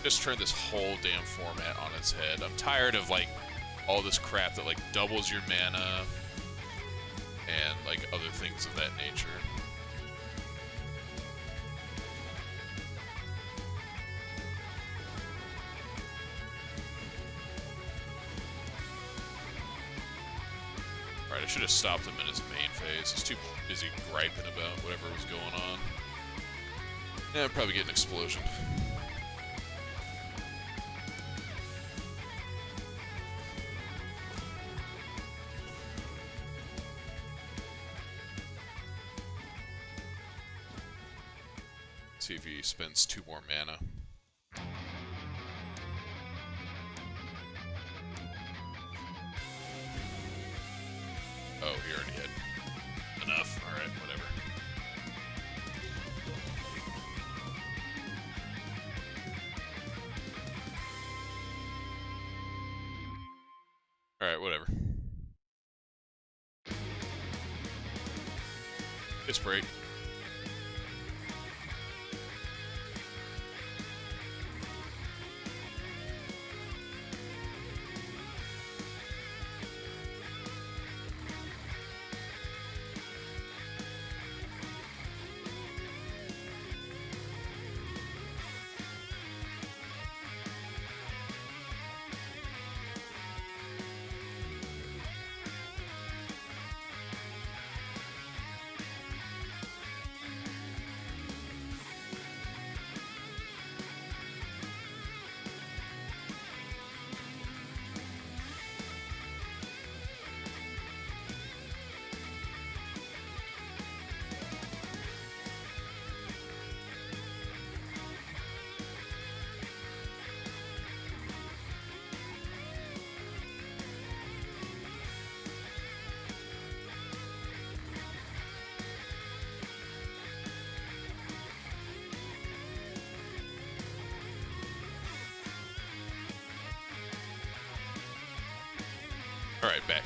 Just turn this whole damn format on its head. I'm tired of, like, all this crap that, like, doubles your mana and, like, other things of that nature. I should have stopped him in his main phase. He's too busy griping about whatever was going on. Yeah, I'd probably get an explosion. See if he spends 2 more mana. Oh, he already had enough. Alright, whatever. Alright, whatever. It's break. Alright, back.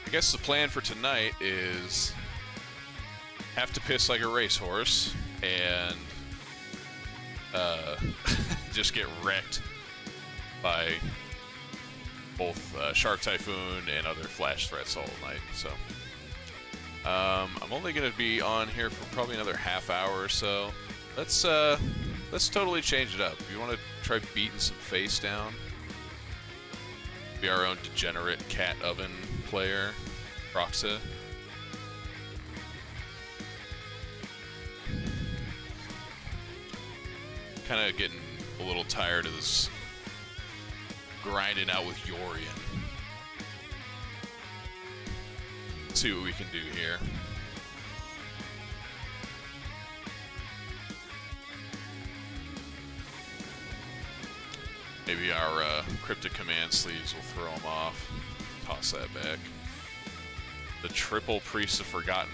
I guess the plan for tonight is have to piss like a racehorse and just get wrecked by both Shark Typhoon and other flash threats all night. So I'm only going to be on here for probably another half hour or so. Let's totally change it up. If you want to try beating some face down, be our own degenerate cat oven player, Roxa. Kind of getting a little tired of this grinding out with Yorion. Let's see what we can do here. Maybe our cryptic command sleeves will throw him off. Toss that back. The triple Priest of Forgotten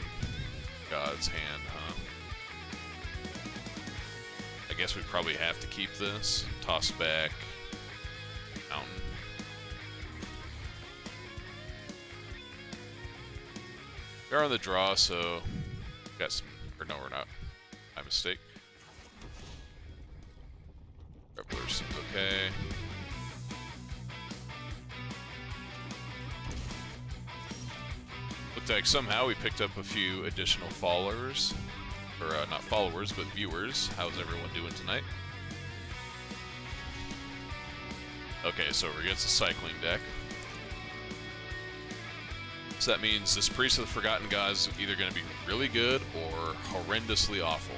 God's hand, huh? I guess we probably have to keep this. Toss back. Mountain. We're on the draw, so got some. Or no, we're not. My mistake. Reveler seems okay. Looked like somehow we picked up a few additional followers. Or not followers, but viewers. How's everyone doing tonight? Okay, so we're against a cycling deck. So that means this Priest of the Forgotten God is either going to be really good or horrendously awful.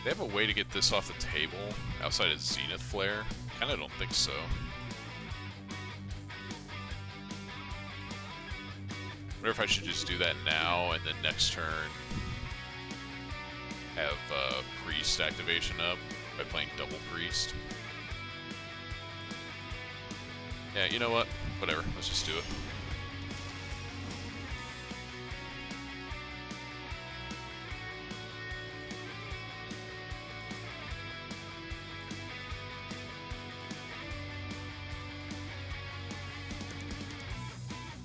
They have a way to get this off the table outside of Zenith Flare? Kinda don't think so. I wonder if I should just do that now and then next turn have Priest activation up by playing double Priest. Yeah, you know what? Whatever, let's just do it.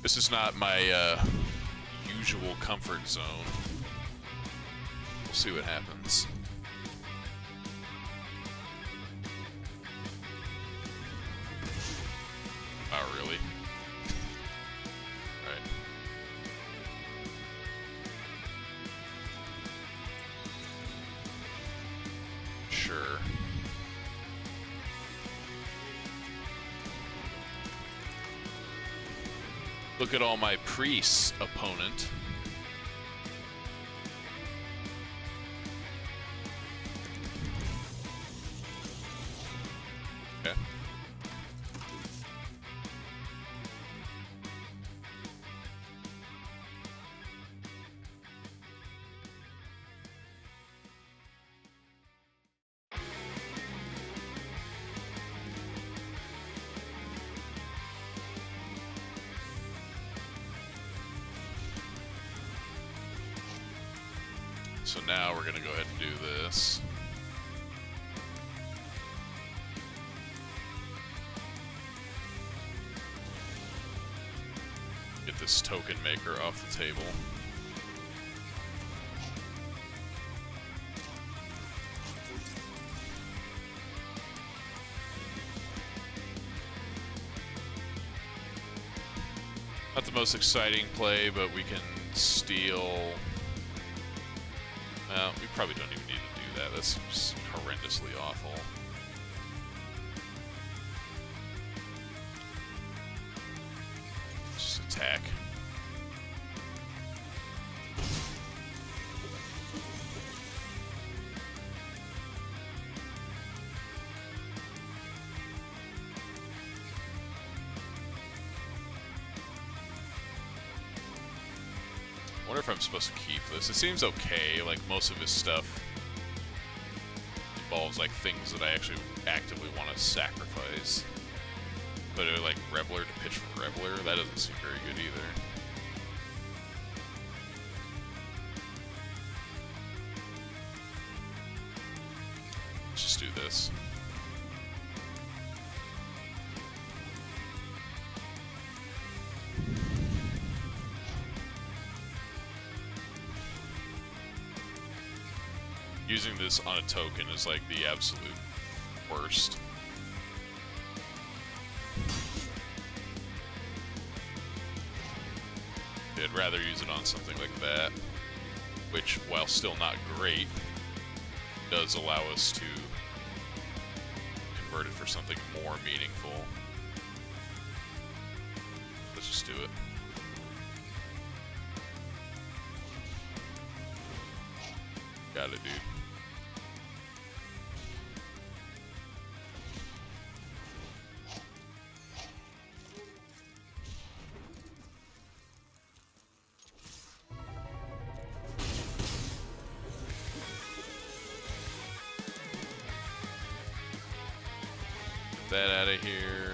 This is not my usual comfort zone. We'll see what happens. Oh, really? Alright. Sure. Look at all my priests, opponent. Okay. So now we're gonna go ahead and do this. Get this token maker off the table. Not the most exciting play, but we can steal. Well, we probably don't even need to do that. That's just horrendously awful. Just attack. I wonder if I'm supposed to keep this. It seems okay, like most of his stuff involves like things that I actually actively want to sacrifice. But like Reveler to pitch from Reveler, that doesn't seem very good either. Let's just do this. Using this on a token is like the absolute worst. I'd rather use it on something like that, which, while still not great, does allow us to convert it for something more meaningful. Let's just do it. Got it, dude. That out of here.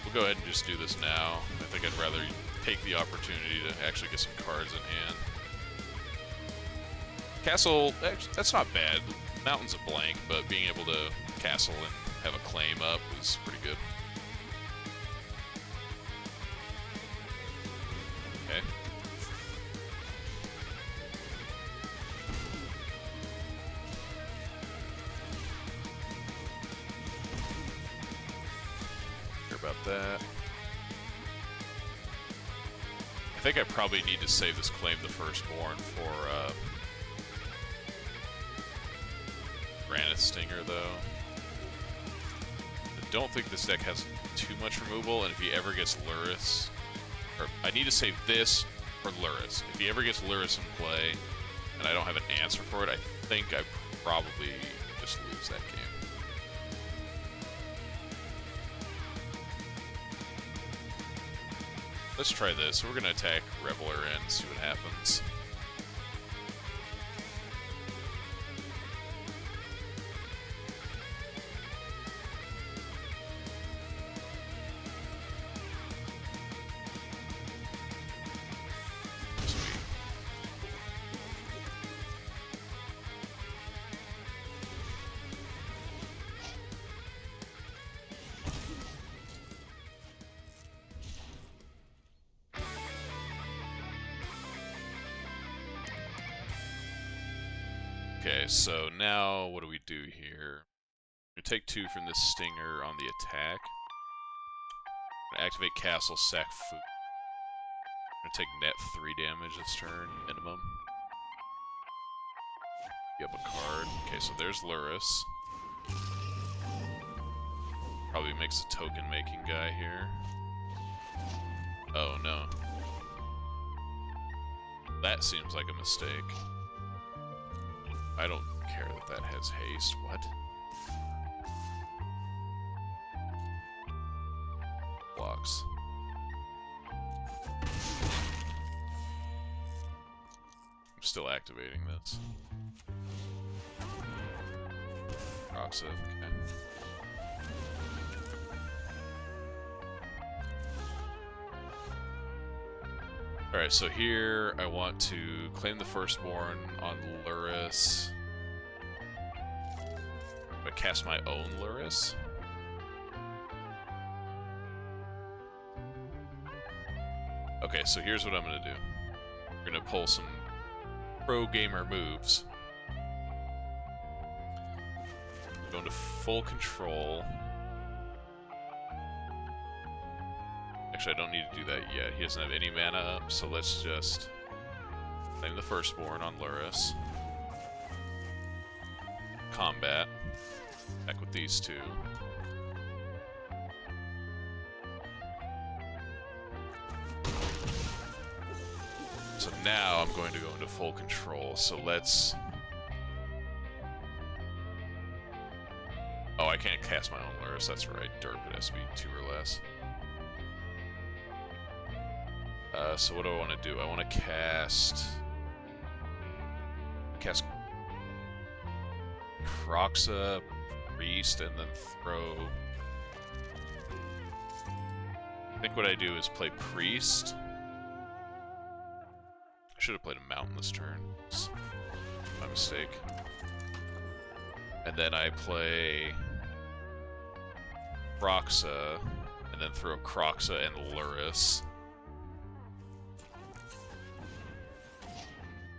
We'll go ahead and just do this now. I think I'd rather take the opportunity to actually get some cards in hand. Castle, that's not bad. Mountain's a blank, but being able to castle and have a claim up is pretty good. Okay. About that. I think I probably need to save this Claim the Firstborn for Granite Stinger, though. I don't think this deck has too much removal, and if he ever gets Lurrus, or I need to save this for Lurrus. If he ever gets Lurrus in play, and I don't have an answer for it, I think I probably just lose that game. Let's try this. We're going to attack Reveler and see what happens. Okay, so now what do we do here? We take 2 from this Stinger on the attack. Activate Castle, sack food. I'm gonna take net 3 damage this turn, minimum. Get up a card. Okay, so there's Lurrus. Probably makes a token-making guy here. Oh, no. That seems like a mistake. I don't care that that has haste. What? Blocks. I'm still activating this. Rocks it. Okay. Alright, so here I want to claim the Firstborn on Lurrus. I cast my own Lurrus. Okay, so here's what I'm going to do. We're going to pull some pro-gamer moves. Go into full control. Actually, I don't need to do that yet. He doesn't have any mana up, so let's just claim the Firstborn on Lurrus. Combat. Back with these 2. So now I'm going to go into full control, so let's... Oh, I can't cast my own Lurrus, that's right. Derp, it has to be 2 or less. So what do I want to do? I want to cast Kroxa, Priest, and then throw think what I do is play Priest. I should have played a Mountain this turn. It's my mistake. And then I play Kroxa, and then throw Kroxa and Lurrus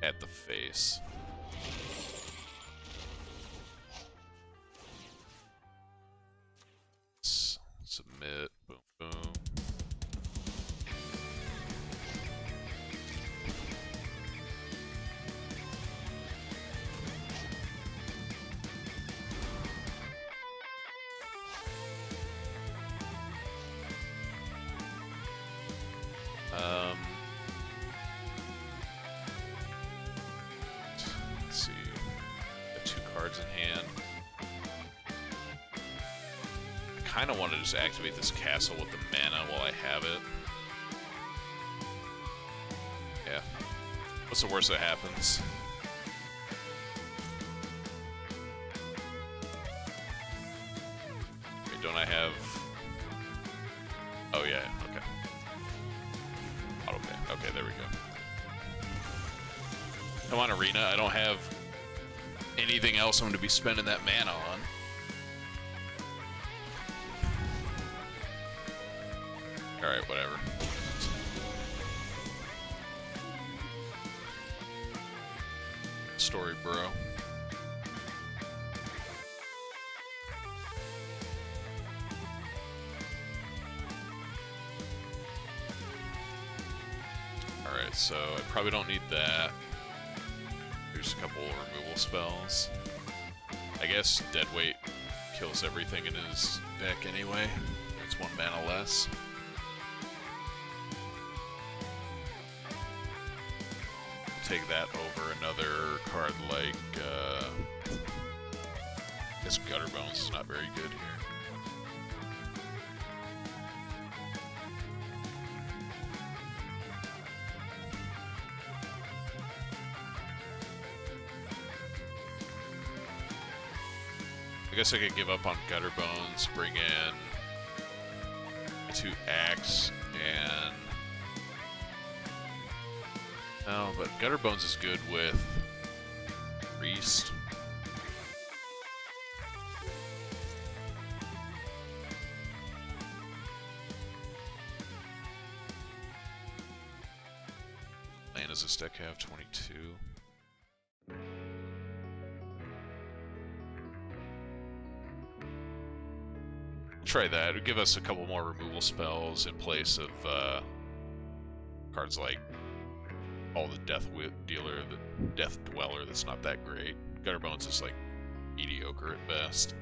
at the face. Submit. Boom, boom. Let's see. Got 2 cards in hand. I kind of want to just activate this castle with the mana while I have it. Yeah. What's the worst that happens? Wait, don't I have... Oh yeah, okay. Auto-pay. Okay, there we go. Come on, Arena. I don't have anything else I'm going to be spending that mana on. Alright, whatever. Story, bro. Alright, so I probably don't need that. There's a couple removal spells. I guess Deadweight kills everything in his deck anyway. It's 1 mana less. Take that over another card like, I guess Gutterbones is not very good here. I guess I could give up on Gutterbones, bring in 2 Axe, and... No, but Gutterbones is good with Priest. And does this deck have 22? Try that. It would give us a couple more removal spells in place of cards like all the Death Dealer, the Death Dweller. That's not that great. Gutterbones is like mediocre at best.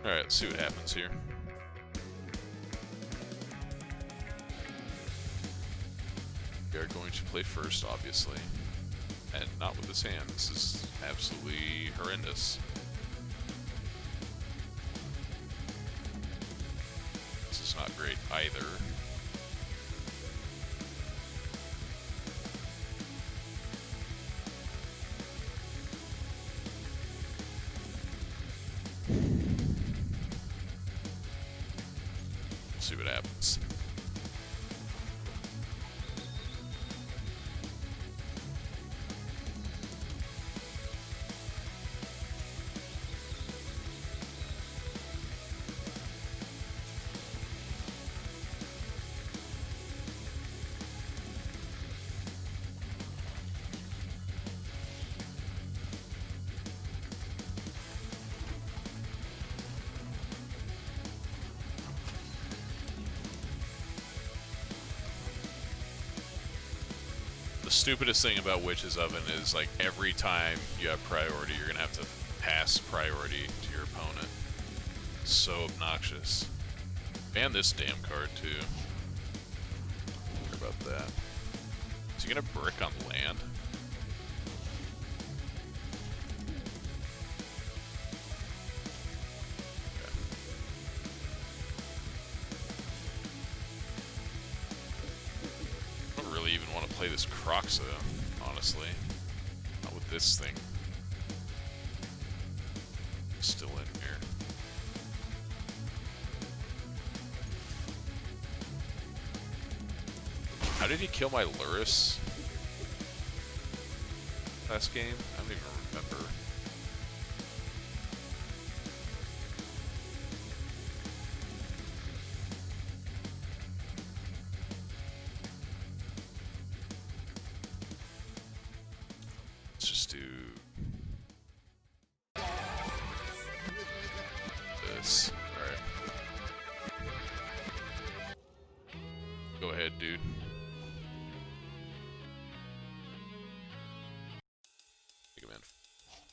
Alright, let's see what happens here. We are going to play first, obviously. And not with this hand. This is absolutely horrendous. This is not great either. We'll see what happens. The stupidest thing about Witch's Oven is, like, every time you have priority, you're gonna have to pass priority to your opponent. So obnoxious. And this damn card, too. What about that? Is he gonna brick on land? Even want to play this Kroxa, honestly. Not with this thing. he's still in here. How did he kill my Lurrus last game? I don't even remember. Let's just do this. Alright. Go ahead, dude.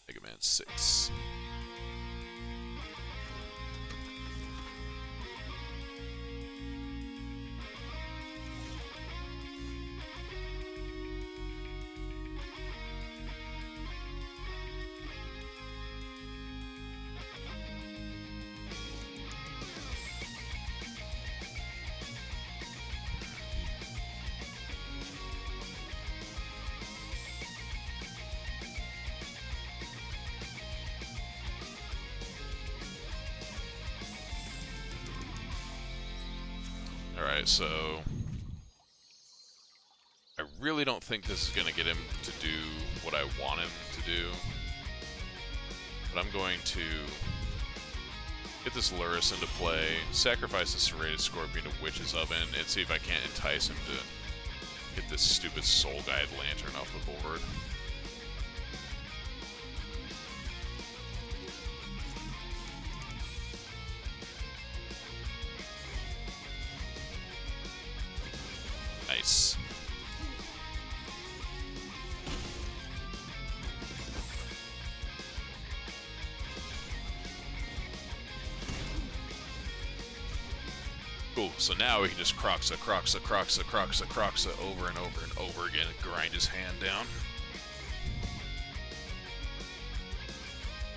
Mega Man 6. Alright, so I really don't think this is going to get him to do what I want him to do, but I'm going to get this Lurrus into play, sacrifice the Serrated Scorpion to Witch's Oven, and see if I can't entice him to get this stupid Soul Guide Lantern off the board. Nice. Cool, so now we can just Croxa over and over and over again and grind his hand down.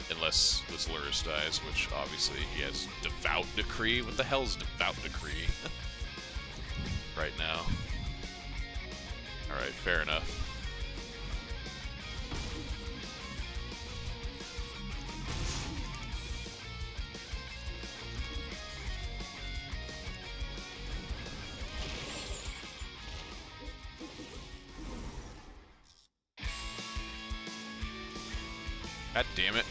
Unless this Lurrus dies, which obviously he has Devout Decree. What the hell's Devout Decree? Right now. Alright, fair enough. God damn it.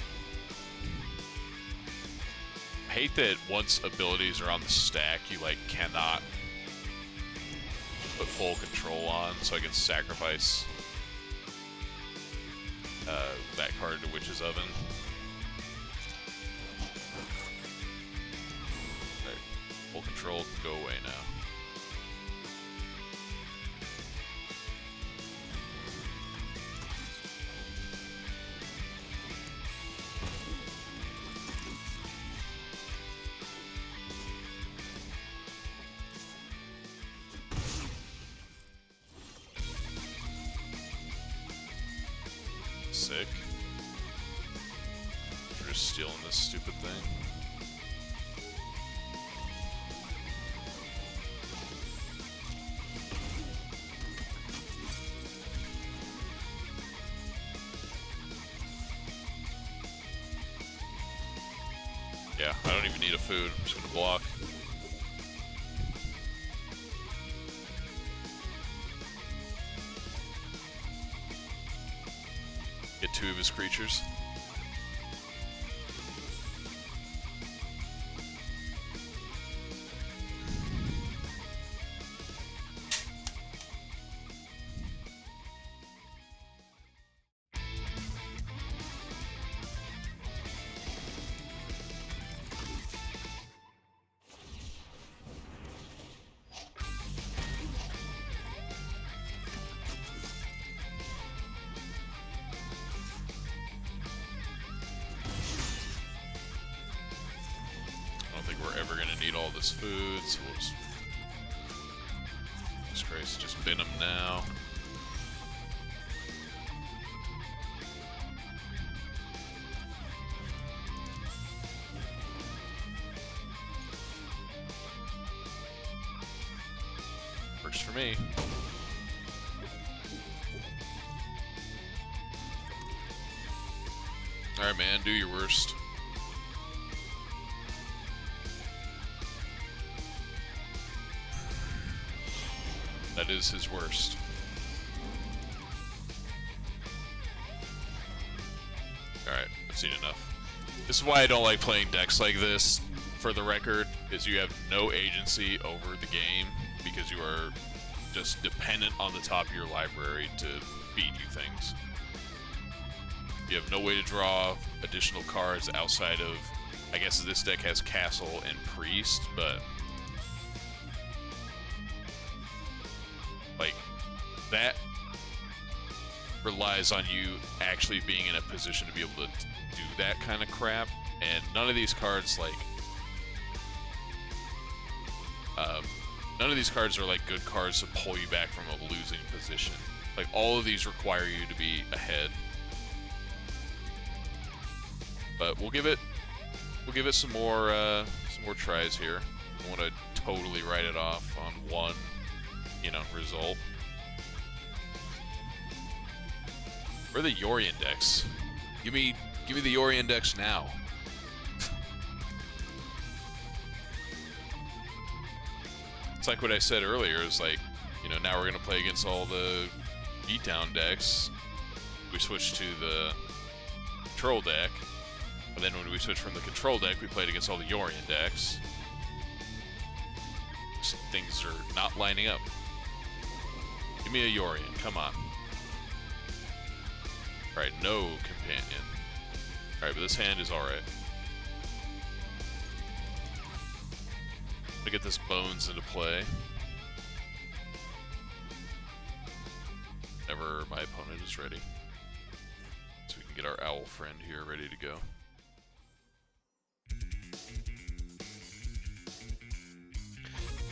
I hate that once abilities are on the stack, you like cannot put full control on, so I can sacrifice that card to Witch's Oven. Alright, full control can go away now. Sick. We're just stealing this stupid thing. Yeah, I don't even need a food. I'm just gonna block. Get two of his creatures. We're ever gonna need all this food, so we'll just... Jesus Christ, just bin them now. Works for me. Alright man, do your worst. That is his worst. Alright, I've seen enough. This is why I don't like playing decks like this, for the record, is you have no agency over the game, because you are just dependent on the top of your library to feed you things. You have no way to draw additional cards outside of, I guess this deck has Castle and Priest, but like, that relies on you actually being in a position to be able to do that kind of crap, and none of these cards, like, none of these cards are like good cards to pull you back from a losing position. Like, all of these require you to be ahead. But we'll give it some more tries here. I want to totally write it off on one, result. Where are the Yorion decks? Give me the Yorion decks now. It's like what I said earlier. Is like, now we're gonna play against all the beatdown decks. We switch to the control deck, and then when we switch from the control deck, we played against all the Yorion decks. Things are not lining up. Give me a Yorion, come on. Alright, no companion. Alright, but this hand is alright. I'm gonna get this Bones into play. Whenever my opponent is ready. So we can get our owl friend here ready to go.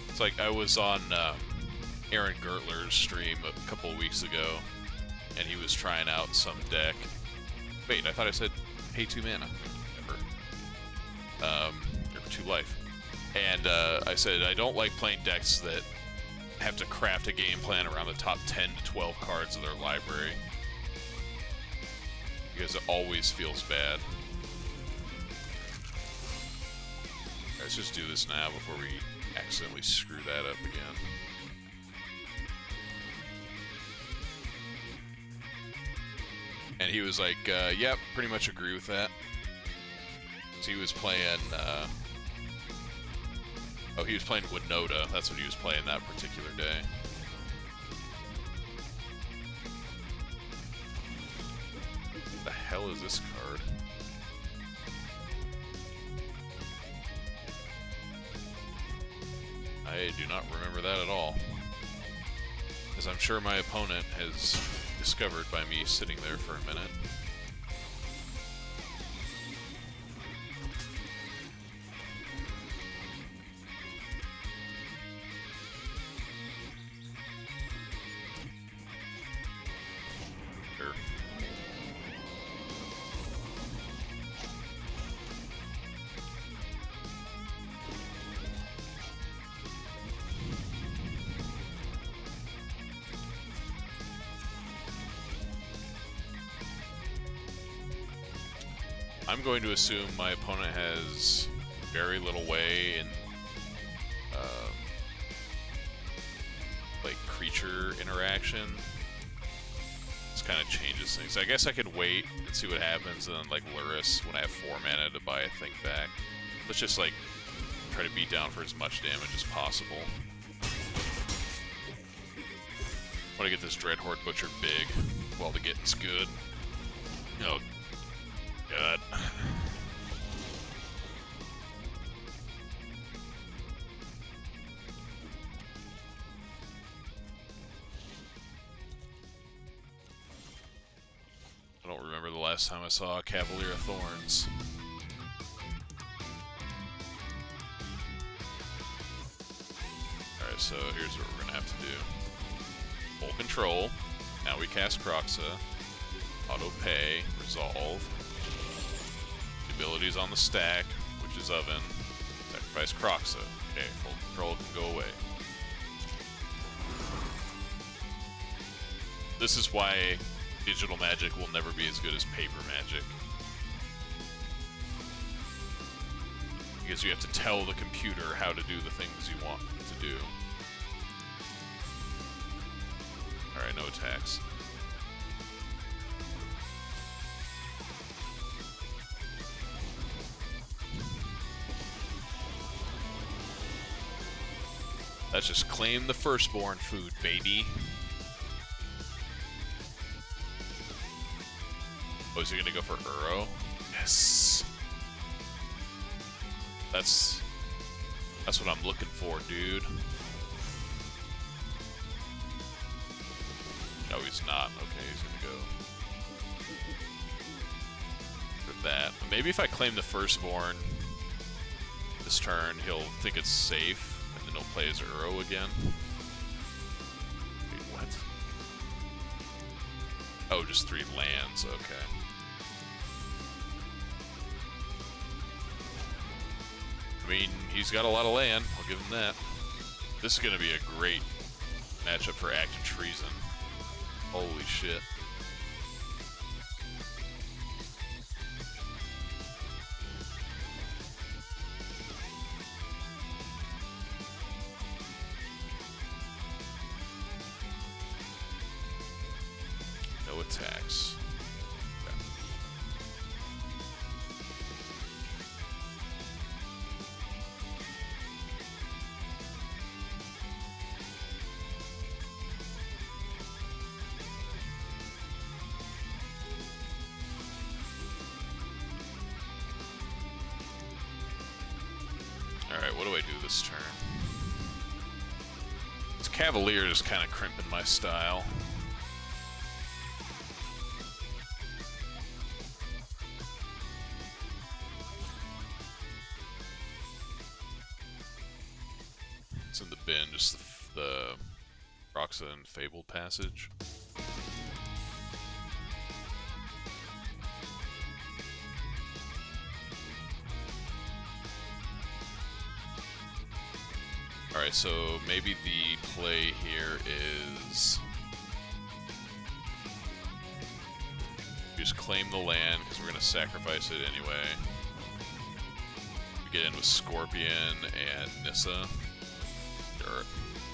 It's like I was on Aaron Gertler's stream a couple of weeks ago, and he was trying out some deck. Wait, I thought I said pay 2 mana. Never. Or 2 life. And I said I don't like playing decks that have to craft a game plan around the top 10 to 12 cards of their library, because it always feels bad. Let's just do this now before we accidentally screw that up again. And he was like, yep, pretty much agree with that. So he was playing, he was playing Winota. That's what he was playing that particular day. What the hell is this card? I do not remember that at all. As I'm sure my opponent has discovered by me sitting there for a minute. Sure. I'm going to assume my opponent has very little way in, like, creature interaction. This kind of changes things. I guess I could wait and see what happens, and then, like, Lurrus, when I have 4 mana to buy a thing back. Let's just, like, try to beat down for as much damage as possible. I want to get this Dreadhorde Butcher big while the getting's good. Oh, God. I don't remember the last time I saw a Cavalier of Thorns. Alright, so here's what we're gonna have to do. Full control. Now we cast Kroxa. Auto pay. Resolve. Abilities on the stack, which is Oven. Sacrifice Kroxa. Okay, full control can go away. This is why digital Magic will never be as good as paper Magic. Because you have to tell the computer how to do the things you want it to do. no attacks. Let's just claim the firstborn food, baby. Oh, is he gonna go for Uro? Yes. That's what I'm looking for, dude. No, he's not. Okay, he's gonna go for that. Maybe if I claim the firstborn this turn, he'll think it's safe, and then he'll play his Uro again. Wait, what? Oh, just 3 lands. Okay. I mean, he's got a lot of land. I'll give him that. This is going to be a great matchup for active treason. Holy shit. No attacks. Alright, what do I do this turn? This Cavalier is kind of crimping my style. It's in the bin, just the Roxa and Fabled Passage. Alright, so maybe the play here is just claim the land, because we're going to sacrifice it anyway. We get in with Scorpion and Nissa, or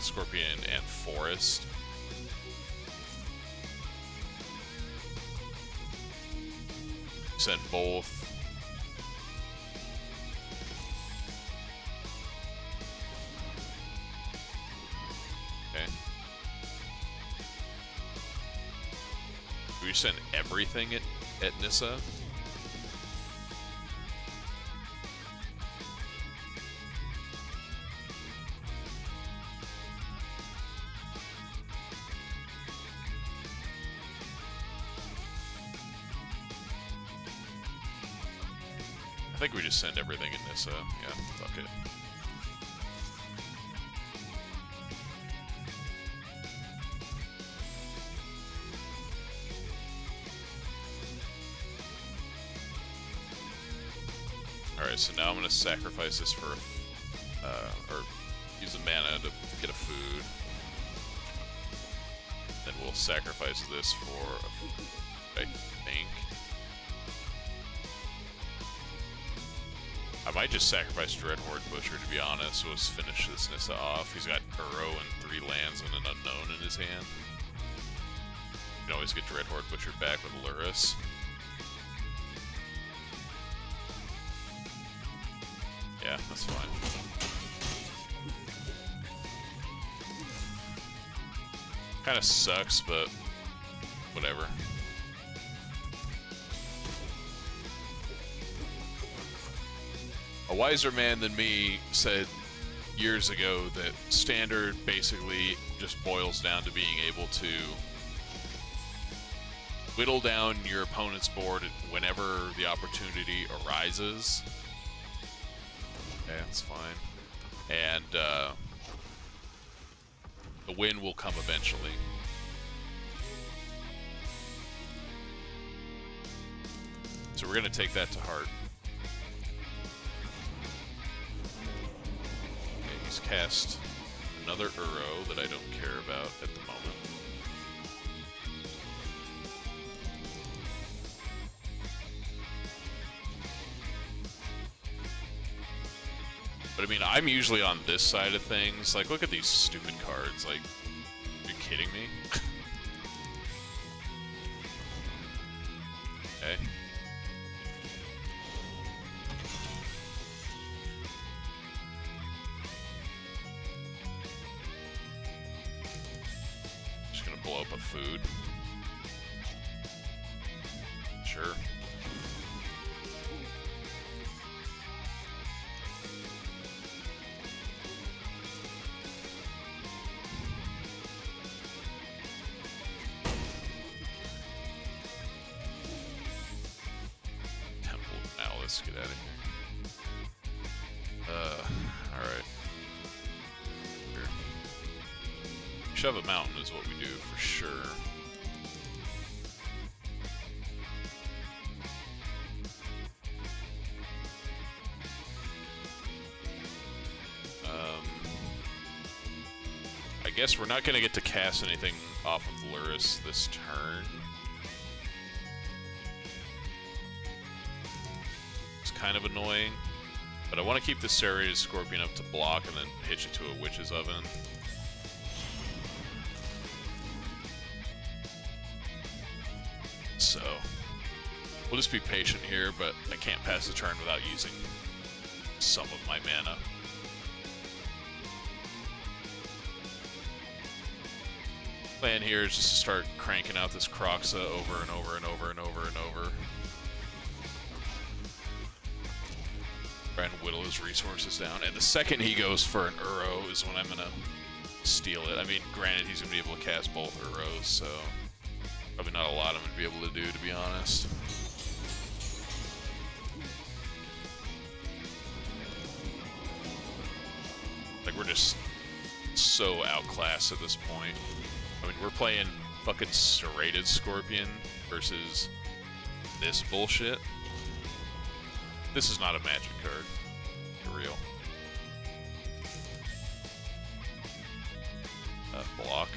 Scorpion and Forest. Send both. We send everything at Nissa. I think we just send everything at Nissa. Yeah, fuck it. Alright, so now I'm going to sacrifice this for, or use the mana to get a food. Then we'll sacrifice this for, I think. I might just sacrifice Dreadhorde Butcher, to be honest, so let's finish this Nissa off. He's got Uro and 3 lands and an Unknown in his hand. You can always get Dreadhorde Butcher back with Lurrus. Yeah, that's fine. Kinda sucks, but whatever. A wiser man than me said years ago that Standard basically just boils down to being able to whittle down your opponent's board whenever the opportunity arises. Okay, that's fine. And the win will come eventually. So we're going to take that to heart. Okay, he's cast another Uro that I don't care about at the moment. But I mean, I'm usually on this side of things. Like, look at these stupid cards. Like, are you kidding me? Okay. Just gonna blow up a food. Sure. Let's get out of here. Alright. Here. Shove a mountain is what we do for sure. I guess we're not going to get to cast anything off of Lurrus this turn. Kind of annoying, but I want to keep the Serrated Scorpion up to block and then pitch it to a Witch's Oven. So, we'll just be patient here, but I can't pass the turn without using some of my mana. Plan here is just to start cranking out this Kroxa over and over and over and over and over. And whittle his resources down. And the second he goes for an Uro is when I'm gonna steal it. I mean, granted, he's gonna be able to cast both Uros, so probably not a lot I'm gonna be able to do, to be honest. Like, we're just so outclassed at this point. I mean, we're playing fucking Serrated Scorpion versus this bullshit. This is not a Magic card, for real. Block.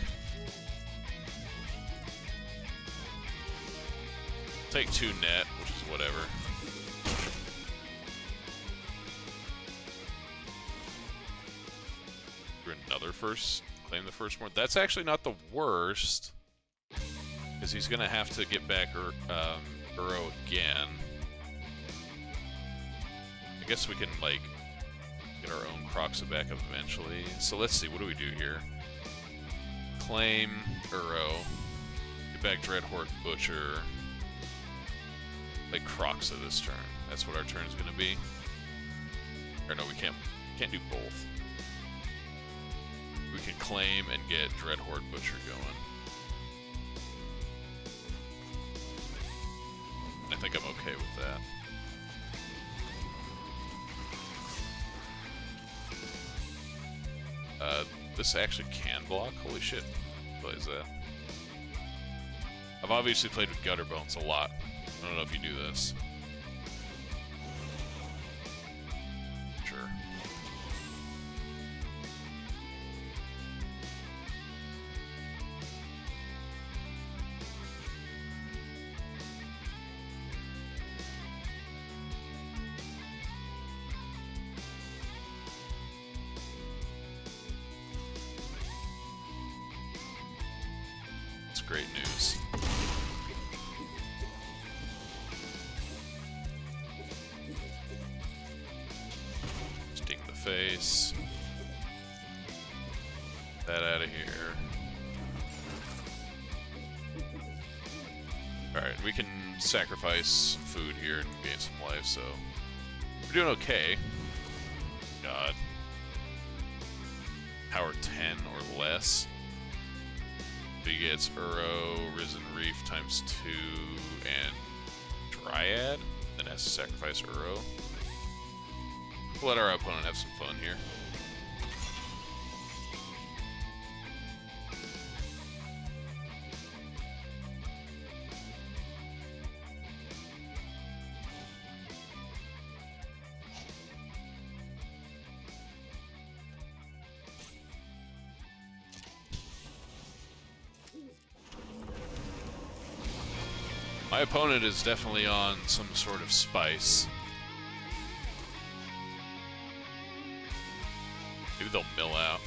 Take 2 net, which is whatever. Do another first, claim the first one. That's actually not the worst, because he's gonna have to get back Uro again. I guess we can, like, get our own Kroxa back up eventually. So let's see, what do we do here? Claim Uro. Get back Dreadhorde Butcher. Play Kroxa this turn. That's what our turn is going to be. Or no, we can't do both. We can claim and get Dreadhorde Butcher going. I think I'm okay with that. This actually can block? Holy shit. What is that? I've obviously played with Gutter Bones a lot. I don't know if you do this. Sure. Great news. Sting the face. Get that out of here. Alright, we can sacrifice food here and gain some life, so we're doing okay. God. Power 10 or less. He gets Uro, Risen Reef times 2, and Dryad, then has to sacrifice Uro. We'll let our opponent have some fun here. My opponent is definitely on some sort of spice. Maybe they'll mill out.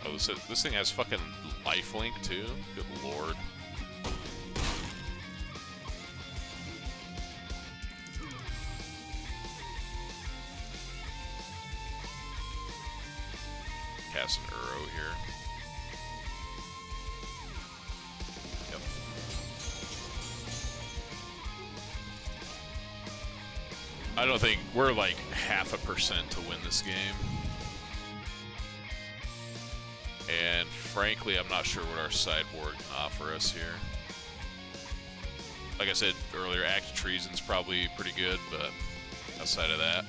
Oh, this thing has fucking lifelink too? Good lord. Cast an Uro here. Yep. I don't think we're like 0.5% to win this game. And frankly, I'm not sure what our sideboard can offer us here. Like I said earlier, Act of Treason's probably pretty good, but outside of that.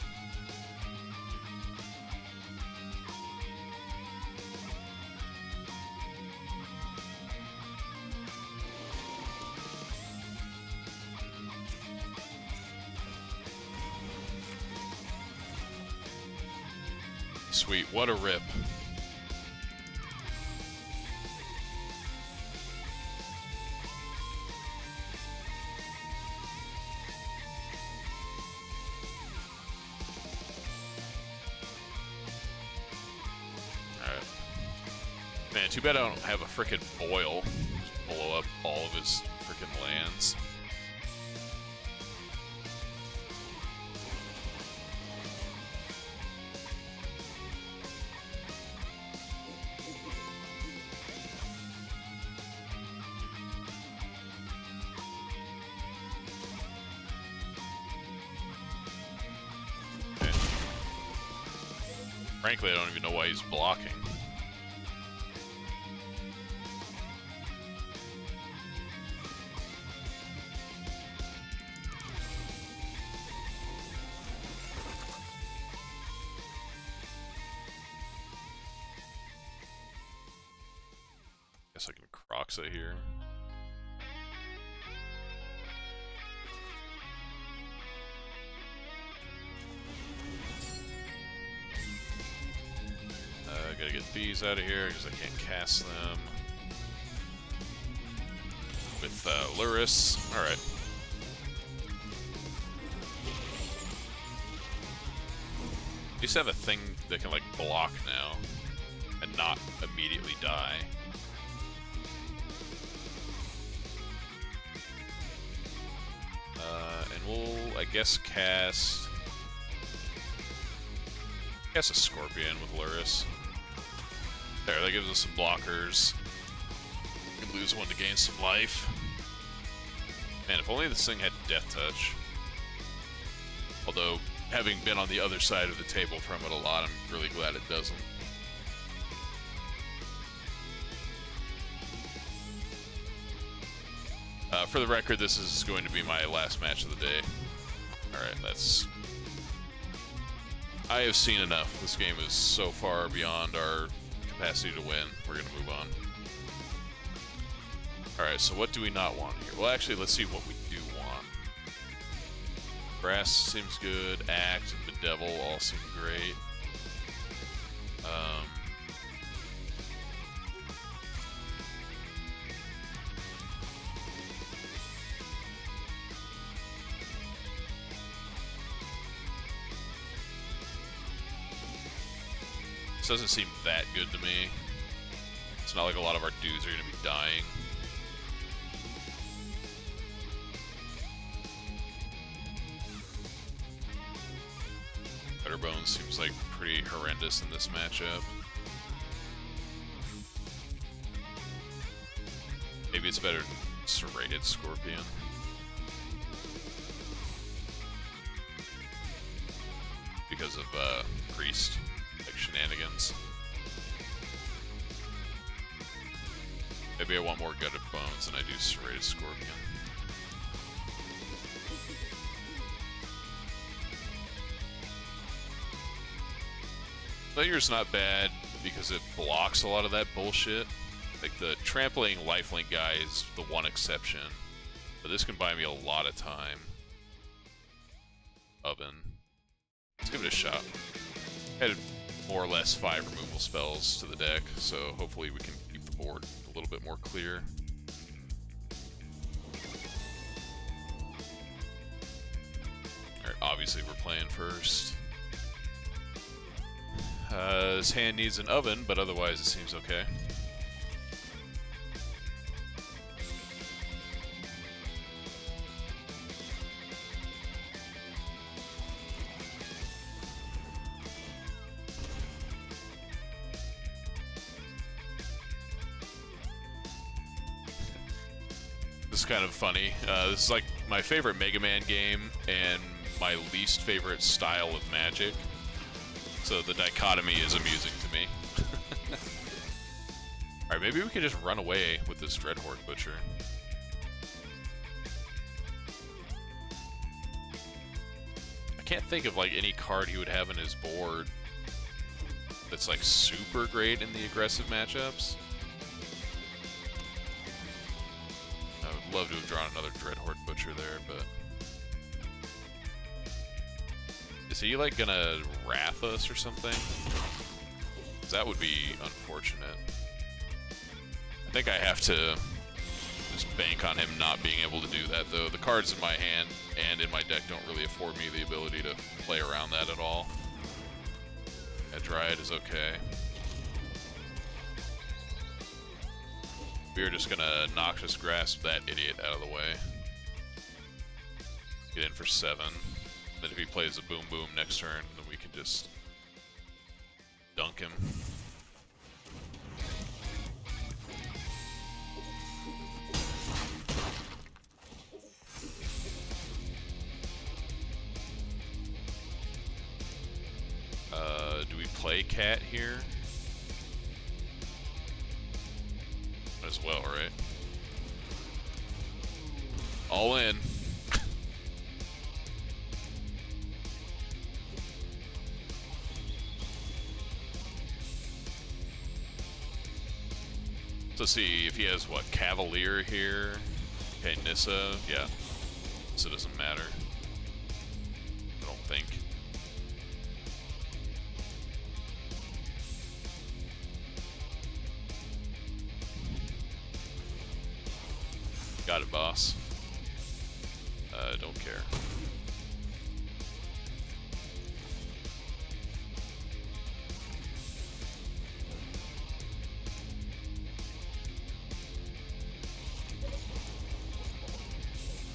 Sweet, what a rip. Man, too bad I don't have a frickin' boil. Just blow up all of his frickin' lands. Okay. Frankly, I don't even know why he's blocking. Guess I can Croxa here. Gotta get these out of here because I can't cast them. With Lurrus. Alright. At least have a thing that can like block now and not immediately die. And we'll, I guess, cast a Scorpion with Lurrus. There, that gives us some blockers. We can lose one to gain some life. Man, if only this thing had Death Touch. Although, having been on the other side of the table from it a lot, I'm really glad it doesn't. For the record, this is going to be my last match of the day. Alright, that's... I have seen enough. This game is so far beyond our capacity to win. We're going to move on. Alright, so what do we not want here? Well, actually, let's see what we do want. Grass seems good. Act and Bedevil all seem great. This doesn't seem that good to me. It's not like a lot of our dudes are going to be dying. Better Bones seems like pretty horrendous in this matchup. Maybe it's better than Serrated Scorpion. Because of Priest. Shenanigans. Maybe I want more Gutted Bones than I do Serrated Scorpion. Player's not bad because it blocks a lot of that bullshit. Like the trampling lifelink guy is the one exception, but this can buy me a lot of time. Oven. Let's give it a shot. Had more or less 5 removal spells to the deck, so hopefully we can keep the board a little bit more clear. Alright, obviously we're playing first. His hand needs an oven, but otherwise it seems okay. This is kind of funny. This is like my favorite Mega Man game and my least favorite style of Magic. So the dichotomy is amusing to me. Alright, maybe we could just run away with this Dreadhorde Butcher. I can't think of like any card he would have in his board that's like super great in the aggressive matchups. I would love to have drawn another Dreadhorde Butcher there, but... Is he like gonna wrath us or something? 'Cause that would be unfortunate. I think I have to just bank on him not being able to do that though. The cards in my hand and in my deck don't really afford me the ability to play around that at all. Yeah, Dryad is okay. We are just gonna Noxious Grasp that idiot out of the way. Get in for 7. Then if he plays a Boom Boom next turn, then we can just dunk him. Do we play Cat here? As well, right? All in. Let's see if he has, what, Cavalier here? Okay, Nissa, yeah. So it doesn't matter. I don't think. Got it, boss. Don't care.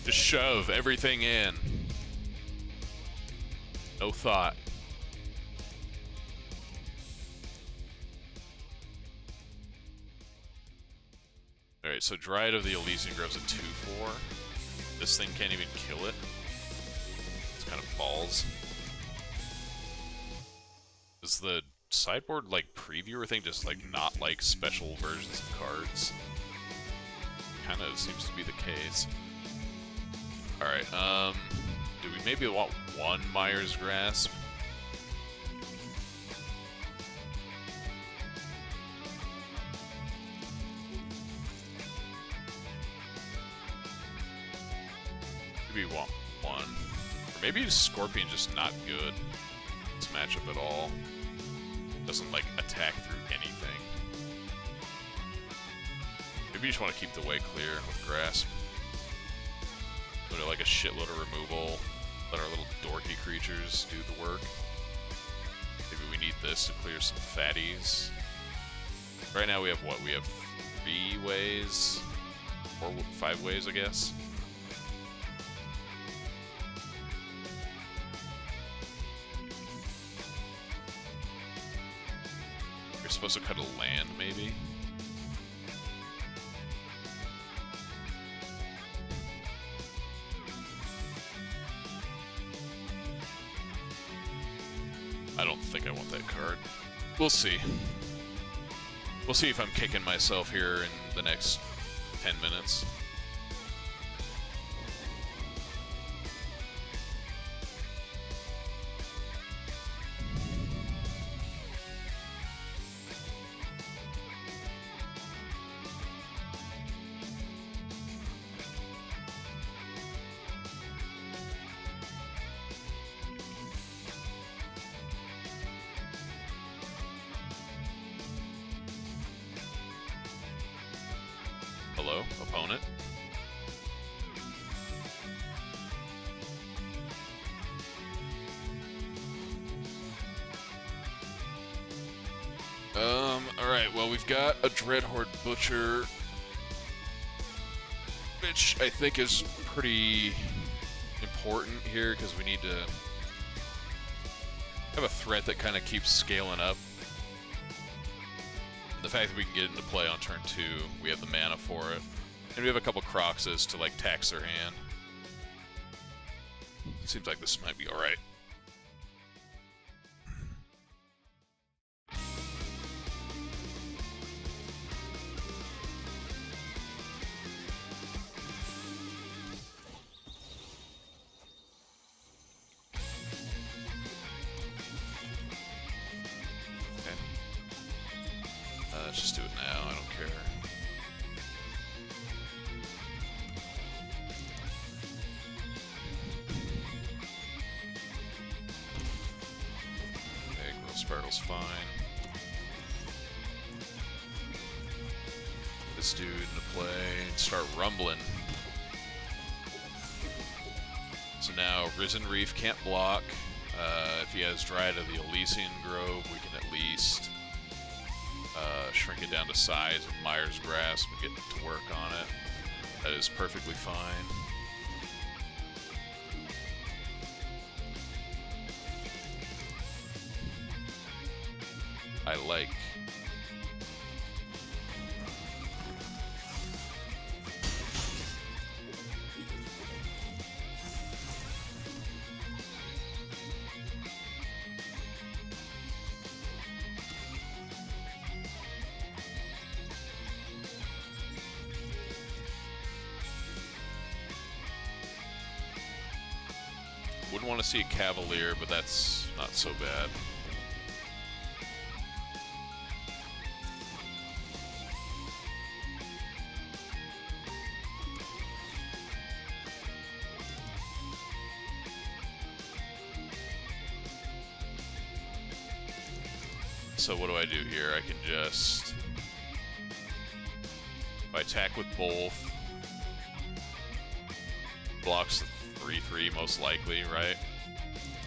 Just shove everything in. No thought. Alright, so Dryad of the Elysian Grove's a 2/4. This thing can't even kill it. It's kind of balls. Is the sideboard, like, previewer thing just, like, not like special versions of cards? Kinda seems to be the case. Alright, do we maybe want one Mire's Grasp? Maybe we want one. Or maybe Scorpion's just not good in this matchup at all. Doesn't, like, attack through anything. Maybe you just want to keep the way clear with Grasp. Put it like a shitload of removal. Let our little dorky creatures do the work. Maybe we need this to clear some fatties. Right now we have what? We have 3 ways? 5 ways, I guess. You're supposed to cut a land, maybe? I don't think I want that card. We'll see. We'll see if I'm kicking myself here in the next 10 minutes. Hello, opponent. Alright, well, we've got a Dreadhorde Butcher, which I think is pretty important here because we need to have a threat that kind of keeps scaling up. The fact that we can get it into play on turn 2, we have the mana for it. And we have a couple Croxes to, like, tax their hand. Seems like this might be alright. Let's just do it now, I don't care. Okay, Growth Sparkle's fine. Put this dude into play and start rumbling. So now Risen Reef can't block. If he has Dryad of the Elysian Grove, we can at least shrink it down to size of Mire's Grasp and get to work on it. That is perfectly fine. I like. Wouldn't want to see a Cavalier, but that's not so bad. So what do I do here? I can just... if I attack with both, blocks the 3/3 most likely, right?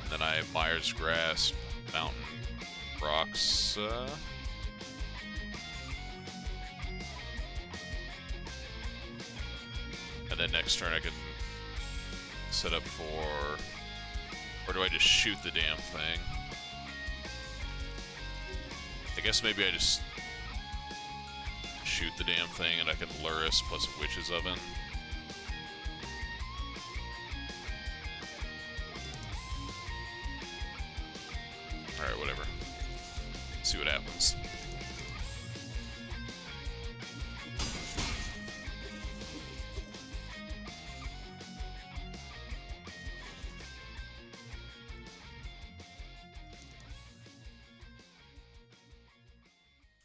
And then I have Mire's Grasp, Mountain Rocks. And then next turn I can set up for... or do I just shoot the damn thing? I guess maybe I just shoot the damn thing and I can Lurrus plus Witch's Oven. Alright, whatever. See what happens.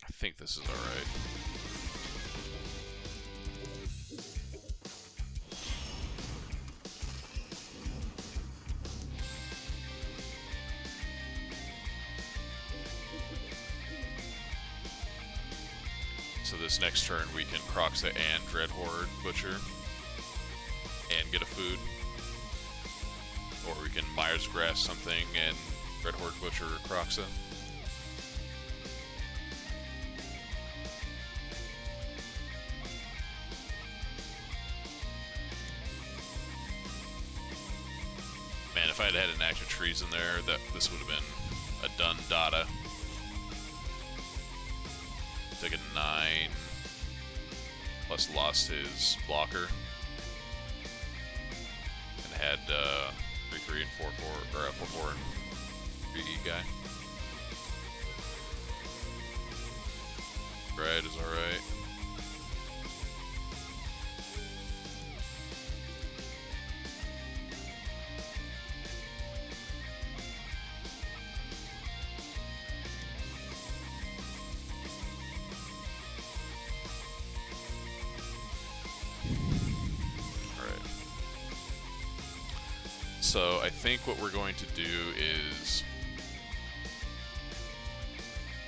I think this is alright. So this next turn we can Croxa and Dreadhorde Butcher and get a food. Or we can Mire's Grasp something and Dreadhorde Butcher Croxa. Man, if I had had an Act of Trees in there, this would have been a done data. Took a 9, plus lost his blocker, and had 3/3 and 4/4, or 4/4 and 3 guy. Red is alright. So I think what we're going to do is...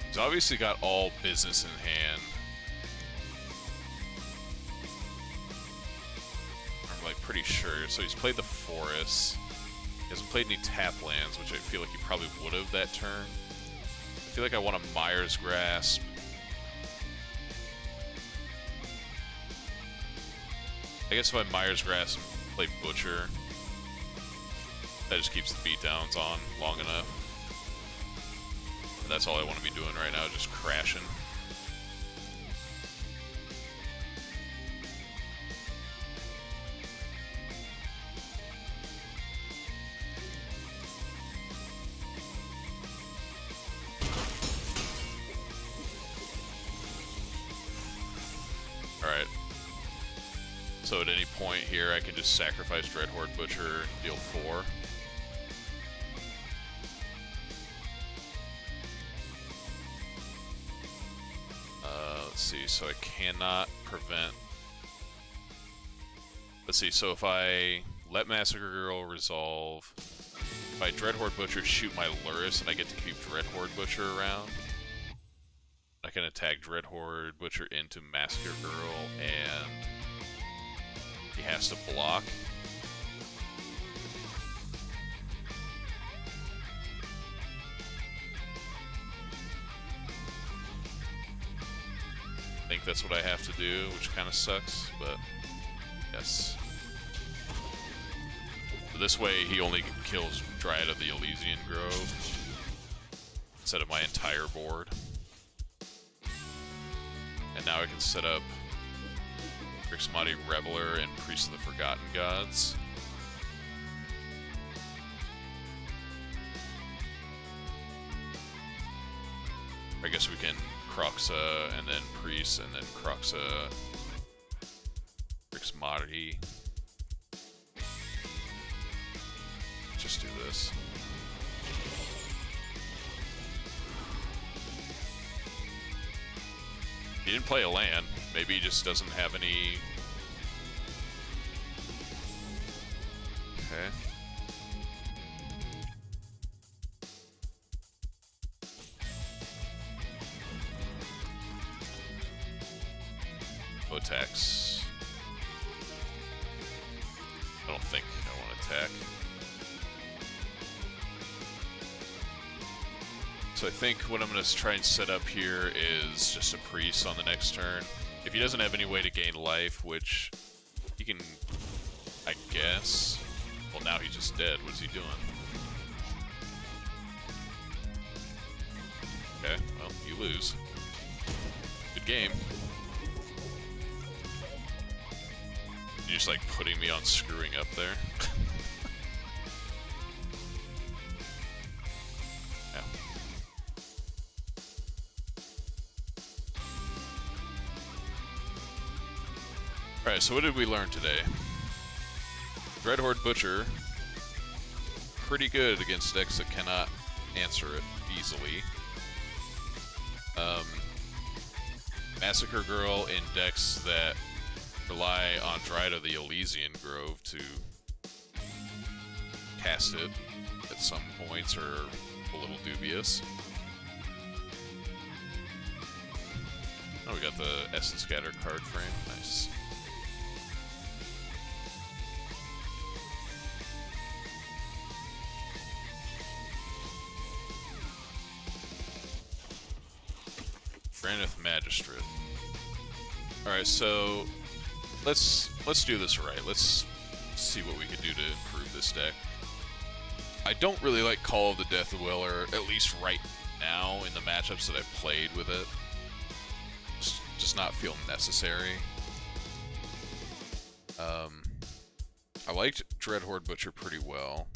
he's obviously got all business in hand. I'm like pretty sure. So he's played the Forest. He hasn't played any tap lands, which I feel like he probably would have that turn. I feel like I want a Mire's Grasp I guess if I Myers Grass and play Butcher, that just keeps the beatdowns on long enough. And that's all I want to be doing right now, just crashing. Alright. So at any point here, I can just sacrifice Dreadhorde Butcher, deal 4. Let's see, so I cannot prevent... Let's see, so if I let Massacre Girl resolve, if I Dreadhorde Butcher, shoot my Lurrus, and I get to keep Dreadhorde Butcher around, I can attack Dreadhorde Butcher into Massacre Girl, and he has to block. I think that's what I have to do, which kind of sucks, but yes. So this way he only kills Dryad of the Elysian Grove instead of my entire board. And now I can set up Grixmati Reveler and Priest of the Forgotten Gods. I guess we can Croxa and then Priest and then Croxa Grixmati. Just do this. He didn't play a land. Maybe he just doesn't have any... Okay. No attacks. I don't think I want to attack. So I think what I'm going to try and set up here is just a Priest on the next turn. If he doesn't have any way to gain life, which he can, I guess. Well, now he's just dead. What is he doing? Okay, well, you lose. Good game. You're just like putting me on screwing up there. Alright, so what did we learn today? Dreadhorde Butcher, pretty good against decks that cannot answer it easily. Massacre Girl in decks that rely on Dryad of the Elysian Grove to cast it at some points are a little dubious. Oh, we got the Essence Scatter card frame. Nice. Granith Magistrate. Alright, so let's do this right. Let's see what we can do to improve this deck. I don't really like Call of the Death Dweller, at least right now in the matchups that I've played with it. Just not feel necessary. I liked Dreadhorde Butcher pretty well.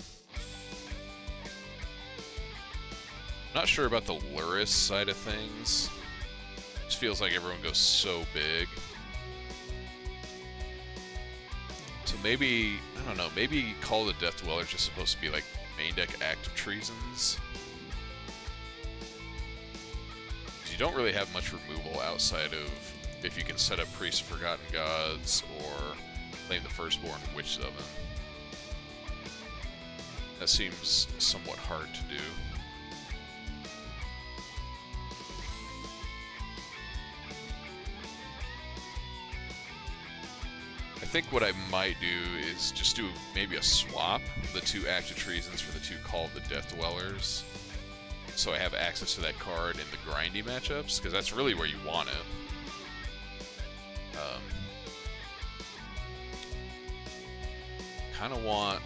Not sure about the Lurrus side of things. Just feels like everyone goes so big. So maybe, I don't know, maybe Call of the Death Dweller is just supposed to be like main deck Active Treasons. Because you don't really have much removal outside of if you can set up Priest of Forgotten Gods or claim the Firstborn Witch's Oven. That seems somewhat hard to do. I think what I might do is just do maybe a swap of the 2 Active Treasons for the 2 Call of the Death Dwellers. So I have access to that card in the grindy matchups, because that's really where you want it. kind of want...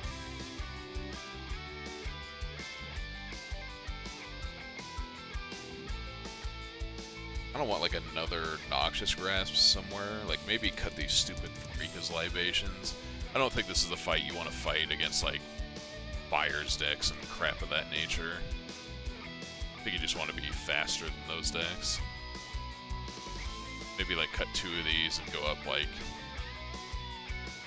I don't want like another Noxious Grasp somewhere. Like maybe cut these stupid Rika's Libations. I don't think this is the fight you want to fight against like Fire's decks and crap of that nature. I think you just want to be faster than those decks. Maybe like cut 2 of these and go up like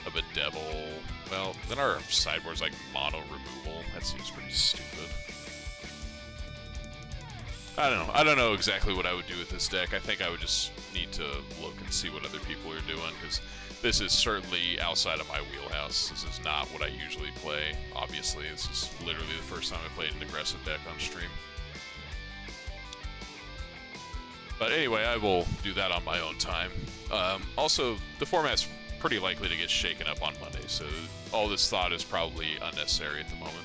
a Bedevil. Well, then our sideboard's like mono removal. That seems pretty stupid. I don't know. I don't know exactly what I would do with this deck. I think I would just need to look and see what other people are doing, because this is certainly outside of my wheelhouse. This is not what I usually play, obviously. This is literally the first time I played an aggressive deck on stream. But anyway, I will do that on my own time. Also, the format's pretty likely to get shaken up on Monday, so all this thought is probably unnecessary at the moment.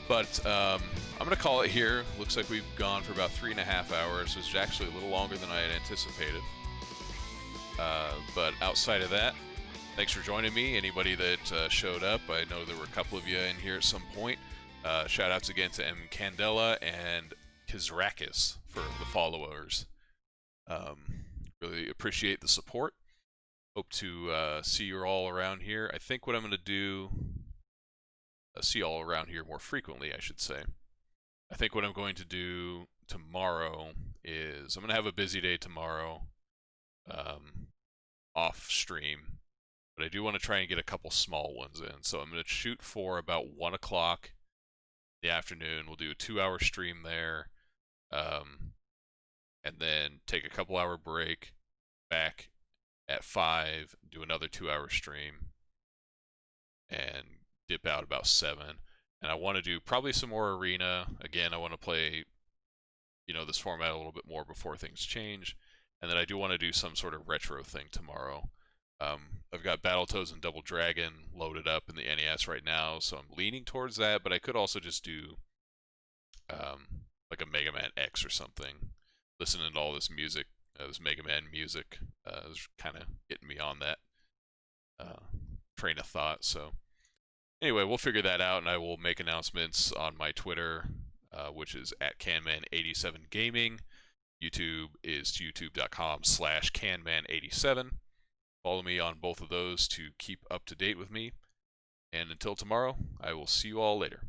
But I'm going to call it here. Looks like we've gone for about 3.5 hours, which is actually a little longer than I had anticipated. But outside of that, thanks for joining me. Anybody that showed up, I know there were a couple of you in here at some point. Shout outs again to M. Candela and Kizrakis for the followers. Really appreciate the support. Hope to see you all around here. I think what I'm going to do, see you all around here more frequently, I should say. I think what I'm going to do tomorrow is, I'm going to have a busy day tomorrow, off stream, but I do want to try and get a couple small ones in. So I'm going to shoot for about 1 o'clock in the afternoon. We'll do a 2-hour stream there, and then take a couple-hour break, back at 5, do another 2-hour stream, and dip out about 7. And I want to do probably some more Arena. Again, I want to play, you know, this format a little bit more before things change. And then I do want to do some sort of retro thing tomorrow. I've got Battletoads and Double Dragon loaded up in the NES right now, so I'm leaning towards that, but I could also just do like a Mega Man X or something. Listening to all this music, this Mega Man music, is kind of getting me on that train of thought, so... Anyway, we'll figure that out, and I will make announcements on my Twitter, which is at CanMan87Gaming. YouTube is youtube.com/CanMan87. Follow me on both of those to keep up to date with me. And until tomorrow, I will see you all later.